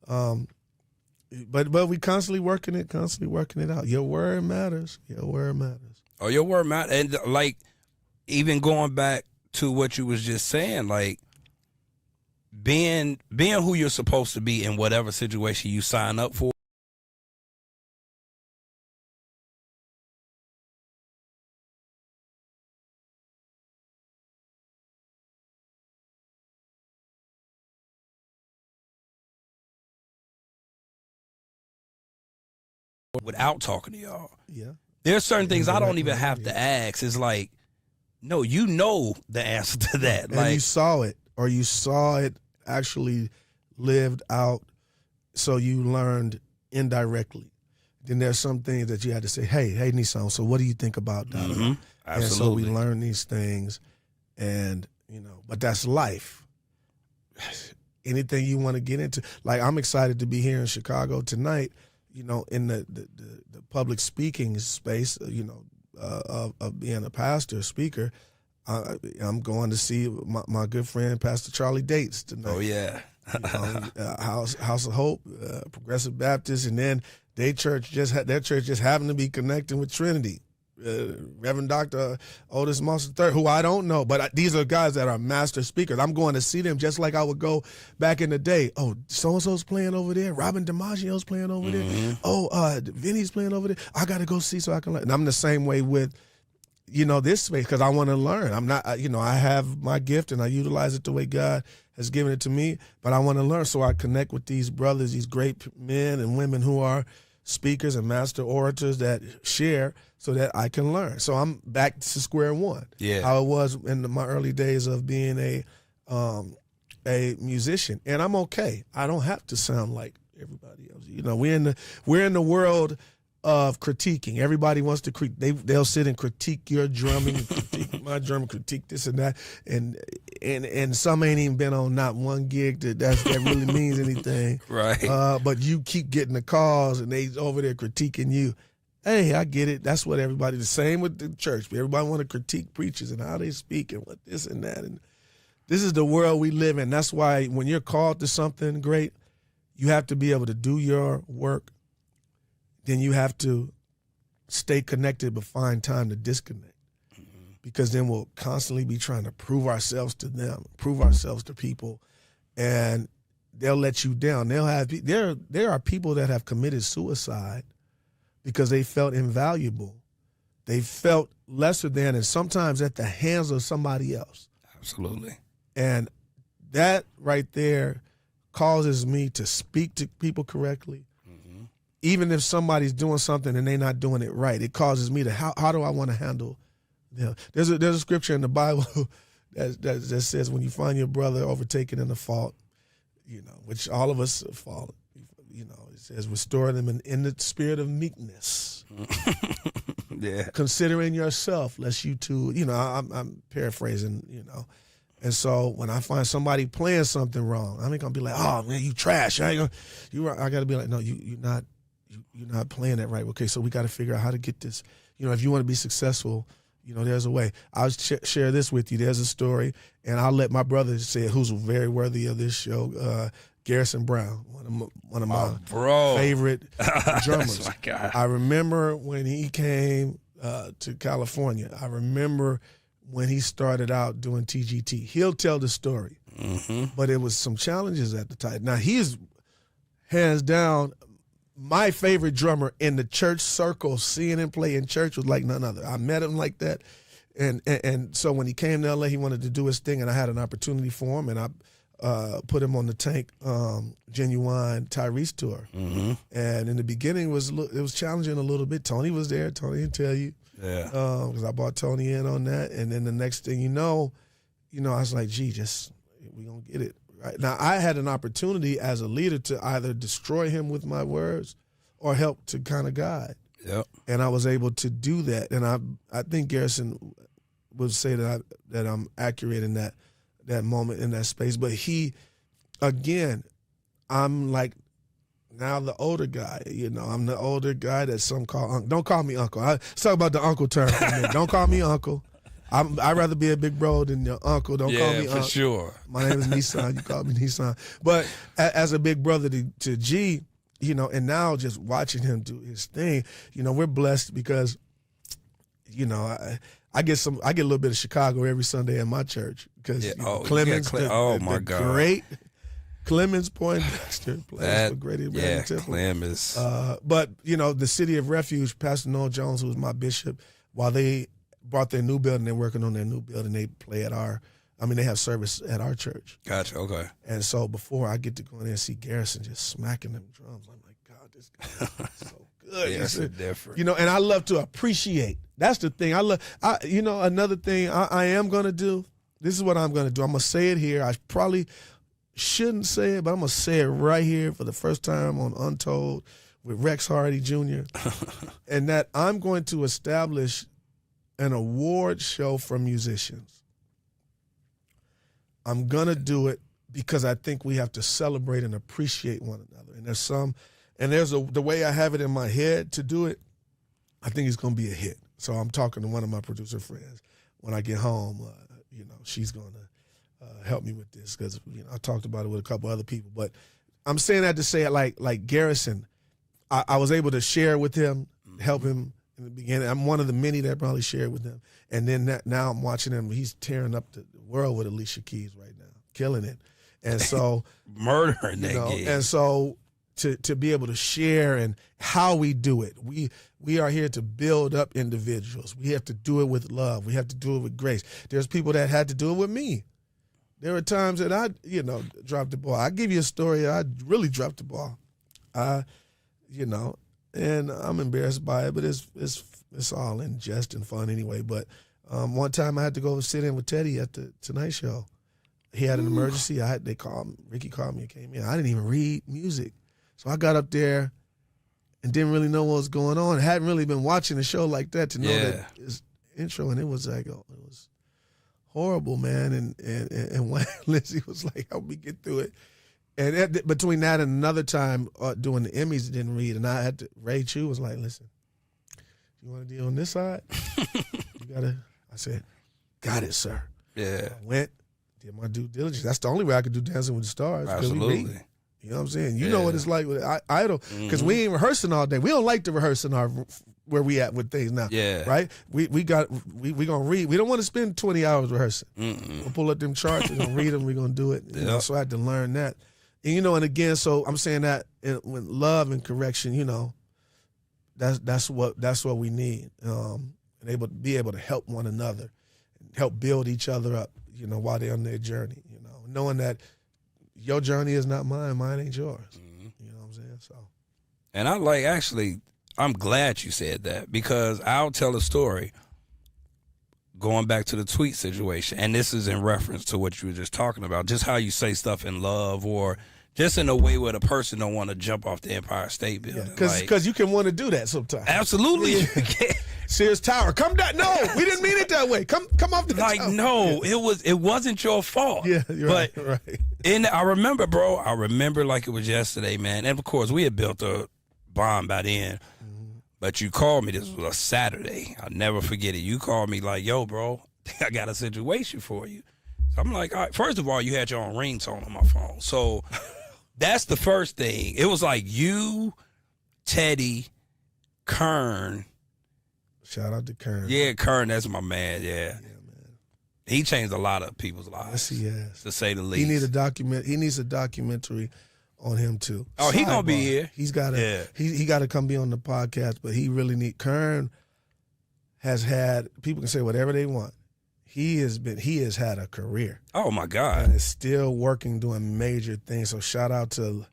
C: but we constantly working it out. Your word matters. Your word matters.
B: Oh, your word matters. And like, even going back to what you was just saying, like being who you're supposed to be in whatever situation you sign up for. Without talking to y'all.
C: Yeah.
B: There's certain things I don't even have to ask. It's like, no, you know the answer to that.
C: And
B: like,
C: you saw it, or you saw it actually lived out, so you learned indirectly. Then there's some things that you had to say, hey, Nisan, so what do you think about that?
B: Mm-hmm.
C: And so we learn these things, and, but that's life. Anything you want to get into. Like, I'm excited to be here in Chicago tonight, in the public speaking space, of being a pastor, speaker. I'm going to see my good friend, Pastor Charlie Dates tonight.
B: Oh, yeah.
C: House of Hope, Progressive Baptist, and then their church just happened to be connecting with Trinity. Reverend Dr. Otis Moss III, who I don't know, but these are guys that are master speakers. I'm going to see them just like I would go back in the day. Oh, so-and-so's playing over there. Robin DiMaggio's playing over there. Oh, Vinny's playing over there. I got to go see so I can learn. And I'm the same way with, this space, because I want to learn. I'm not, I have my gift and I utilize it the way God has given it to me, but I want to learn. So I connect with these brothers, these great men and women who are speakers and master orators that share so that I can learn. So I'm back to square one.
B: Yeah.
C: How it was in my early days of being a musician. And I'm okay. I don't have to sound like everybody else. We're in the world of critiquing. Everybody wants to they'll sit and critique your drumming, critique my drumming, critique this and that. And some ain't even been on not one gig that really means anything.
B: Right.
C: But you keep getting the calls and they over there critiquing you. Hey, I get it. That's what everybody, the same with the church. Everybody want to critique preachers and how they speak and what this and that. And this is the world we live in. That's why when you're called to something great, you have to be able to do your work. Then you have to stay connected but find time to disconnect. Because then we'll constantly be trying to prove ourselves to them, prove ourselves to people, and they'll let you down. There are people that have committed suicide because they felt invaluable. They felt lesser than, and sometimes at the hands of somebody else.
B: Absolutely.
C: And that right there causes me to speak to people correctly. Even if somebody's doing something and they're not doing it right, it causes me to, how do I want to handle them? There's a scripture in the Bible that says when you find your brother overtaken in a fault, which all of us have fallen, it says restore them in the spirit of meekness.
B: Yeah.
C: Considering yourself, lest you too, I'm paraphrasing, And so when I find somebody playing something wrong, I ain't gonna be like, oh man, you trash. I gotta be like, no, you're not playing that right. Okay, so we got to figure out how to get this. If you want to be successful, there's a way. I'll share this with you. There's a story, and I'll let my brother say it, who's very worthy of this show. Garrison Brown, one of my favorite drummers.
B: That's my guy.
C: I remember when he came to California. I remember when he started out doing TGT. He'll tell the story, but it was some challenges at the time. Now, he is hands down my favorite drummer in the church circle. Seeing him play in church was like none other. I met him like that. And so when he came to LA, he wanted to do his thing, and I had an opportunity for him, and I put him on the Tank Genuine Tyrese tour. And in the beginning, it was challenging a little bit. Tony was there. Tony can tell you.
B: Yeah.
C: Because I brought Tony in on that. And then the next thing I was like, gee, we going to get it. Right. Now, I had an opportunity as a leader to either destroy him with my words or help to kind of guide.
B: Yep.
C: And I was able to do that. And I think Garrison would say that I'm accurate in that moment, in that space. But I'm like now the older guy. I'm the older guy that some call uncle. Don't call me uncle. Let's talk about the uncle term. Don't call me uncle. I'd rather be a big bro than your uncle. Don't call me uncle.
B: Yeah, for sure.
C: My name is Nisan. You call me Nisan. But as a big brother to G, and now just watching him do his thing, we're blessed because, I get a little bit of Chicago every Sunday in my church because Clemens,
B: my God,
C: great Clemens Poindexter plays for Grady Brandon Temple.
B: Clemens.
C: But the City of Refuge, Pastor Noel Jones, who was my bishop, while they brought their new building, they're working on their new building. They play they have service at our church.
B: Gotcha. Okay.
C: And so before I get to go in there and see Garrison just smacking them drums, I'm like, God, this guy is so good.
B: Yeah, it's different.
C: And I love to appreciate. That's the thing. Another thing I am going to do, this is what I'm going to do. I'm going to say it here. I probably shouldn't say it, but I'm going to say it right here for the first time on Untold with Rex Hardy Jr. And that I'm going to establish an award show for musicians. I'm going to do it because I think we have to celebrate and appreciate one another. And there's the way I have it in my head to do it, I think it's going to be a hit. So I'm talking to one of my producer friends. When I get home, she's going to help me with this because, I talked about it with a couple other people. But I'm saying that to say it like Garrison, I was able to share with him, help him in the beginning. I'm one of the many that probably shared with him. And then now I'm watching him. He's tearing up the world with Alicia Keys right now, killing it. And so
B: murdering that gig.
C: And so to be able to share and how we do it. We are here to build up individuals. We have to do it with love. We have to do it with grace. There's people that had to do it with me. There were times that I, dropped the ball. I give you a story. I really dropped the ball. And I'm embarrassed by it, but it's all in jest and fun anyway. But one time I had to go sit in with Teddy at the Tonight Show. He had an emergency. Ricky called me and came in. I didn't even read music. So I got up there and didn't really know what was going on. I hadn't really been watching a show like that to know that his intro, and it was like, it was horrible, man. And when Lizzie was like, help me get through it. And between that and another time doing the Emmys, didn't read, and I had to. Ray Chu was like, "Listen, You want to deal on this side? You gotta. I said, got it, sir.
B: Yeah.
C: I went, did my due diligence. That's the only way I could do Dancing with the Stars.
B: Absolutely.
C: You know what I'm saying? You know what it's like with Idol, because we ain't rehearsing all day. We don't like to rehearse in where we at with things now.
B: Yeah.
C: Right? We gonna read. We don't want to spend 20 hours rehearsing. We'll pull up them charts, we're gonna read them, we're gonna do it. You know, so I had to learn that. And and again, so I'm saying that with love and correction, that's what we need. And be able to help one another, help build each other up, while they're on their journey, knowing that your journey is not mine ain't yours. You know what I'm saying? So,
B: and I'm glad you said that, because I'll tell a story going back to the tweet situation, and this is in reference to what you were just talking about, just how you say stuff in love or just in a way where the person don't want to jump off the Empire State Building.
C: Because you can want to do that sometimes.
B: Absolutely.
C: Yeah. Sears Tower, come down. No, we didn't mean it that way. Come off the tower.
B: No, it wasn't your fault.
C: Yeah, you're right.
B: And I remember, bro, like it was yesterday, man. And of course, we had built a bond by then. But you called me, this was a Saturday. I'll never forget it. You called me like, yo, bro, I got a situation for you. So I'm like, all right. First of all, you had your own ringtone on my phone. So that's the first thing. It was like you, Teddy, Kern.
C: Shout out to Kern.
B: Yeah, Kern, that's my man, yeah.
C: Yeah, man.
B: He changed a lot of people's lives.
C: Yes, he has.
B: To say the least.
C: He needs a documentary on him too.
B: Oh, he gonna be here.
C: He's gotta he gotta come be on the podcast, but he really Kern has had, people can say whatever they want. He has had a career.
B: Oh my God.
C: And is still working, doing major things. So shout out to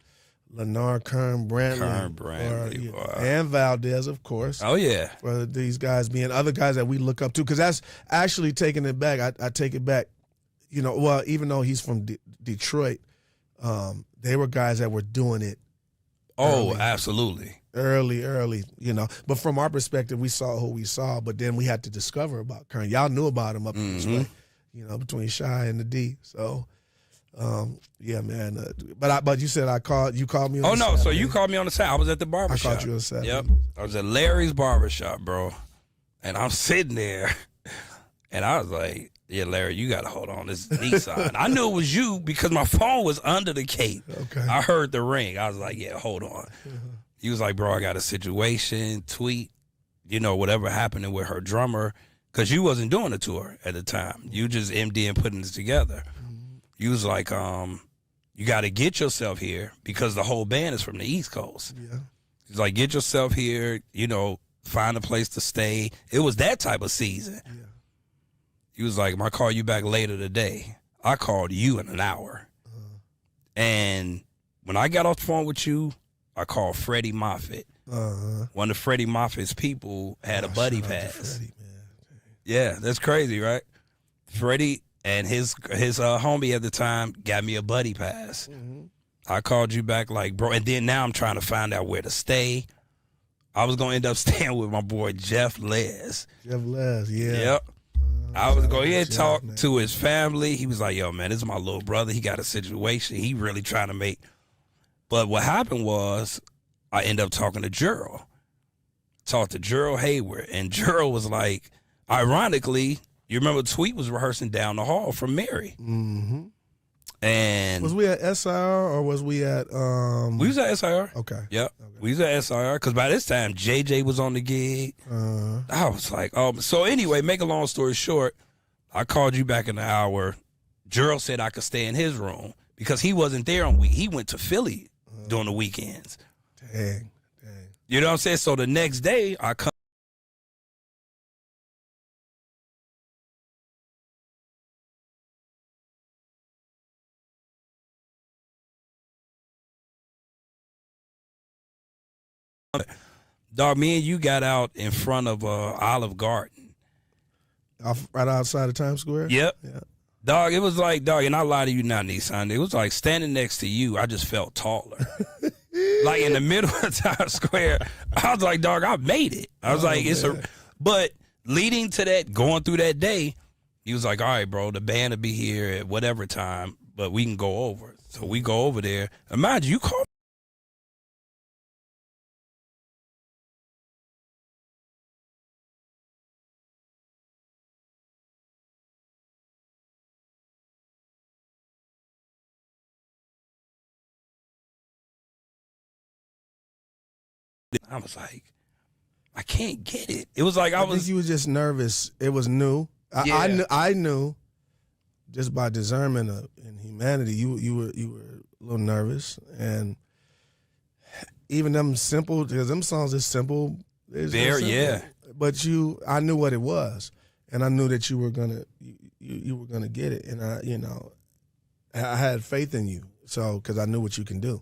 C: Lennar Kern Brantley. And Valdez, of course.
B: Oh, yeah.
C: For these guys being other guys that we look up to. Because that's actually taking it back. I take it back. Even though he's from Detroit, they were guys that were doing it.
B: Oh, absolutely.
C: Early, But from our perspective, we saw who we saw, but then we had to discover about Kern. Y'all knew about him up this way, between Shy and the D. So, yeah, man. But you said you called me on the Saturday.
B: So you called me on the side. I was at the barbershop.
C: I called you on the Saturday.
B: Yep. I was at Larry's barbershop, bro. And I'm sitting there, and I was like, yeah, Larry, you got to hold on. This is Nisan. I knew it was you because my phone was under the cape.
C: Okay.
B: I heard the ring. I was like, yeah, hold on. He was like, bro, I got a situation, tweet, whatever happening with her drummer, because you wasn't doing a tour at the time. You just MD and putting this together. You was like, you got to get yourself here because the whole band is from the East Coast.
C: Yeah.
B: He's like, get yourself here, find a place to stay. It was that type of season.
C: Yeah.
B: He was like, I'm going to call you back later today. I called you in an hour. And when I got off the phone with you, I called Freddie Moffitt. One of Freddie Moffitt's people had a buddy pass.
C: Freddie, man.
B: Yeah, that's crazy, right? Freddie and his homie at the time got me a buddy pass. I called you back like, bro, and then now I'm trying to find out where to stay. I was going to end up staying with my boy Jeff Les.
C: Jeff Les, yeah.
B: Yep. I was going to talk to his family. He was like, yo, man, this is my little brother. He got a situation. He really trying to make. But what happened was I ended up talking to Gerald. Talked to Gerald Hayward. And Gerald was like, ironically, you remember Tweet was rehearsing down the hall from Mary.
C: Mm-hmm.
B: And
C: was we at SIR or was we at
B: we was at SIR.
C: Okay.
B: Yep.
C: Okay.
B: We was at SIR because by this time JJ was on the gig. I was like, so anyway, make a long story short, I called you back in the hour. Gerald said I could stay in his room because he wasn't there on week. He went to Philly during the weekends.
C: Dang.
B: You know what I'm saying? So the next day I come Dog, me and you got out in front of Olive Garden.
C: Right outside of Times Square?
B: Yep.
C: Yeah.
B: Dog, it was like, dog, and I lie to you not, Nisan. It was like standing next to you, I just felt taller. Like in the middle of Times Square, I was like, dog, I made it. I was like, but leading to that, going through that day, he was like, all right, bro, the band will be here at whatever time, but we can go over. So we go over there. Imagine you called I was like, I can't get it. It was like
C: I think you were just nervous. It was new. I knew just by discernment in humanity, you were a little nervous, and even them simple, because them songs is simple.
B: Yeah.
C: But I knew what it was, and I knew that you were gonna get it, and I had faith in you, so because I knew what you can do.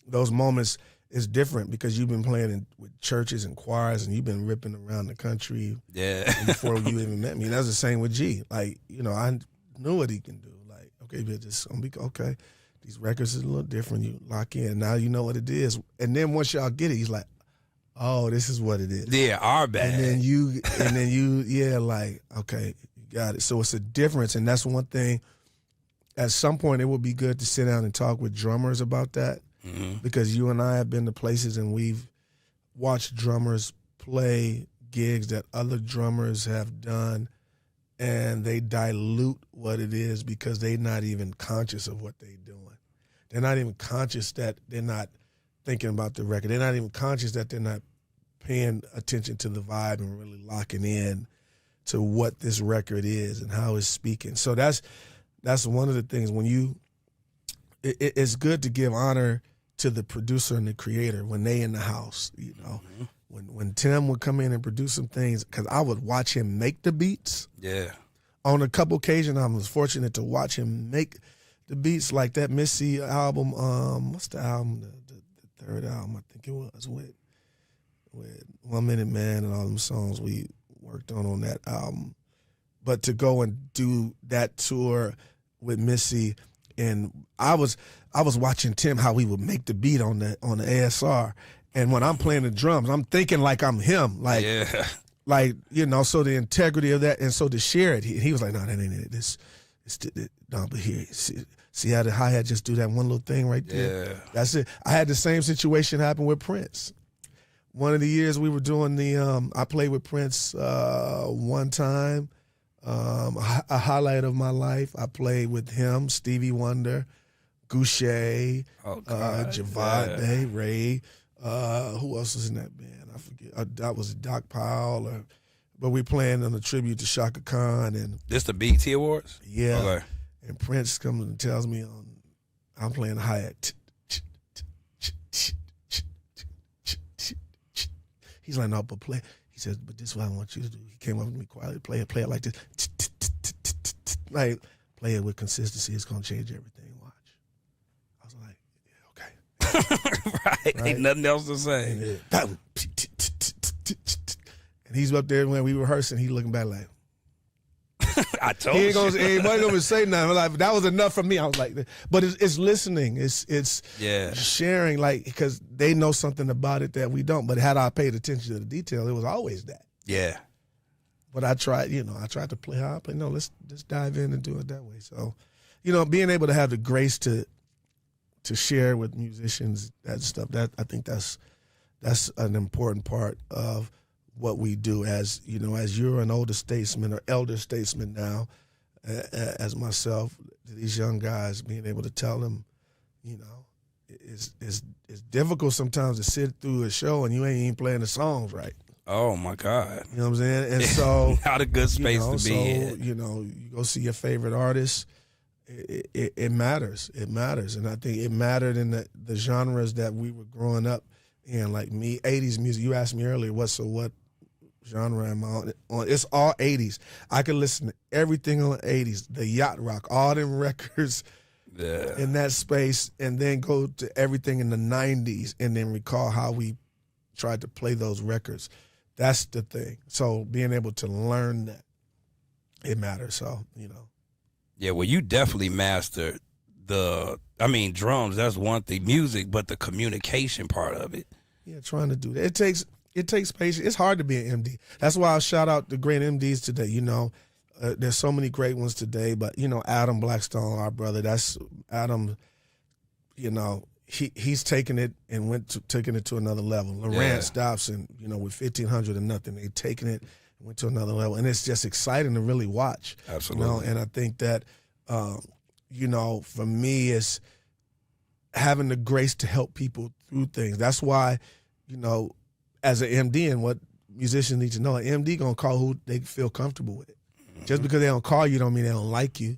C: Those moments is different because you've been playing with churches and choirs, and you've been ripping around the country.
B: Yeah.
C: Before you even met me, that's the same with G. Like, I knew what he can do. Like, okay, but just okay. These records is a little different. You lock in. Now you know what it is. And then once y'all get it, he's like, oh, this is what it is.
B: Yeah, our bad.
C: And then you, like, okay, you got it. So it's a difference, and that's one thing. At some point, it would be good to sit down and talk with drummers about that, because you and I have been to places and we've watched drummers play gigs that other drummers have done, and they dilute what it is because they're not even conscious of what they're doing. They're not even conscious that they're not thinking about the record. They're not even conscious that they're not paying attention to the vibe and really locking in to what this record is and how it's speaking. So that's one of the things when it's good to give honor to the producer and the creator when they in the house, When Tim would come in and produce some things, because I would watch him make the beats.
B: Yeah. On
C: a couple occasions, I was fortunate to watch him make the beats, like that Missy album. What's the album? The third album, I think it was, with 1 Minute Man and all them songs we worked on that album. But to go and do that tour with Missy, and I was watching Tim, how he would make the beat on the ASR. And when I'm playing the drums, I'm thinking like I'm him. Like,
B: yeah.
C: Like, so the integrity of that, and so to share it, he was like, no, that ain't it. No, but here, see how the hi-hat just do that one little thing right there?
B: Yeah.
C: That's it. I had the same situation happen with Prince. One of the years we were doing I played with Prince one time, a highlight of my life. I played with him, Stevie Wonder, Goucher, Javad, Ray. Who else was in that band? I forget. That was Doc Powell. But we playing on a tribute to Shaka Khan. And
B: this the BET Awards?
C: Yeah.
B: Okay.
C: And Prince comes and tells me I'm playing hi-hat. He's like, no, but play. He says, but this is what I want you to do. He came up to me quietly, play it like this. Like, play it with consistency. It's going to change everything. Watch. I was like, yeah, okay.
B: Right. Ain't nothing else to say.
C: And he's up there when we rehearsing. He looking back like,
B: I told
C: he
B: you.
C: ain't gonna say nothing. Like, that was enough for me. I was like, but it's listening. It's sharing, like, because they know something about it that we don't. But had I paid attention to the detail, it was always that.
B: Yeah.
C: But I tried to play how I play. No, let's dive in and do it that way. So, being able to have the grace to share with musicians that stuff, that I think that's an important part of what we do. As you're an older statesman or elder statesman now, as myself, these young guys, being able to tell them, it's difficult sometimes to sit through a show and you ain't even playing the songs right.
B: Oh my God.
C: You know what I'm saying? And so
B: not a good space to be in.
C: You go see your favorite artist. It matters. It matters. And I think it mattered in the genres that we were growing up in, like me, 80s music. You asked me earlier, what genre am I on? It's all 80s. I could listen to everything on the 80s, the yacht rock, all them records in that space, and then go to everything in the 90s and then recall how we tried to play those records. That's the thing. So being able to learn that, it matters. So,
B: Yeah, well, you definitely mastered drums, that's one thing, music, but the communication part of it.
C: Yeah, trying to do that. It takes patience. It's hard to be an MD. That's why I shout out the great MDs today. There's so many great ones today, but, Adam Blackstone, our brother, that's Adam, he's taken it and taking it to another level. Lawrence Dobson, with 1,500 and nothing, they taking it and went to another level. And it's just exciting to really watch.
B: Absolutely.
C: And I think that, for me, it's having the grace to help people through things. That's why, you know, as an MD and what musicians need to know, an MD gonna call who they feel comfortable with. Just because they don't call you don't mean they don't like you.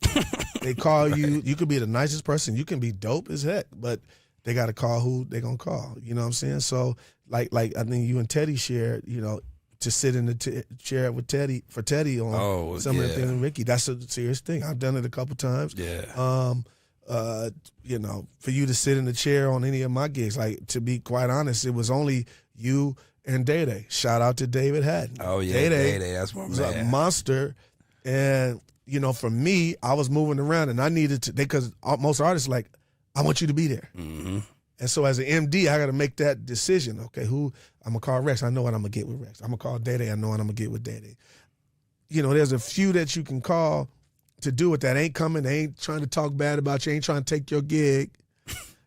C: They call you. You could be the nicest person. You can be dope as heck, but they got to call who they gonna call. You know what I'm saying? So like I think you and Teddy shared, you know, to sit in the chair with Teddy on some of the things. And Ricky, that's a serious thing. I've done it a couple times.
B: Yeah.
C: You know, for you to sit in the chair on any of my gigs, like, to be quite honest, it was only you and Day Day. Shout out to David Hatton.
B: Oh yeah,
C: Day
B: Day, that's my
C: was
B: man.
C: a monster. And, you know, for me, I was moving around and I needed to, because most artists like, I want you to be there.
B: Mm-hmm.
C: And so as an MD, I got to make that decision. Okay, who I'm going to call Rex. I know what I'm going to get with Rex. I'm going to call Day Day. I know what I'm going to get with Day Day. You know, there's a few that you can call to do it that ain't coming. They ain't trying to talk bad about you. Ain't trying to take your gig.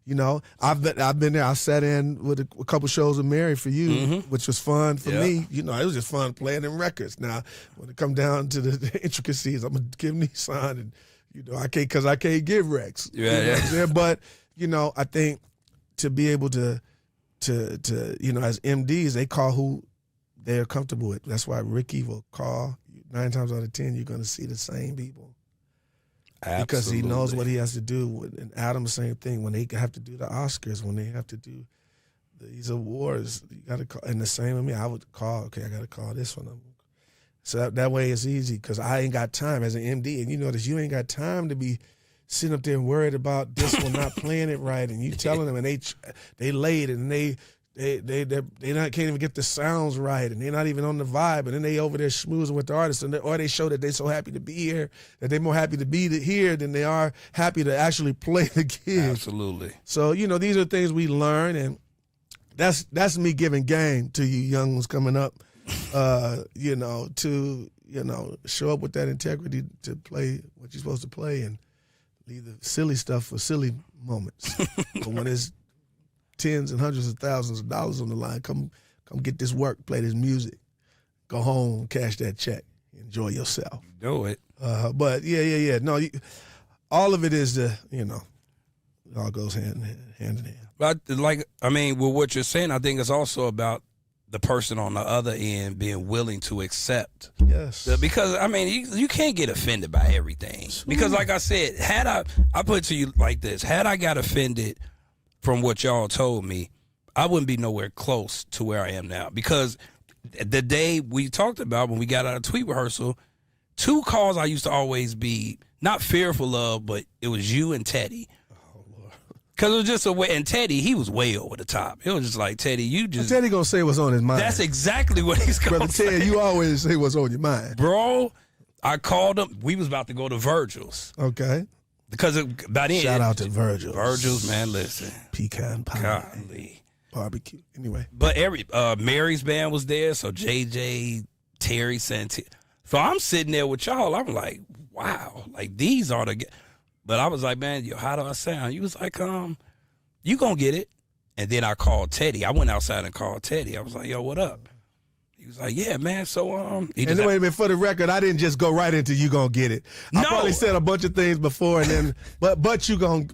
C: You know, I've been there. I sat in with a couple shows with Mary for you, which was fun for me. You know, it was just fun playing them records. Now, when it come down to the intricacies, I'm gonna give Nisan, and you know, I can't give Rex.
B: Yeah,
C: you know
B: yeah.
C: what I'm saying? But you know, I think to be able to you know, as MDs, they call who they're comfortable with. That's why Ricky will call 9 times out of 10. You're gonna see the same people.
B: Absolutely.
C: Because he knows what he has to do. And Adam, the same thing. When they have to do the Oscars, when they have to do these awards, you got to call. And the same with me, I would call, okay, I got to call this one. So that way it's easy because I ain't got time as an MD. And you notice you ain't got time to be sitting up there and worried about this one not playing it right. And you telling them, and they late, and they can't even get the sounds right, and they're not even on the vibe, and then they over there schmoozing with the artists, or they show that they're so happy to be here, that they're more happy to be here than they are happy to actually play the gig.
B: Absolutely.
C: So, you know, these are things we learn, and that's me giving game to you young ones coming up, you know, to, you know, show up with that integrity to play what you're supposed to play and leave the silly stuff for silly moments. But when it's tens and hundreds of thousands of dollars on the line, come get this work, play this music, go home, cash that check, enjoy yourself.
B: Do it.
C: But yeah. No, all of it is you know, it all goes hand in hand.
B: But with what you're saying, I think it's also about the person on the other end being willing to accept.
C: Yes.
B: Because, I mean, you can't get offended by everything. Because, like I said, I put it to you like this, had I got offended from what y'all told me, I wouldn't be nowhere close to where I am now. Because the day we talked about when we got out of tweet rehearsal, 2 calls I used to always be not fearful of, but it was you and Teddy.
C: Oh, Lord.
B: Because it was just a way, and Teddy, he was way over the top. It was just like, Teddy, you just...
C: Teddy gonna say what's on his mind.
B: That's exactly what he's going to say.
C: Brother Ted, you always say what's on your mind.
B: Bro, I called him. We was about to go to Virgil's.
C: Okay.
B: Because by then...
C: Shout out to Virgil's.
B: Virgil's, man, listen.
C: Pecan pie.
B: Golly.
C: Barbecue. Anyway.
B: But Mary's band was there, so JJ, Terry, Santi. So I'm sitting there with y'all. I'm like, wow, like these are the... But I was like, man, yo, how do I sound? You was like, you gonna get it. And then I called Teddy. I went outside and called Teddy. I was like, yo, what up? He was like, yeah, man, so
C: And wait a minute, for the record, I didn't just go right into you gonna get it. I probably said a bunch of things before, and then but you gonna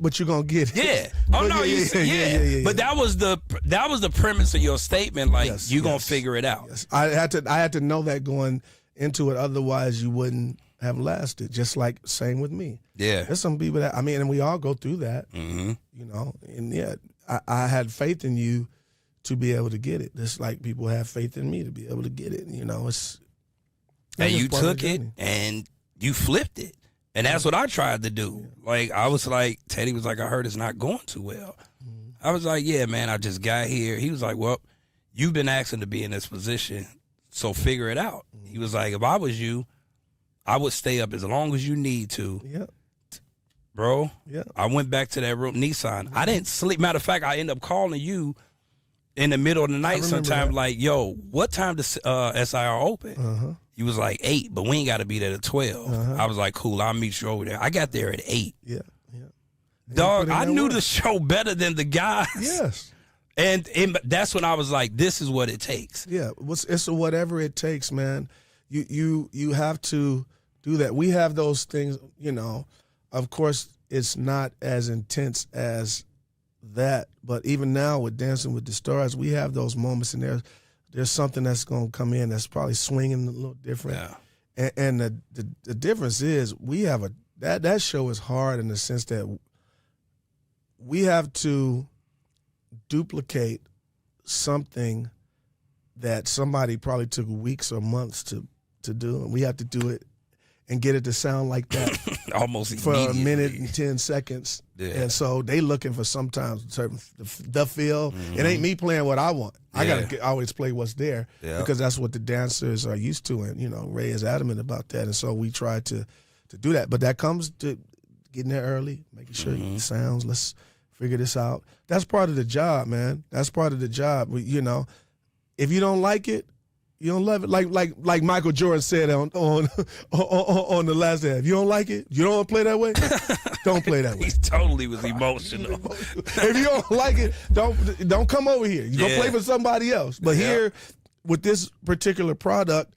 C: get it.
B: Yeah. Oh no, yeah. But that was the premise of your statement. Like,
C: Yes,
B: you gonna
C: yes.
B: figure it out.
C: Yes. I had to know that going into it, otherwise you wouldn't have lasted. Just like same with me.
B: Yeah.
C: There's some people that, I mean, and we all go through that.
B: Mm-hmm.
C: You know, and yeah, I had faith in you to be able to get it. Just like people have faith in me to be able to get it. You know,
B: And you took it and you flipped it. And that's what I tried to do. Yeah. Like, I was like, Teddy was like, I heard it's not going too well. Mm-hmm. I was like, yeah, man, I just got here. He was like, well, you've been asking to be in this position, so figure it out. Mm-hmm. He was like, if I was you, I would stay up as long as you need to.
C: Yeah.
B: Bro,
C: yeah.
B: I went back to that room, Nisan. I didn't sleep. Matter of fact, I ended up calling you in the middle of the night sometime, like, yo, what time does SIR open?
C: Uh-huh.
B: You was like 8, but we ain't got to be there at 12.
C: Uh-huh.
B: I was like, cool, I'll meet you over there. I got there at 8.
C: Yeah.
B: Dog, I knew the show better than the guys.
C: Yes.
B: And that's when I was like, this is what it takes.
C: Yeah, it's whatever it takes, man. You have to do that. We have those things, you know. Of course, it's not as intense as that. But even now with Dancing with the Stars, we have those moments, and there's something that's going to come in that's probably swinging a little different.
B: Yeah.
C: And the difference is we have that show is hard in the sense that we have to duplicate something that somebody probably took weeks or months to do, and we have to do it and get it to sound like that
B: almost
C: for a minute and 10 seconds.
B: Yeah.
C: And so they looking for sometimes certain the feel. It ain't me playing what I want.
B: Yeah.
C: I gotta always play what's there because that's what the dancers are used to, and Ray is adamant about that. And so we try to do that, but that comes to getting there early, making sure it sounds. Let's figure this out. That's part of the job, man. That's part of the job. If you don't like it, you don't love it. Like Michael Jordan said on the last day. If you don't like it, you don't want to play that way. Don't play that way.
B: He totally was emotional.
C: If you don't like it, don't come over here. You go play for somebody else. But here, with this particular product,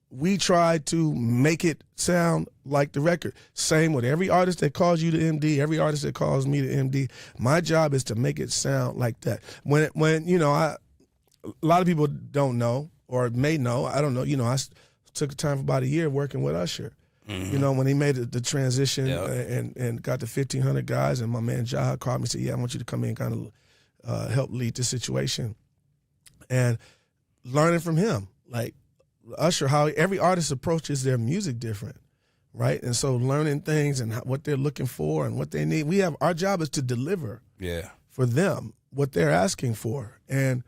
C: we try to make it sound like the record. Same with every artist that calls you the MD, every artist that calls me the MD. My job is to make it sound like that. When a lot of people don't know or may know. I don't know. I took time for about a year working with Usher. When he made the transition and got the 1,500 guys, and my man Jaha called me and said, "Yeah, I want you to come in and kind of help lead the situation." And learning from him, like Usher, how every artist approaches their music different, right? And so learning things and what they're looking for and what they need. Our job is to deliver for them what they're asking for. And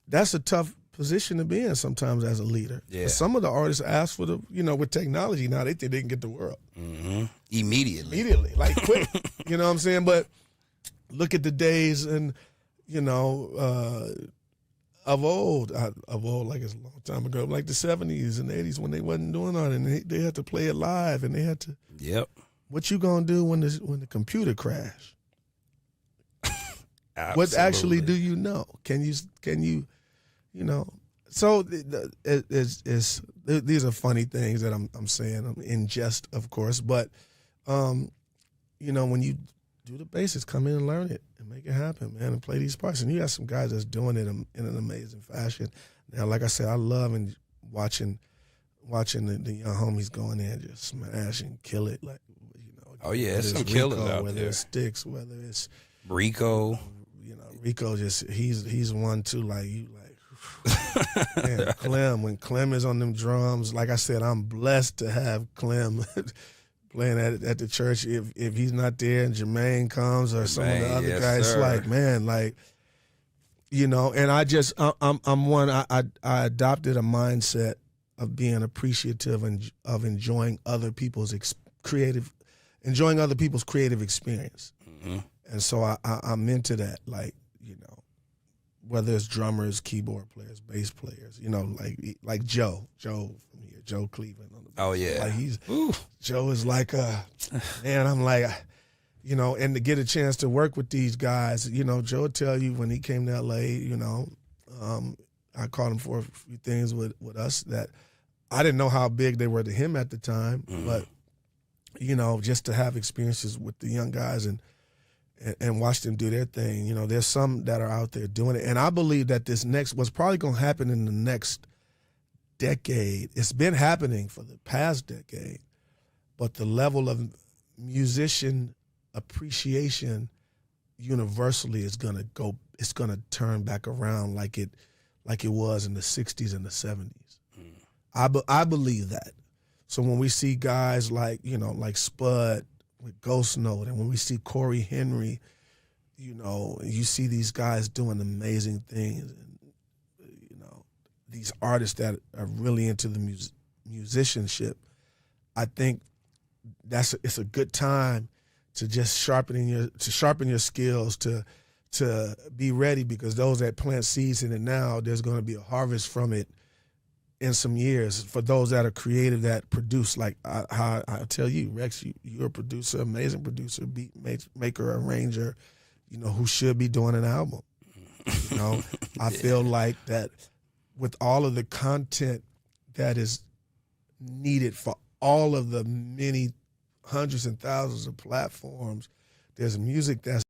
C: that's a tough position to be in sometimes as a leader. Yeah. Some of the artists ask for with technology now, they think they can get the world.
B: Immediately.
C: Like quick. You know what I'm saying? But look at the days and, of old, like it's a long time ago, like the 70s and 80s when they wasn't doing all that, and they had to play it live, and they had to.
B: Yep.
C: What you gonna do when the computer crash? What actually do you know? Can you? So these are funny things that I'm saying. I'm in jest, of course, but when you do the basics, come in and learn it and make it happen, man, and play these parts. And you got some guys that's doing it in an amazing fashion. Now, like I said, I love and watching the young homies go in there and just smash and kill it. Like,
B: it's some killers out there.
C: Whether it's Sticks, whether it's
B: Rico.
C: Rico just he's one too. Like you like, man, Clem. When Clem is on them drums, like I said, I'm blessed to have Clem playing at the church. If he's not there and Jermaine comes or some of the other guys, it's like, man, like, and I'm one. I adopted a mindset of being appreciative and of enjoying other people's creative experience. And so I'm into that, like, whether it's drummers, keyboard players, bass players, like Joe from here, Joe Cleveland. Like Joe is like man, I'm like, and to get a chance to work with these guys, Joe would tell you when he came to LA, I called him for a few things with us that I didn't know how big they were to him at the time, but, just to have experiences with the young guys and watch them do their thing. There's some that are out there doing it. And I believe that what's probably going to happen in the next decade, it's been happening for the past decade, but the level of musician appreciation universally is going to turn back around like it was in the 60s and the 70s. I believe that. So when we see guys like Spud with Ghost Note, and when we see Corey Henry, you see these guys doing amazing things, and these artists that are really into the musicianship, I think it's a good time to just sharpen your skills, to be ready, because those that plant seeds in it now, there's going to be a harvest from it in some years for those that are creative, that produce. Like I tell you, Rex, you're a producer, amazing producer, beat maker, arranger, who should be doing an album. I feel like that with all of the content that is needed for all of the many hundreds and thousands of platforms, there's music that's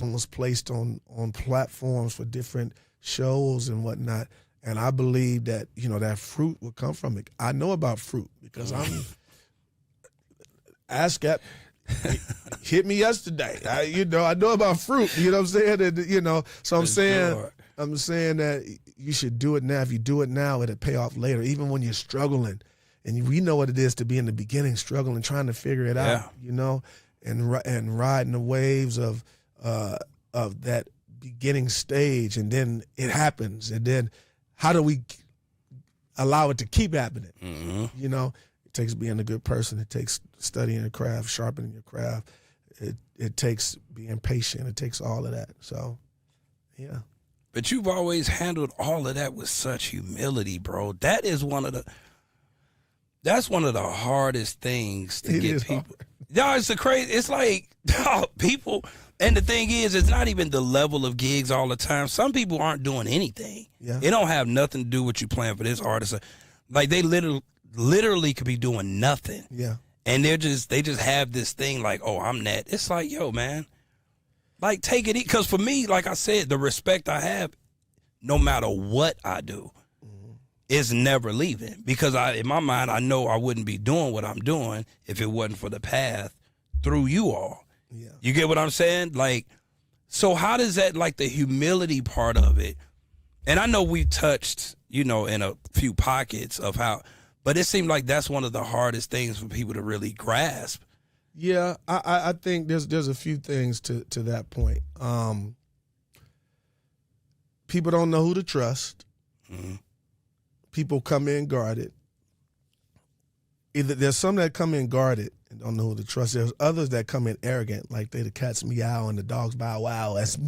C: was placed on platforms for different shows and whatnot. And I believe that, that fruit will come from it. I know about fruit because hit me yesterday. I know about fruit. You know what I'm saying? And, so I'm saying that you should do it now. If you do it now, it'll pay off later, even when you're struggling. And we know what it is to be in the beginning, struggling, trying to figure it out, and riding the waves of that beginning stage. And then it happens. And then how do we allow it to keep happening? Mm-hmm. It takes being a good person. It takes studying your craft, sharpening your craft. It takes being patient. It takes all of that. So, yeah.
B: But you've always handled all of that with such humility, bro. That's one of the hardest things to get people. No, it's crazy. It's like people, and the thing is, it's not even the level of gigs all the time. Some people aren't doing anything. Yeah. It don't have nothing to do with you playing for this artist. Like they literally could be doing nothing.
C: Yeah.
B: And they just have this thing like, oh, I'm that. It's like, yo, man, like take it, because for me, like I said, the respect I have, no matter what I do, is never leaving, because in my mind, I know I wouldn't be doing what I'm doing if it wasn't for the path through you all. Yeah. You get what I'm saying? Like, so how does that, like the humility part of it, and I know we touched, in a few pockets of how, but it seemed like that's one of the hardest things for people to really grasp.
C: Yeah, I think there's a few things to that point. People don't know who to trust. Mm-hmm. People come in guarded. Either there's some that come in guarded and don't know who to trust. There's others that come in arrogant, like they the cats meow and the dogs bow wow, as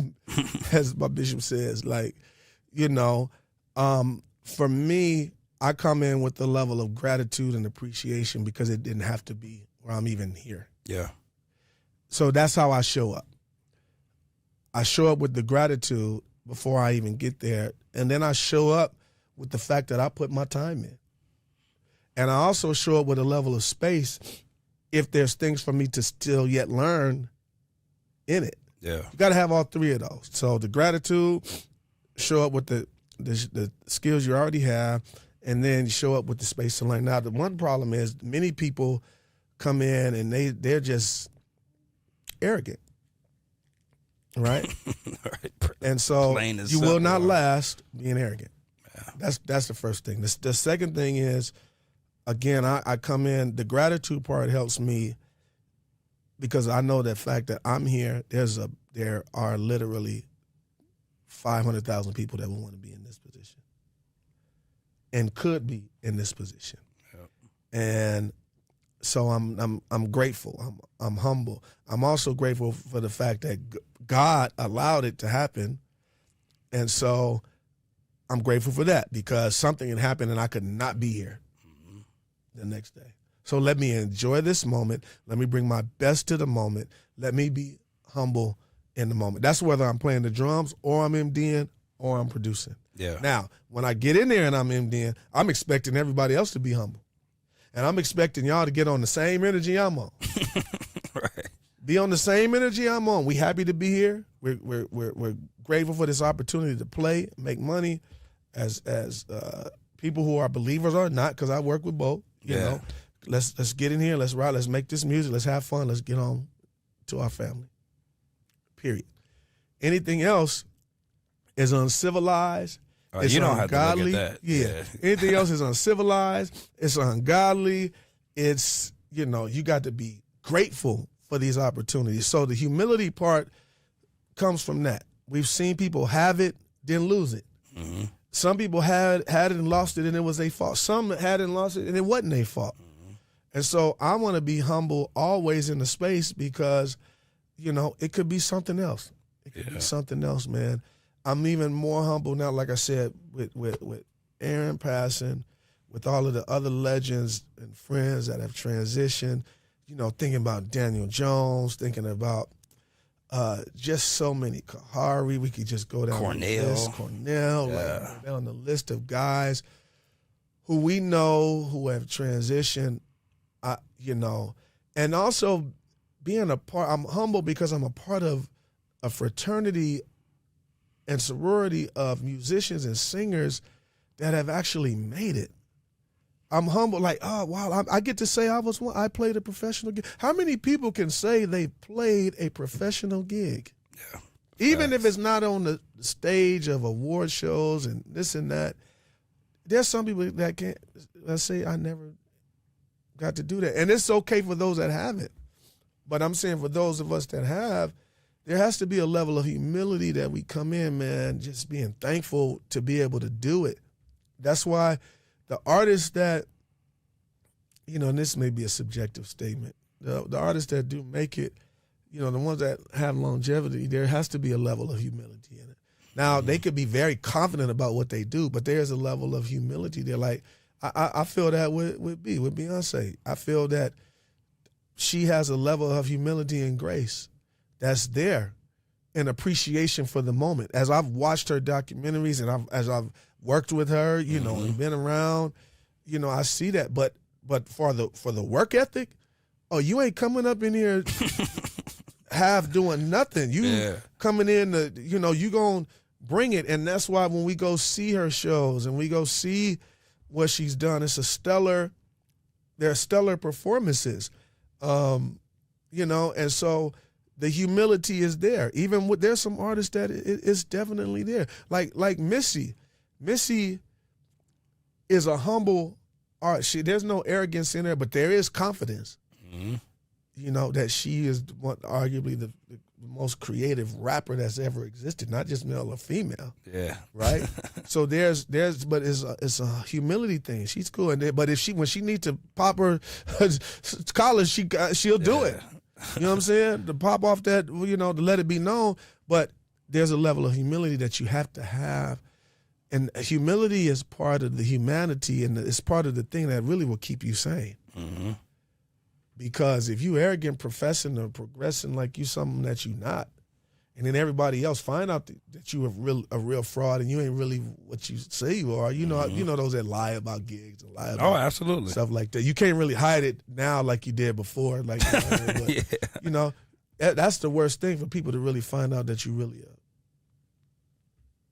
C: my bishop says. Like, for me, I come in with the level of gratitude and appreciation because it didn't have to be where I'm even here.
B: Yeah.
C: So that's how I show up. I show up with the gratitude before I even get there, and then I show up with the fact that I put my time in. And I also show up with a level of space if there's things for me to still yet learn in it.
B: Yeah.
C: You got to have all three of those. So the gratitude, show up with the skills you already have, and then you show up with the space to learn. Now, the one problem is many people come in and they're just arrogant, right?
B: Right.
C: And so you will not last being arrogant. Yeah. That's the first thing. The second thing is, again, I come in, the gratitude part helps me because I know the fact that I'm here, there are literally 500,000 people that will want to be in this position and could be in this position. Yep. And so I'm grateful. I'm humble. I'm also grateful for the fact that God allowed it to happen. And so I'm grateful for that because something had happened and I could not be here the next day. So let me enjoy this moment. Let me bring my best to the moment. Let me be humble in the moment. That's whether I'm playing the drums or I'm MDing or I'm producing.
B: Yeah.
C: Now, when I get in there and I'm MDing, I'm expecting everybody else to be humble. And I'm expecting y'all to get on the same energy I'm on.
B: Right.
C: Be on the same energy I'm on. We happy to be here. We're grateful for this opportunity to play, make money as people who are believers or not, because I work with both. You know, let's get in here, let's ride, let's make this music, let's have fun, let's get on to our family. Period. Anything else is uncivilized. It's
B: you don't
C: ungodly.
B: Have to look at that.
C: Yeah. Anything else is uncivilized. It's ungodly. It's, you got to be grateful for these opportunities. So the humility part comes from that. We've seen people have it, then lose it. Mm-hmm. Some people had it and lost it, and it was their fault. Some had it and lost it, and it wasn't their fault. Mm-hmm. And so I want to be humble always in the space because, it could be something else. It could be something else, man. I'm even more humble now, like I said, with Aaron passing, with all of the other legends and friends that have transitioned, thinking about Daniel Jones, thinking about just so many. Kahari, we could just go down
B: Cornell.
C: the list. Cornell, like, down the list of guys who we know who have transitioned, and also being a part. I'm humble because I'm a part of a fraternity and sorority of musicians and singers that have actually made it. I'm humble, like, oh, wow, I get to say I played a professional gig. How many people can say they played a professional gig?
B: Yeah.
C: Even if it's not on the stage of award shows and this and that, there's some people that can't, let's say, I never got to do that. And it's okay for those that haven't. But I'm saying for those of us that have, there has to be a level of humility that we come in, man, just being thankful to be able to do it. That's why the artists that, and this may be a subjective statement, the artists that do make it, the ones that have longevity, there has to be a level of humility in it. Now, they could be very confident about what they do, but there's a level of humility there. Like, I feel that with Beyonce. I feel that she has a level of humility and grace that's there, and appreciation for the moment. As I've watched her documentaries and as I've worked with her, and been around, I see that. But for the work ethic, oh, you ain't coming up in here half doing nothing. You coming in to, you gonna bring it. And that's why when we go see her shows and we go see what she's done, they're stellar performances. And so the humility is there. Even there's some artists that it's definitely there. Like Missy. Missy is a humble art. There's no arrogance in her, but there is confidence. Mm-hmm. That she is arguably the most creative rapper that's ever existed, not just male or female. Yeah. Right? So but it's a humility thing. She's cool. But when she needs to pop her collar, she'll do it. You know what I'm saying? To pop off that, to let it be known. But there's a level of humility that you have to have. And humility is part of the humanity, and it's part of the thing that really will keep you sane. Mm-hmm. Because if you arrogant, professing or progressing like you something that you're not, and then everybody else find out that you a real fraud and you ain't really what you say you are, those that lie about gigs and lie about
B: absolutely
C: stuff like that. You can't really hide it now like you did before. Like, that's the worst thing for people to really find out that you really are.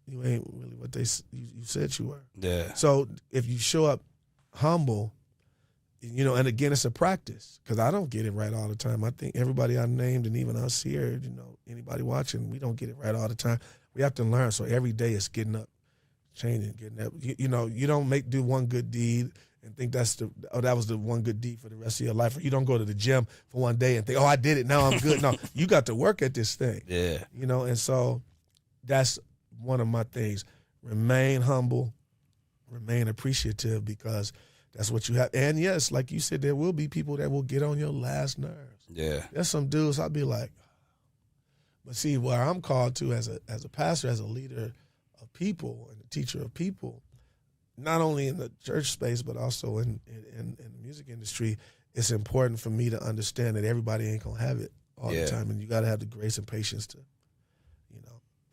C: You ain't really what you said you were. Yeah. So if you show up humble, and again, it's a practice, because I don't get it right all the time. I think everybody I named, and even us here, anybody watching, we don't get it right all the time. We have to learn. So every day it's getting up, changing, getting up. You don't do one good deed and think that was the one good deed for the rest of your life. Or you don't go to the gym for one day and think, I did it, now I'm good. No, you got to work at this thing. Yeah. And so that's one of my things. Remain humble, remain appreciative, because that's what you have. And yes, like you said, there will be people that will get on your last nerves. Yeah. There's some dudes I'll be like, but see, where I'm called to as a pastor, as a leader of people and a teacher of people, not only in the church space, but also in the music industry, it's important for me to understand that everybody ain't gonna have it all the time. And you gotta have the grace and patience to,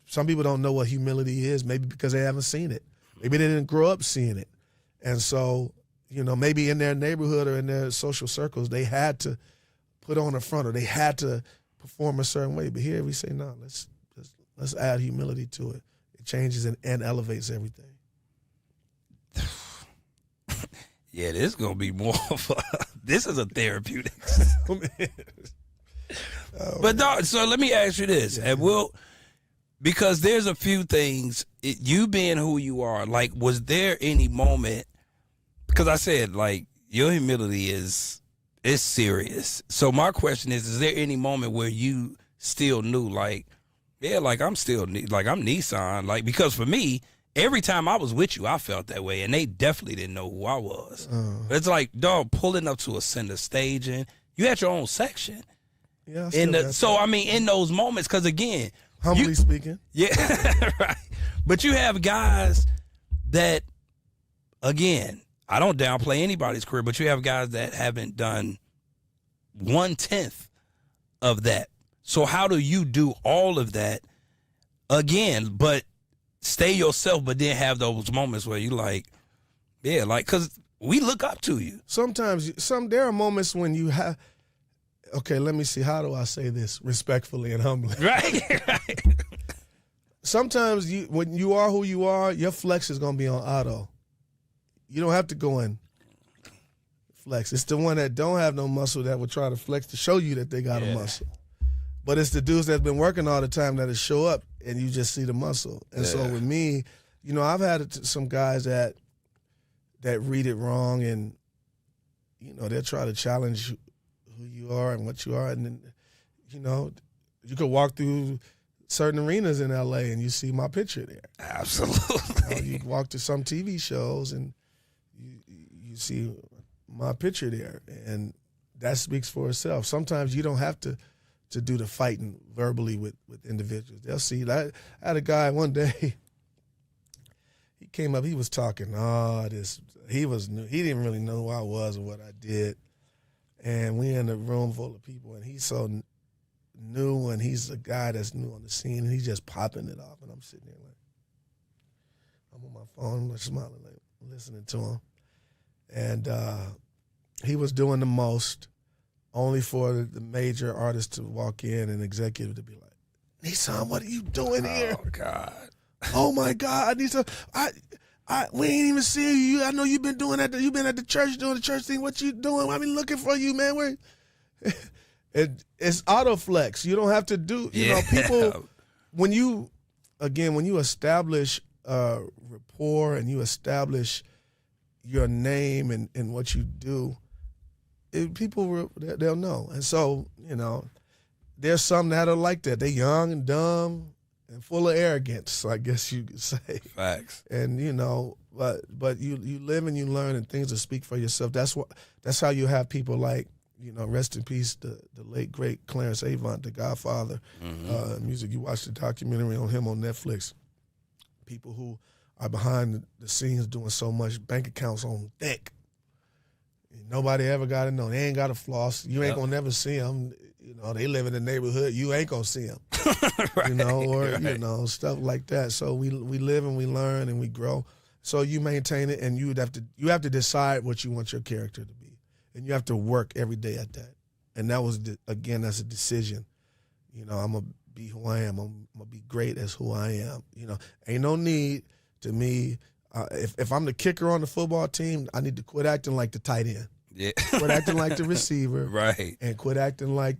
C: some people don't know what humility is, maybe because they haven't seen it. Maybe they didn't grow up seeing it. And so, maybe in their neighborhood or in their social circles, they had to put on a front or they had to perform a certain way. But here we say, no, let's add humility to it. It changes and elevates everything.
B: Yeah, this is going to be more of this is a therapeutic. But dog, so let me ask you this, and because there's a few things, you being who you are, like, was there any moment, because I said, like, your humility is serious. So my question is there any moment where you still knew, like, like, I'm Nisan, like, because for me, every time I was with you, I felt that way, and they definitely didn't know who I was. It's like, dog, pulling up to a center staging, you had your own section. Yeah. In those moments, because again,
C: humbly speaking.
B: Yeah, right. But you have guys that, again, I don't downplay anybody's career, but you have guys that haven't done 1/10 of that. So how do you do all of that again, but stay yourself, but then have those moments where you like, because we look up to you.
C: Sometimes there are moments when you have, okay, let me see. How do I say this respectfully and humbly?
B: Right.
C: Sometimes when you are who you are, your flex is going to be on auto. You don't have to go in flex. It's the one that don't have no muscle that will try to flex to show you that they got a muscle. But it's the dudes that's been working all the time that'll show up and you just see the muscle. And so with me, I've had some guys that read it wrong, and they'll try to challenge who you are and what you are, and then you could walk through certain arenas in LA and you see my picture there.
B: Absolutely.
C: You walk to some TV shows and you see my picture there, and that speaks for itself. Sometimes you don't have to do the fighting verbally with individuals. They'll see that. I had a guy one day, he came up, he was talking, he was new. He didn't really know who I was or what I did. And we in a room full of people, and he's so new, and he's a guy that's new on the scene, and he's just popping it off. And I'm sitting there like, I'm on my phone, I'm like smiling, like listening to him. And he was doing the most, only for the major artist to walk in and executive to be like, Nisan, what are you doing here?
B: Oh, God.
C: Oh, my God. Nisan, we ain't even seen you. I know you've been doing that. You've been at the church doing the church thing. What you doing? I've been looking for you, man. It's autoflex. You don't have to do, people, when you establish rapport and you establish your name and what you do, people, they'll know. And so, there's some that are like that. They're young and dumb and full of arrogance, I guess you could say.
B: Facts.
C: And, but you live and you learn, and things will speak for yourself. That's how you have people like, rest in peace, the late, great Clarence Avant, the Godfather, music. You watch the documentary on him on Netflix. People who are behind the scenes doing so much, bank accounts on thick. Nobody ever got to know. They ain't got to floss. You ain't going to never see them. They live in the neighborhood. You ain't going to see them.
B: Right.
C: Stuff like that. So we live and we learn and we grow. So you maintain it, and you have to decide what you want your character to be. And you have to work every day at that. And that was, again, that's a decision. I'm going to be who I am. I'm going to be great as who I am. Ain't no need to me. If I'm the kicker on the football team, I need to quit acting like the tight end.
B: Yeah.
C: Quit acting like the receiver.
B: Right.
C: And quit acting like,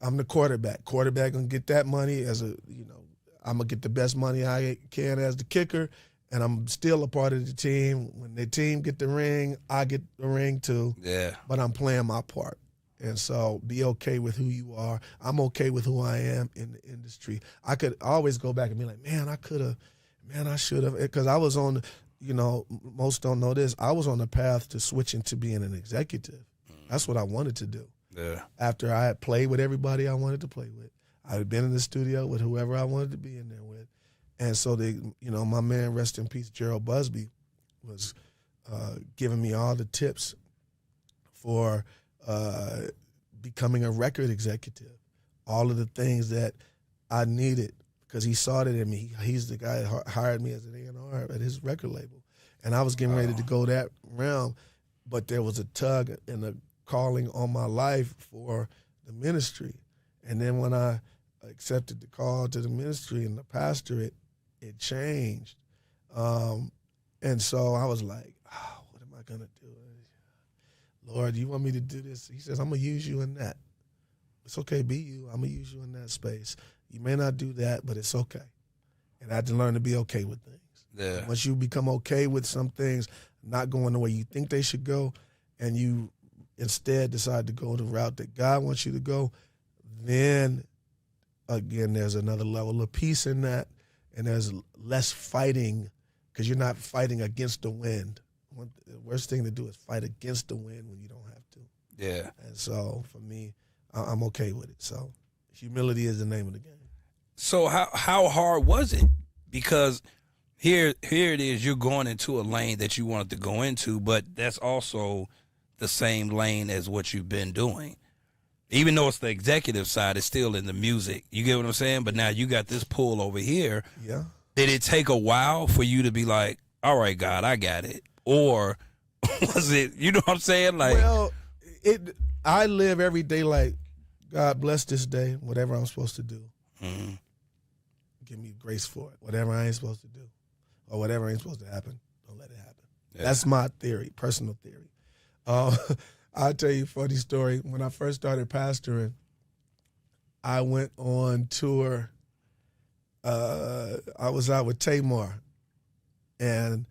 C: I'm the quarterback. Quarterback gonna get that money I'm gonna get the best money I can as the kicker, and I'm still a part of the team. When the team get the ring, I get the ring too.
B: Yeah.
C: But I'm playing my part. And so be okay with who you are. I'm okay with who I am in the industry. I could always go back and be like, I should have, because I was on, most don't know this, I was on the path to switching to being an executive. That's what I wanted to do.
B: Yeah.
C: After I had played with everybody I wanted to play with. I had been in the studio with whoever I wanted to be in there with. And so my man, rest in peace, Gerald Busby, was giving me all the tips for becoming a record executive. All of the things that I needed, because he saw it in me. He's the guy that hired me as an A&R at his record label. And I was getting ready to go that realm, but there was a tug and a calling on my life for the ministry. And then when I accepted the call to the ministry and the pastorate, it changed. And so I was like, what am I going to do? Lord, you want me to do this? He says, I'm going to use you in that. It's okay, be you. I'm going to use you in that space. You may not do that, but it's okay. And I had to learn to be okay with things.
B: Yeah.
C: Once you become okay with some things not going the way you think they should go, and you instead decide to go the route that God wants you to go, then, again, there's another level of peace in that, and there's less fighting, because you're not fighting against the wind. The worst thing to do is fight against the wind when you don't have to.
B: Yeah.
C: And so, for me, I'm okay with it. So, humility is the name of the game.
B: So how hard was it? Because here it is, you're going into a lane that you wanted to go into, but that's also the same lane as what you've been doing. Even though it's the executive side, it's still in the music. You get what I'm saying? But now you got this pull over here.
C: Yeah.
B: Did it take a while for you to be like, all right, God, I got it? Or was it, you know what I'm saying? Like,
C: well, I live every day like, God bless this day, whatever I'm supposed to do.
B: Mm-hmm.
C: Give me grace for it. Whatever I ain't supposed to do or whatever ain't supposed to happen, don't let it happen. Yeah. That's my theory, personal theory. I'll tell you a funny story. When I first started pastoring, I went on tour. I was out with Tamar. And,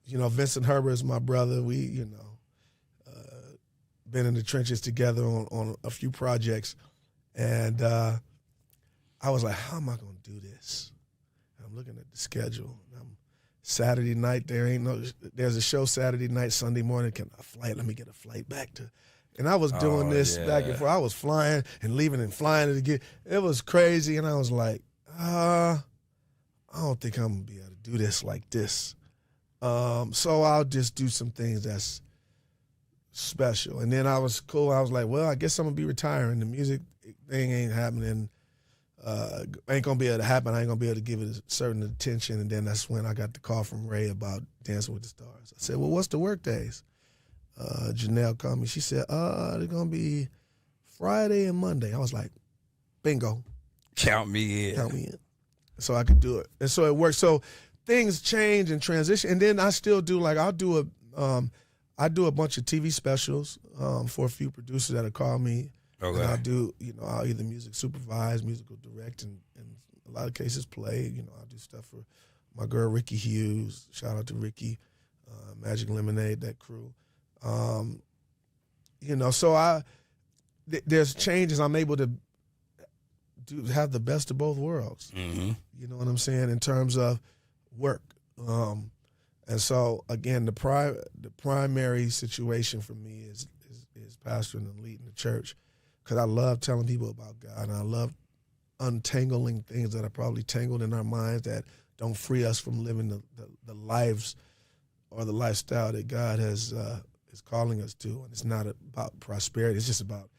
C: Vincent Herbert is my brother. We, been in the trenches together on a few projects. And I was like, how am I going to do this? And I'm looking at the schedule. Saturday night, there's a show Saturday night, Sunday morning. Let me get a flight back to. And I was doing this back and forth. I was flying and leaving and flying it again. It was crazy. And I was like, I don't think I'm going to be able to do this like this. So I'll just do some things that's special. And then I was cool. I was like, well, I guess I'm going to be retiring. The music thing ain't happening. Ain't going to be able to happen. I ain't going to be able to give it a certain attention. And then that's when I got the call from Ray about Dancing with the Stars. I said, well, what's the work days? Janelle called me. She said, they're going to be Friday and Monday. I was like, bingo.
B: Count me in.
C: Count me in. So I could do it. And so it worked. So things change and transition. And then I still do, I do a bunch of TV specials for a few producers that'll call me. Okay. And I'll do, I'll either music supervise, musical direct, and in a lot of cases play. I'll do stuff for my girl Ricky Hughes. Shout out to Ricky, Magic Lemonade, that crew. So there's changes. I'm able to have the best of both worlds.
B: Mm-hmm.
C: You know what I'm saying, in terms of work. And so again, the primary situation for me is pastoring and leading the church, because I love telling people about God, and I love untangling things that are probably tangled in our minds that don't free us from living the lives or the lifestyle that God is calling us to. And it's not about prosperity. It's just about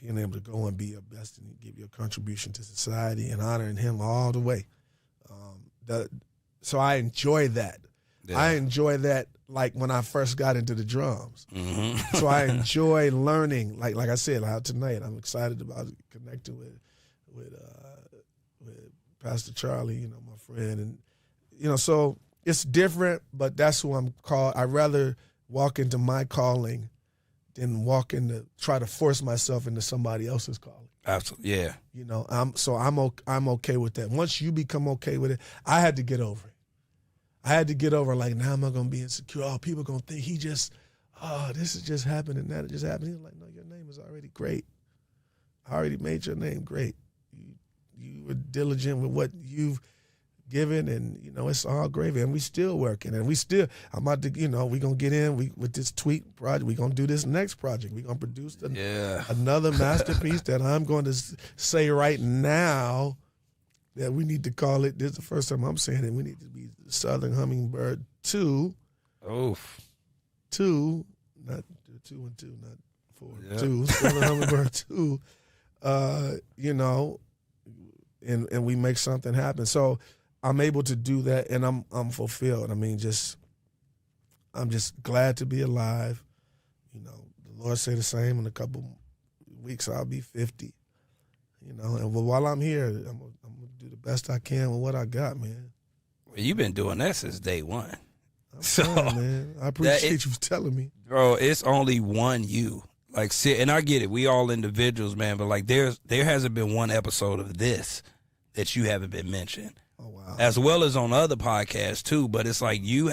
C: being able to go and be your best and give your contribution to society and honoring Him all the way. So I enjoy that. Yeah. I enjoy that, like when I first got into the drums.
B: Mm-hmm.
C: So I enjoy learning. Like I said, tonight I'm excited about connecting with Pastor Charlie, my friend, and so it's different. But that's who I'm called. I'd rather walk into my calling than try to force myself into somebody else's calling.
B: Absolutely, yeah.
C: I'm okay with that. Once you become okay with it, I had to get over it. I had to get over, now am I going to be insecure? Oh, people going to think this is just happening, that just happened. He's like, no, your name is already great. I already made your name great. You were diligent with what you've given, and, it's all gravy. And we still working, and I'm about to, we're going to get in with this tweet project. We're going to do this next project. We're going to produce another masterpiece that I'm going to say right now that we need to call it, this is the first time I'm saying it, we need to be Southern Hummingbird 2.
B: Oof.
C: 2, not 2 and 2, not 4. Yep. 2, Southern Hummingbird 2. And we make something happen. So I'm able to do that, and I'm fulfilled. I'm just glad to be alive. The Lord say the same. In a couple weeks I'll be 50. And while I'm here, I'm gonna do the best I can with what I got, man.
B: Well, you've been doing that since day one.
C: Man, I appreciate you for telling me,
B: bro. It's only one you. And I get it. We all individuals, man. But there hasn't been one episode of this that you haven't been mentioned.
C: Oh wow.
B: As well as on other podcasts too. But it's like you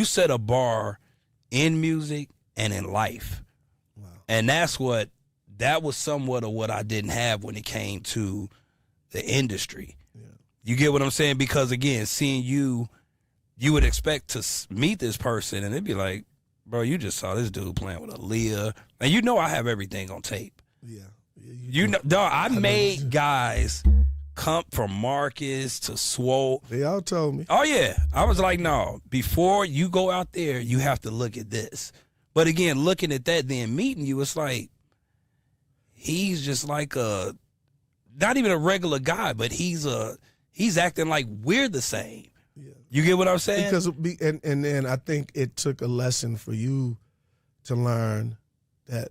B: set a bar in music and in life.
C: Wow.
B: And that was somewhat of what I didn't have when it came to the industry.
C: Yeah.
B: You get what I'm saying? Because, again, seeing you would expect to meet this person, and it'd be like, bro, you just saw this dude playing with Aaliyah. And I have everything on tape.
C: Yeah.
B: Dog, I made guys come from Marcus to Swole.
C: They all told me.
B: Oh, yeah. I was like, no, before you go out there, you have to look at this. But, again, looking at that, then meeting you, it's like, he's just like not even a regular guy, but he's acting like we're the same.
C: Yeah.
B: You get what I'm saying?
C: Because and then I think it took a lesson for you to learn that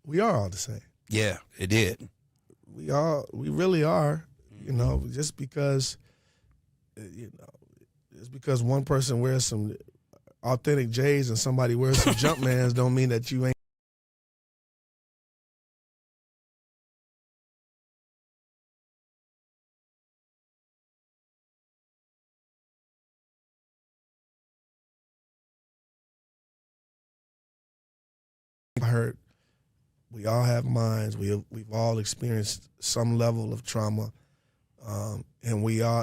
C: we are all the same.
B: Yeah, it did.
C: We really are. You know, just because one person wears some authentic J's and somebody wears some Jumpmans don't mean that you ain't. Hurt. We all have minds. We've all experienced some level of trauma, and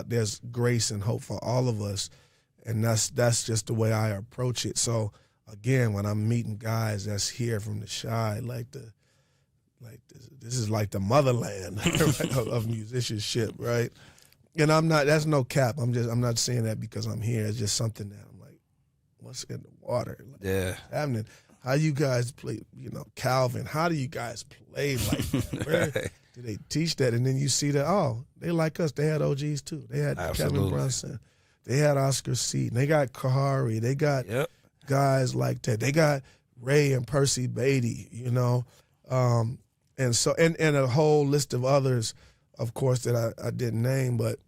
C: there's grace and hope for all of us, and that's just the way I approach it. So again, when I'm meeting guys that's here from the Chi, this is like the motherland of musicianship, right? And that's no cap. I'm not saying that because I'm here. It's just something that I'm like, what's in the water? Like,
B: Yeah.
C: what's happening? How you guys play, Calvin, how do you guys play like that? Where do they teach that? And then you see that, they like us. They had OGs too. They had Kevin Brunson. They had Oscar Seaton. They got Kahari. They got guys like that. They got Ray and Percy Beatty, and so and a whole list of others, of course, that I didn't name, but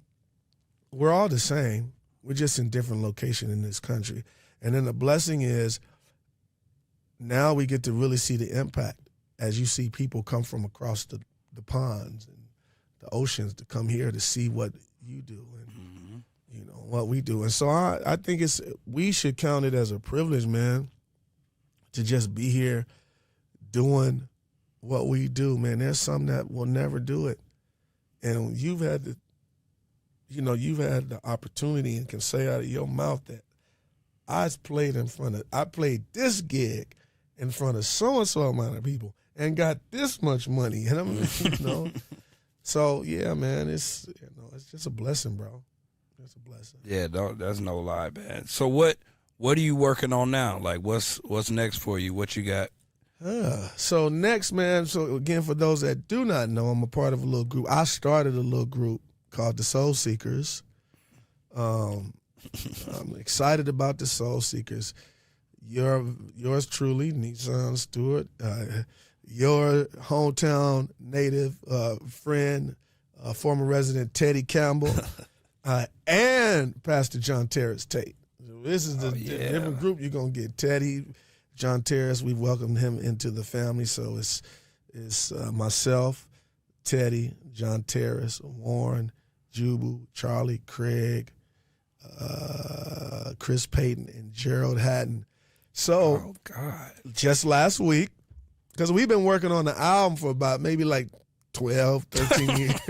C: we're all the same. We're just in different locations in this country. And then the blessing is, now we get to really see the impact as you see people come from across the ponds and the oceans to come here to see what you do and what we do. And so I think we should count it as a privilege, man, to just be here doing what we do, man. There's some that will never do it. And you've had the opportunity and can say out of your mouth that I played this gig in front of so-and-so amount of people and got this much money. And I'm, so yeah, man, it's just a blessing, bro. It's a blessing.
B: Yeah, that's no lie, man. So what are you working on now? Like, what's next for you? What you got?
C: So next, man, so again, for those that do not know, I'm a part of a little group. I started a little group called the Soul Seekers. I'm excited about the Soul Seekers. Yours truly, Nisan Stewart, your hometown native friend, former resident Teddy Campbell, and Pastor John Terrace Tate. So this is the different group. You're going to get Teddy, John Terrace. We've welcomed him into the family. So it's myself, Teddy, John Terrace, Warren, Jubu, Charlie, Craig, Chris Payton, and Gerald Hatton. So, just last week, because we've been working on the album for about maybe like 12, 13 years.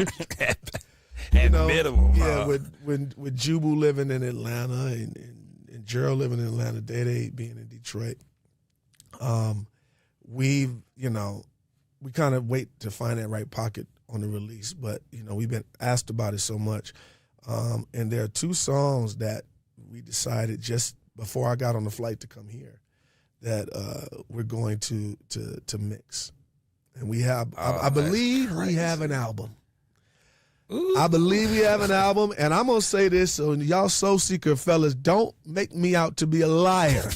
B: At minimum.
C: Yeah, with Jubu living in Atlanta and Gerald living in Atlanta, Day being in Detroit. We kind of wait to find that right pocket on the release, but, we've been asked about it so much. And there are two songs that we decided just before I got on the flight to come here that we're going to mix. And we have, I believe we have an album. Ooh. I believe we have an album, and I'm going to say this, so y'all Soul Seeker fellas, don't make me out to be a liar.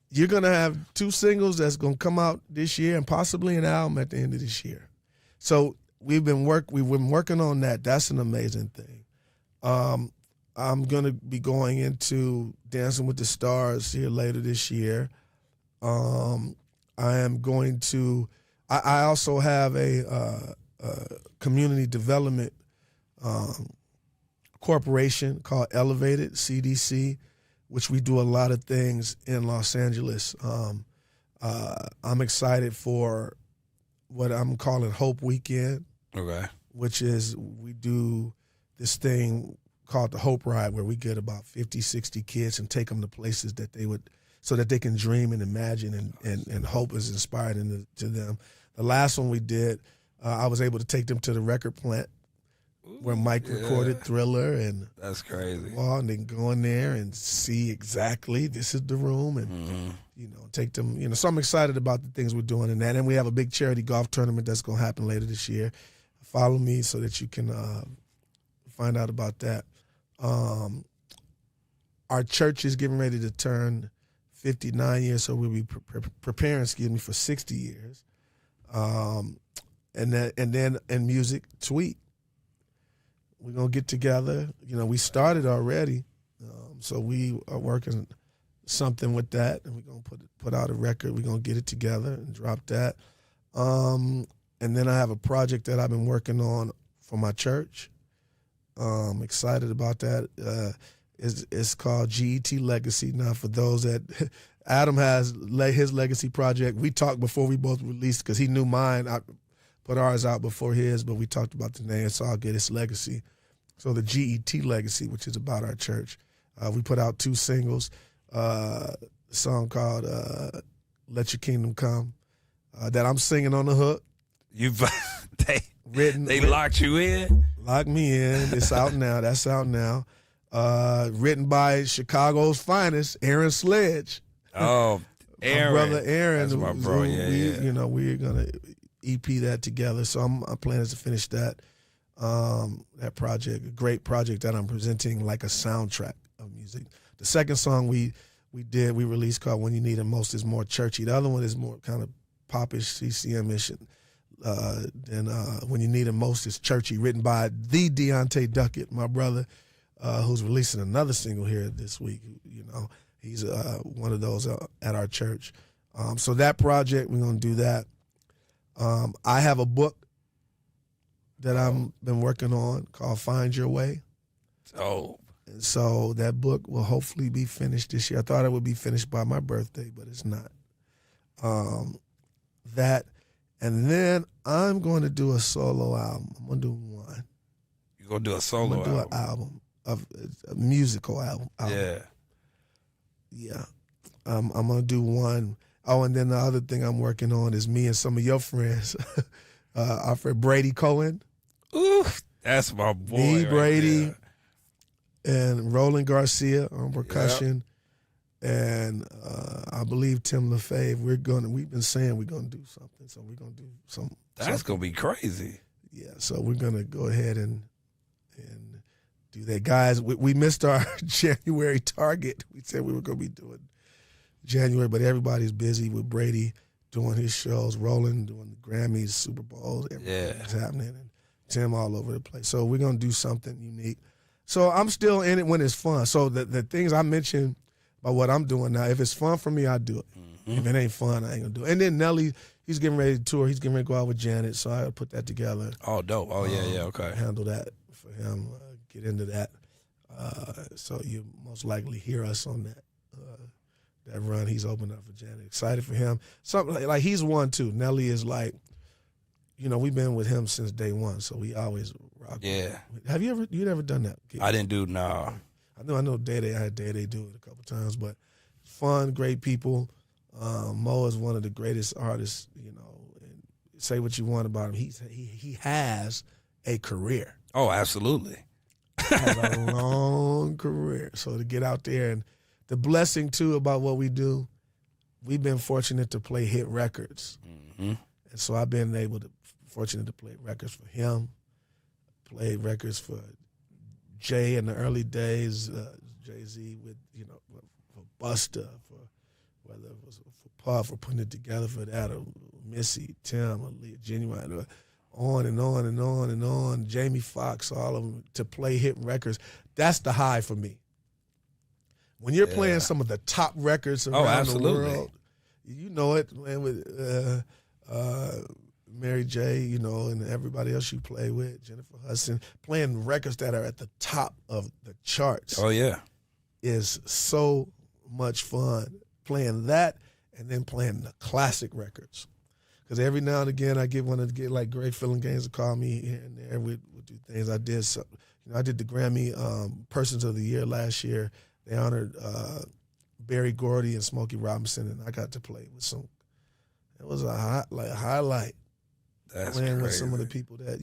C: You're going to have two singles that's going to come out this year and possibly an album at the end of this year. So we've been working on that. That's an amazing thing. I'm going to be going into Dancing with the Stars here later this year. I also have a community development corporation called Elevated, CDC, which we do a lot of things in Los Angeles. I'm excited for what I'm calling Hope Weekend. Okay. Which is we do this thing called the Hope Ride, where we get about 50, 60 kids and take them to places that so that they can dream and imagine and hope is inspired to them. The last one we did, I was able to take them to the record plant where Mike recorded Thriller, and
B: that's crazy.
C: And then go in there and see exactly this is the room, and take them. So I'm excited about the things we're doing in that, and we have a big charity golf tournament that's going to happen later this year. Follow me so that you can find out about that. Our church is getting ready to turn 59 years, so we'll be preparing, for 60 years. And then in music, Tweet. We're going to get together. We started already, so we are working something with that, and we're going to put out a record. We're going to get it together and drop that. And then I have a project that I've been working on for my church. I'm excited about that. It's called GET Legacy. Now, for those that Adam has his legacy project, we talked before we both released because he knew mine. I put ours out before his, but we talked about the name, so I'll get his legacy. So the GET Legacy, which is about our church. We put out 2 singles, a song called Let Your Kingdom Come, that I'm singing on the hook.
B: They locked you in?
C: Locked me in. It's out now. That's out now. Written by Chicago's finest, Aaron Sledge.
B: Oh, Aaron.
C: My brother Aaron.
B: That's my bro, yeah.
C: We're going to EP that together. So I'm planning to finish that project, a great project that I'm presenting like a soundtrack of music. The second song we released called When You Need It Most is more churchy. The other one is more kind of popish, CCM-ish. Then When You Need It Most is churchy, written by the Deontay Duckett, my brother, who's releasing another single here this week. He's one of those at our church. So that project, we're going to do that. I have a book that I've been working on called Find Your Way.
B: Oh.
C: And so that book will hopefully be finished this year. I thought it would be finished by my birthday, but it's not. That, and then I'm going to do a solo album. I'm going to do one.
B: You're going to do a solo album?
C: I'm going to do an album, a musical album.
B: Yeah.
C: Yeah. I'm going to do one. Oh, and then the other thing I'm working on is me and some of your friends, our friend Brady Cohen.
B: Ooh, that's my boy.
C: Me,
B: right
C: Brady,
B: there.
C: And Roland Garcia on percussion. Yep. And I believe Tim LaFave. We've been saying we're gonna do something, so we're gonna do some.
B: That's gonna be crazy.
C: Yeah, so we're gonna go ahead and do that, guys. We missed our January target. We said we were gonna be doing January, but everybody's busy with Brady doing his shows, Roland doing the Grammys, Super Bowls, everything's happening, and Tim all over the place. So we're gonna do something unique. So I'm still in it when it's fun. So the things I mentioned about what I'm doing now, if it's fun for me, I do it. Mm-hmm. If it ain't fun, I ain't gonna do it. And then Nelly, he's getting ready to tour. He's getting ready to go out with Janet, so I gotta put that together.
B: Oh, dope. Oh, yeah, okay.
C: Handle that for him, get into that. So you most likely hear us on that run he's opened up for Janet. Excited for him. Something like he's one too. Nelly is like, we've been with him since day one, so we always rock.
B: Yeah.
C: Have you ever done that? Kid?
B: I didn't do no.
C: I know Day-Day, I had Day-Day do it a couple times, but fun, great people. Mo is one of the greatest artists, and say what you want about him. He has a career.
B: Oh, absolutely.
C: Has a long career. So to get out there, and the blessing too about what we do, we've been fortunate to play hit records. Mm-hmm. And so I've been fortunate to play records for him, play records for Jay in the early days, Jay-Z with, for Busta, for whether it was for Puff, for putting it together for that, or Missy, Tim, Aaliyah, Genuine, on and on and on and on, Jamie Foxx, all of them, to play hit records. That's the high for me. When you're playing some of the top records around the world, you know it, man, with Mary J, and everybody else you play with, Jennifer Hudson, playing records that are at the top of the charts.
B: Oh, yeah.
C: Is so much fun playing that and then playing the classic records. Because every now and again I get like great feeling games to call me here and there. We'll do things. I did I did the Grammy Persons of the Year last year. They honored Berry Gordy and Smokey Robinson, and I got to play with some. It was a highlight.
B: That's
C: playing
B: crazy.
C: With some of the people that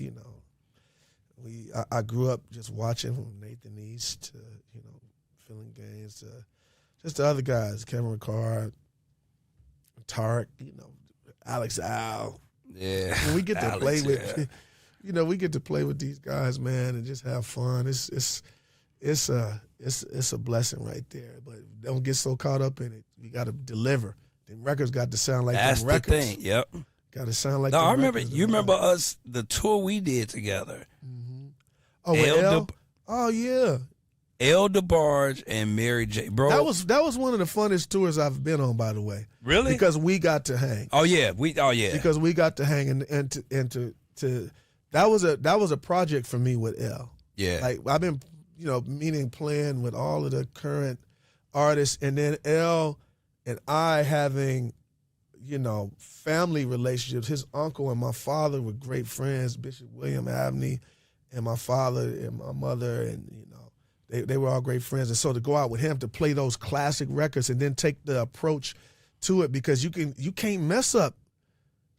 C: I grew up just watching, from Nathan East to Feeling Gaines to just the other guys, Kevin Ricard, Tarek, Alex Al.
B: Yeah,
C: and we get to
B: Alex,
C: play with, we get to play with these guys, man, and just have fun. It's it's a blessing right there. But don't get so caught up in it. You got to deliver. Them records got to sound like
B: That's
C: them
B: the
C: records.
B: thing. Yep.
C: Got to sound like.
B: No,
C: them
B: I remember.
C: records.
B: You remember us, the tour we did together.
C: Oh, with
B: El
C: L?
B: De-
C: Oh yeah.
B: El DeBarge and Mary J. Bro,
C: That was one of the funnest tours I've been on, by the way.
B: really?
C: Because we got to hang.
B: Oh yeah.
C: Because we got to hang and to that was a project for me with L.
B: Yeah.
C: Like I've been, meaning playing with all of the current artists, and then L and I having, family relationships. His uncle and my father were great friends, Bishop William Abney, and my father and my mother, and they were all great friends. And so to go out with him to play those classic records and then take the approach to it, because you can't mess up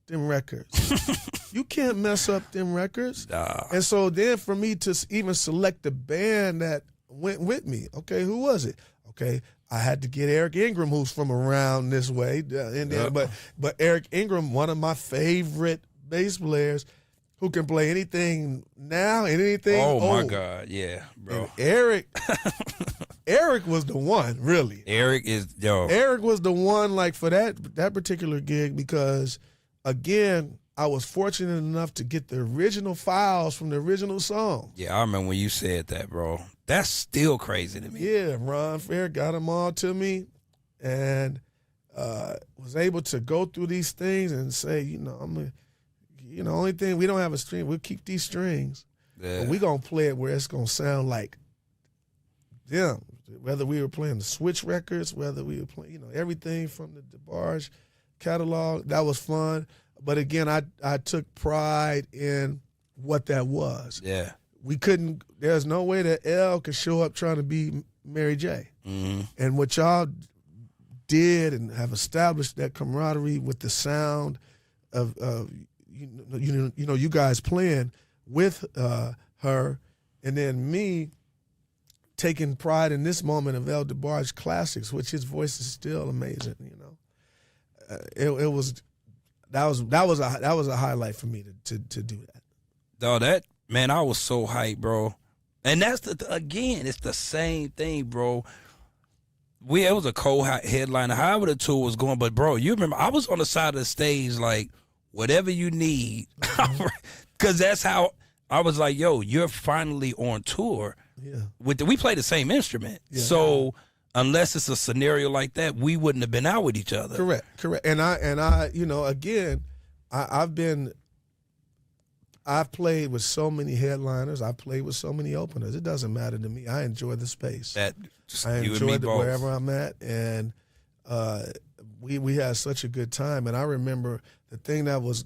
C: them records. You can't mess up them records.
B: Nah.
C: And so then for me to even select the band that went with me, okay, who was it? Okay, I had to get Eric Ingram, who's from around this way. And then, but Eric Ingram, one of my favorite bass players, who can play anything now and anything
B: Oh my
C: old.
B: God, yeah, bro.
C: And Eric was the one, really.
B: Eric
C: was the one, like, for that particular gig, because again, I was fortunate enough to get the original files from the original song.
B: Yeah, I remember when you said that, bro. That's still crazy to me.
C: Yeah, Ron Fair got them all to me, and was able to go through these things and say, only thing, we don't have a string. We'll keep these strings, but we gonna play it where it's gonna sound like them. Whether we were playing the Switch records, whether we were playing, everything from the DeBarge catalog, that was fun. But again, I took pride in what that was.
B: Yeah.
C: There's no way that L could show up trying to be Mary J.
B: Mm-hmm.
C: And what y'all did and have established that camaraderie with the sound of you guys playing with her, and then me taking pride in this moment of El DeBarge classics, which his voice is still amazing. That was a highlight for me to do that.
B: No, man, I was so hyped, bro. And that's again, it's the same thing, bro. It was a cold headliner, however the tour was going, but bro, you remember I was on the side of the stage like, whatever you need, because that's how I was like, yo, you're finally on tour.
C: Yeah.
B: We play the same instrument, so unless it's a scenario like that, we wouldn't have been out with each other.
C: Correct. And I, again, I've played with so many headliners. I've played with so many openers. It doesn't matter to me. I enjoy the space. I enjoy wherever I'm at, and we had such a good time. And I remember the thing that was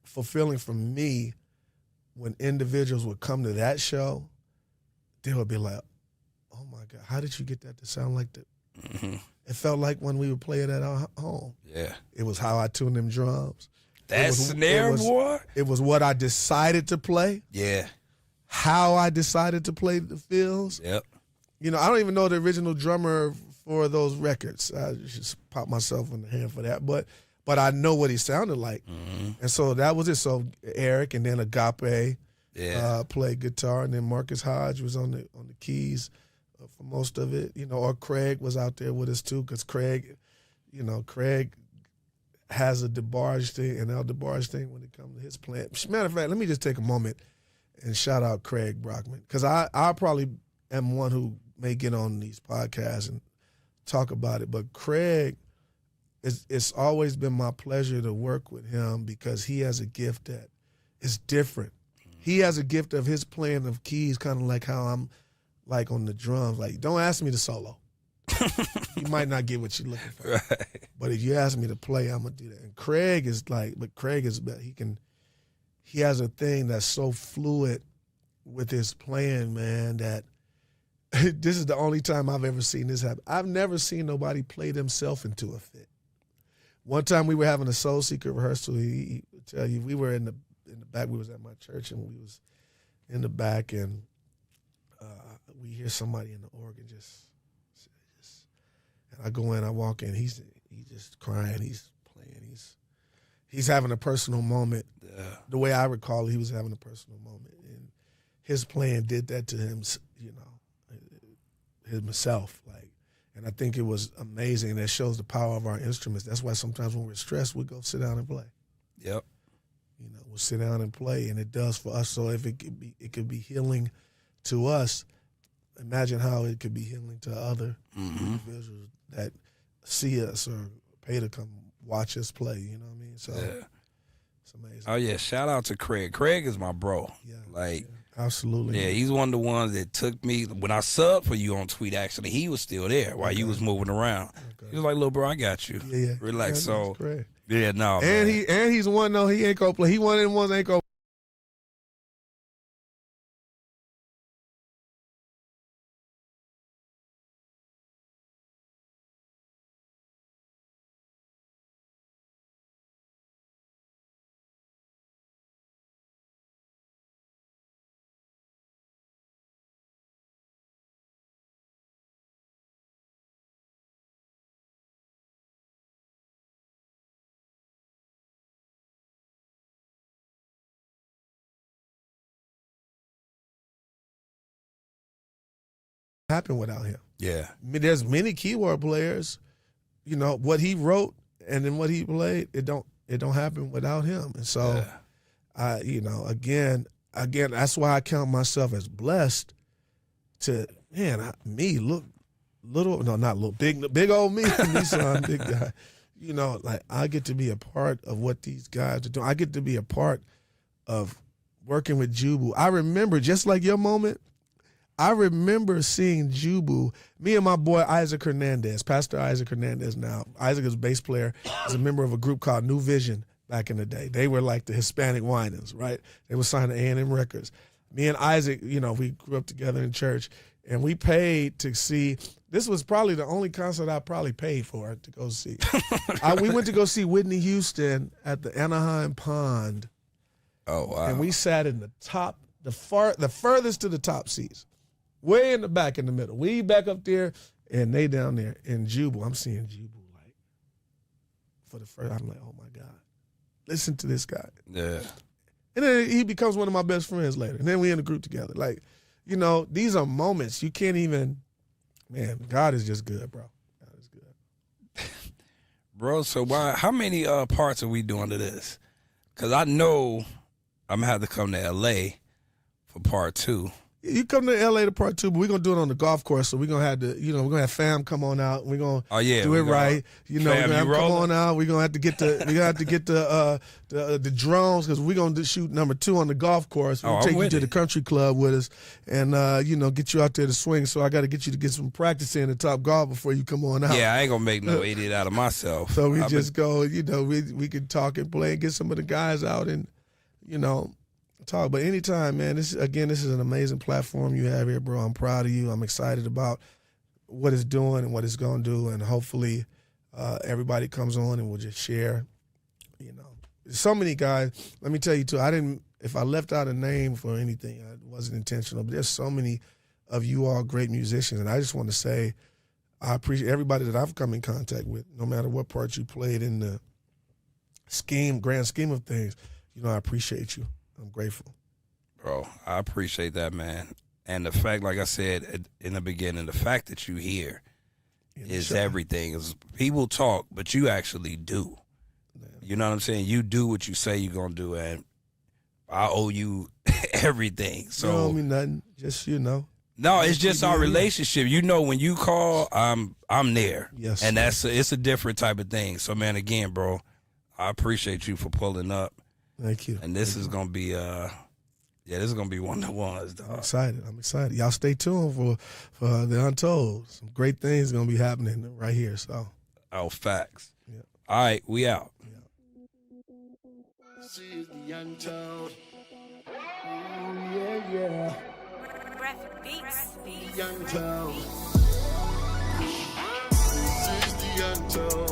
C: fulfilling for me when individuals would come to that show, they would be like, "Oh my God, how did you get that to sound like that?"
B: Mm-hmm.
C: It felt like when we would play it at our home.
B: Yeah,
C: it was how I tuned them drums.
B: That snare, boy.
C: It was what I decided to play.
B: Yeah.
C: How I decided to play the fills.
B: Yep.
C: I don't even know the original drummer for those records. I just pop myself in the hand for that. But I know what he sounded like.
B: Mm-hmm.
C: And so that was it. So Eric and then Agape played guitar, and then Marcus Hodge was on the keys for most of it. Or Craig was out there with us too, because Craig has a DeBarge thing, an El DeBarge thing when it comes to his playing. Matter of fact, let me just take a moment and shout out Craig Brockman, because I probably am one who may get on these podcasts and talk about it, but Craig, it's always been my pleasure to work with him, because he has a gift that is different. He has a gift of his playing of keys, kind of like how I'm like on the drums. Like, don't ask me to solo. You might not get what you're looking for.
B: Right.
C: But if you ask me to play, I'm gonna do that. And Craig is he has a thing that's so fluid with his playing, man, that this is the only time I've ever seen this happen. I've never seen nobody play themselves into a fit. One time we were having a Soul Seeker rehearsal. He would tell you, we were in the back. We was at my church, and we was in the back, and we hear somebody in the organ just. And I go in, I walk in, he's just crying, he's playing, he's having a personal moment. The way I recall, he was having a personal moment, and his playing did that to him, you know, himself. Like, and I think it was amazing. And that shows the power of our instruments. That's why sometimes when we're stressed, we go sit down and play.
B: Yep.
C: You know, we'll sit down and play, and it does for us. So if it could be healing to us, imagine how it could be healing to other individuals that see us or pay to come watch us play. You know what I mean? So it's amazing.
B: Oh yeah, shout out to Craig. Craig is my bro.
C: Yeah,
B: like
C: absolutely.
B: Yeah, he's one of the ones that took me when I subbed for you on Tweet. Actually, he was still there while you was moving around. Okay. He was like, "Little bro, I got you.
C: Yeah.
B: Relax." So
C: great.
B: Yeah, no.
C: And
B: man.
C: he's one though. He ain't gonna play. He one of them ones ain't gonna. Happen without him.
B: Yeah.
C: I mean, there's many keyboard players, you know, what he wrote and then what he played, it don't happen without him. And so I, you know, again, that's why I count myself as blessed to, man, big old me, Nisan, big guy. You know, like I get to be a part of what these guys are doing. I get to be a part of working with Jubu. I remember, just like your moment, I remember seeing Jubu, me and my boy Isaac Hernandez, Pastor Isaac Hernandez now. Isaac is a bass player. He's a member of a group called New Vision back in the day. They were like the Hispanic Winans, right? They were signed to A&M Records. Me and Isaac, you know, we grew up together in church, and we paid to see. This was probably the only concert I probably paid for to go see. We went to go see Whitney Houston at the Anaheim Pond.
B: Oh, wow.
C: And we sat in the top, the furthest to the top seats. Way in the back in the middle. We back up there, and they down there. And Jubu, I'm seeing Jubu, like, for the first, I'm like, oh, my God. Listen to this guy.
B: Yeah.
C: And then he becomes one of my best friends later. And then we in a group together. Like, you know, these are moments you can't even, man, God is just good, bro. God is good.
B: Bro, so how many parts are we doing to this? Because I know I'm going to have to come to L.A. for part 2.
C: You come to LA to part 2, but we're gonna do it on the golf course. So we're gonna have to, you know, we're gonna have fam come on out. We're gonna do it right. You know, we're gonna have come on out. We're gonna have to get the drones, because we're gonna shoot number 2 on the golf course. We'll take you to the country club with us, and you know, get you out there to swing. So I got to get you to get some practice in at Top Golf before you come on out.
B: Yeah, I ain't gonna make no idiot out of myself.
C: So we go, you know, we can talk and play and get some of the guys out and, you know, talk. But anytime, man, this is an amazing platform you have here, bro. I'm proud of you. I'm excited about what it's doing and what it's going to do, and hopefully everybody comes on and will just share. You know, so many guys. Let me tell you too, if I left out a name for anything, it wasn't intentional, but there's so many of you all great musicians, and I just want to say I appreciate everybody that I've come in contact with, no matter what part you played in the grand scheme of things. You know, I appreciate you. I'm grateful.
B: Bro, I appreciate that, man. And the fact, like I said in the beginning, the fact that you here is everything. Is people talk, but you actually do. Man. You know what I'm saying? You do what you say you're going to do, and I owe you everything. So,
C: you don't owe me nothing. Just, you know.
B: No, it's just our relationship. You know, when you call, I'm there.
C: Yes.
B: And it's a different type of thing. So, man, again, bro, I appreciate you for pulling up.
C: Thank you.
B: And this is gonna be this is gonna be one of the ones, dog.
C: I'm excited. Y'all stay tuned for the Untold. Some great things gonna be happening right here. So.
B: Oh, facts.
C: Yeah.
B: All right, we out.
A: This is the Untold.
C: Yeah.
D: Graphic beats.
A: The Untold. This is the Untold.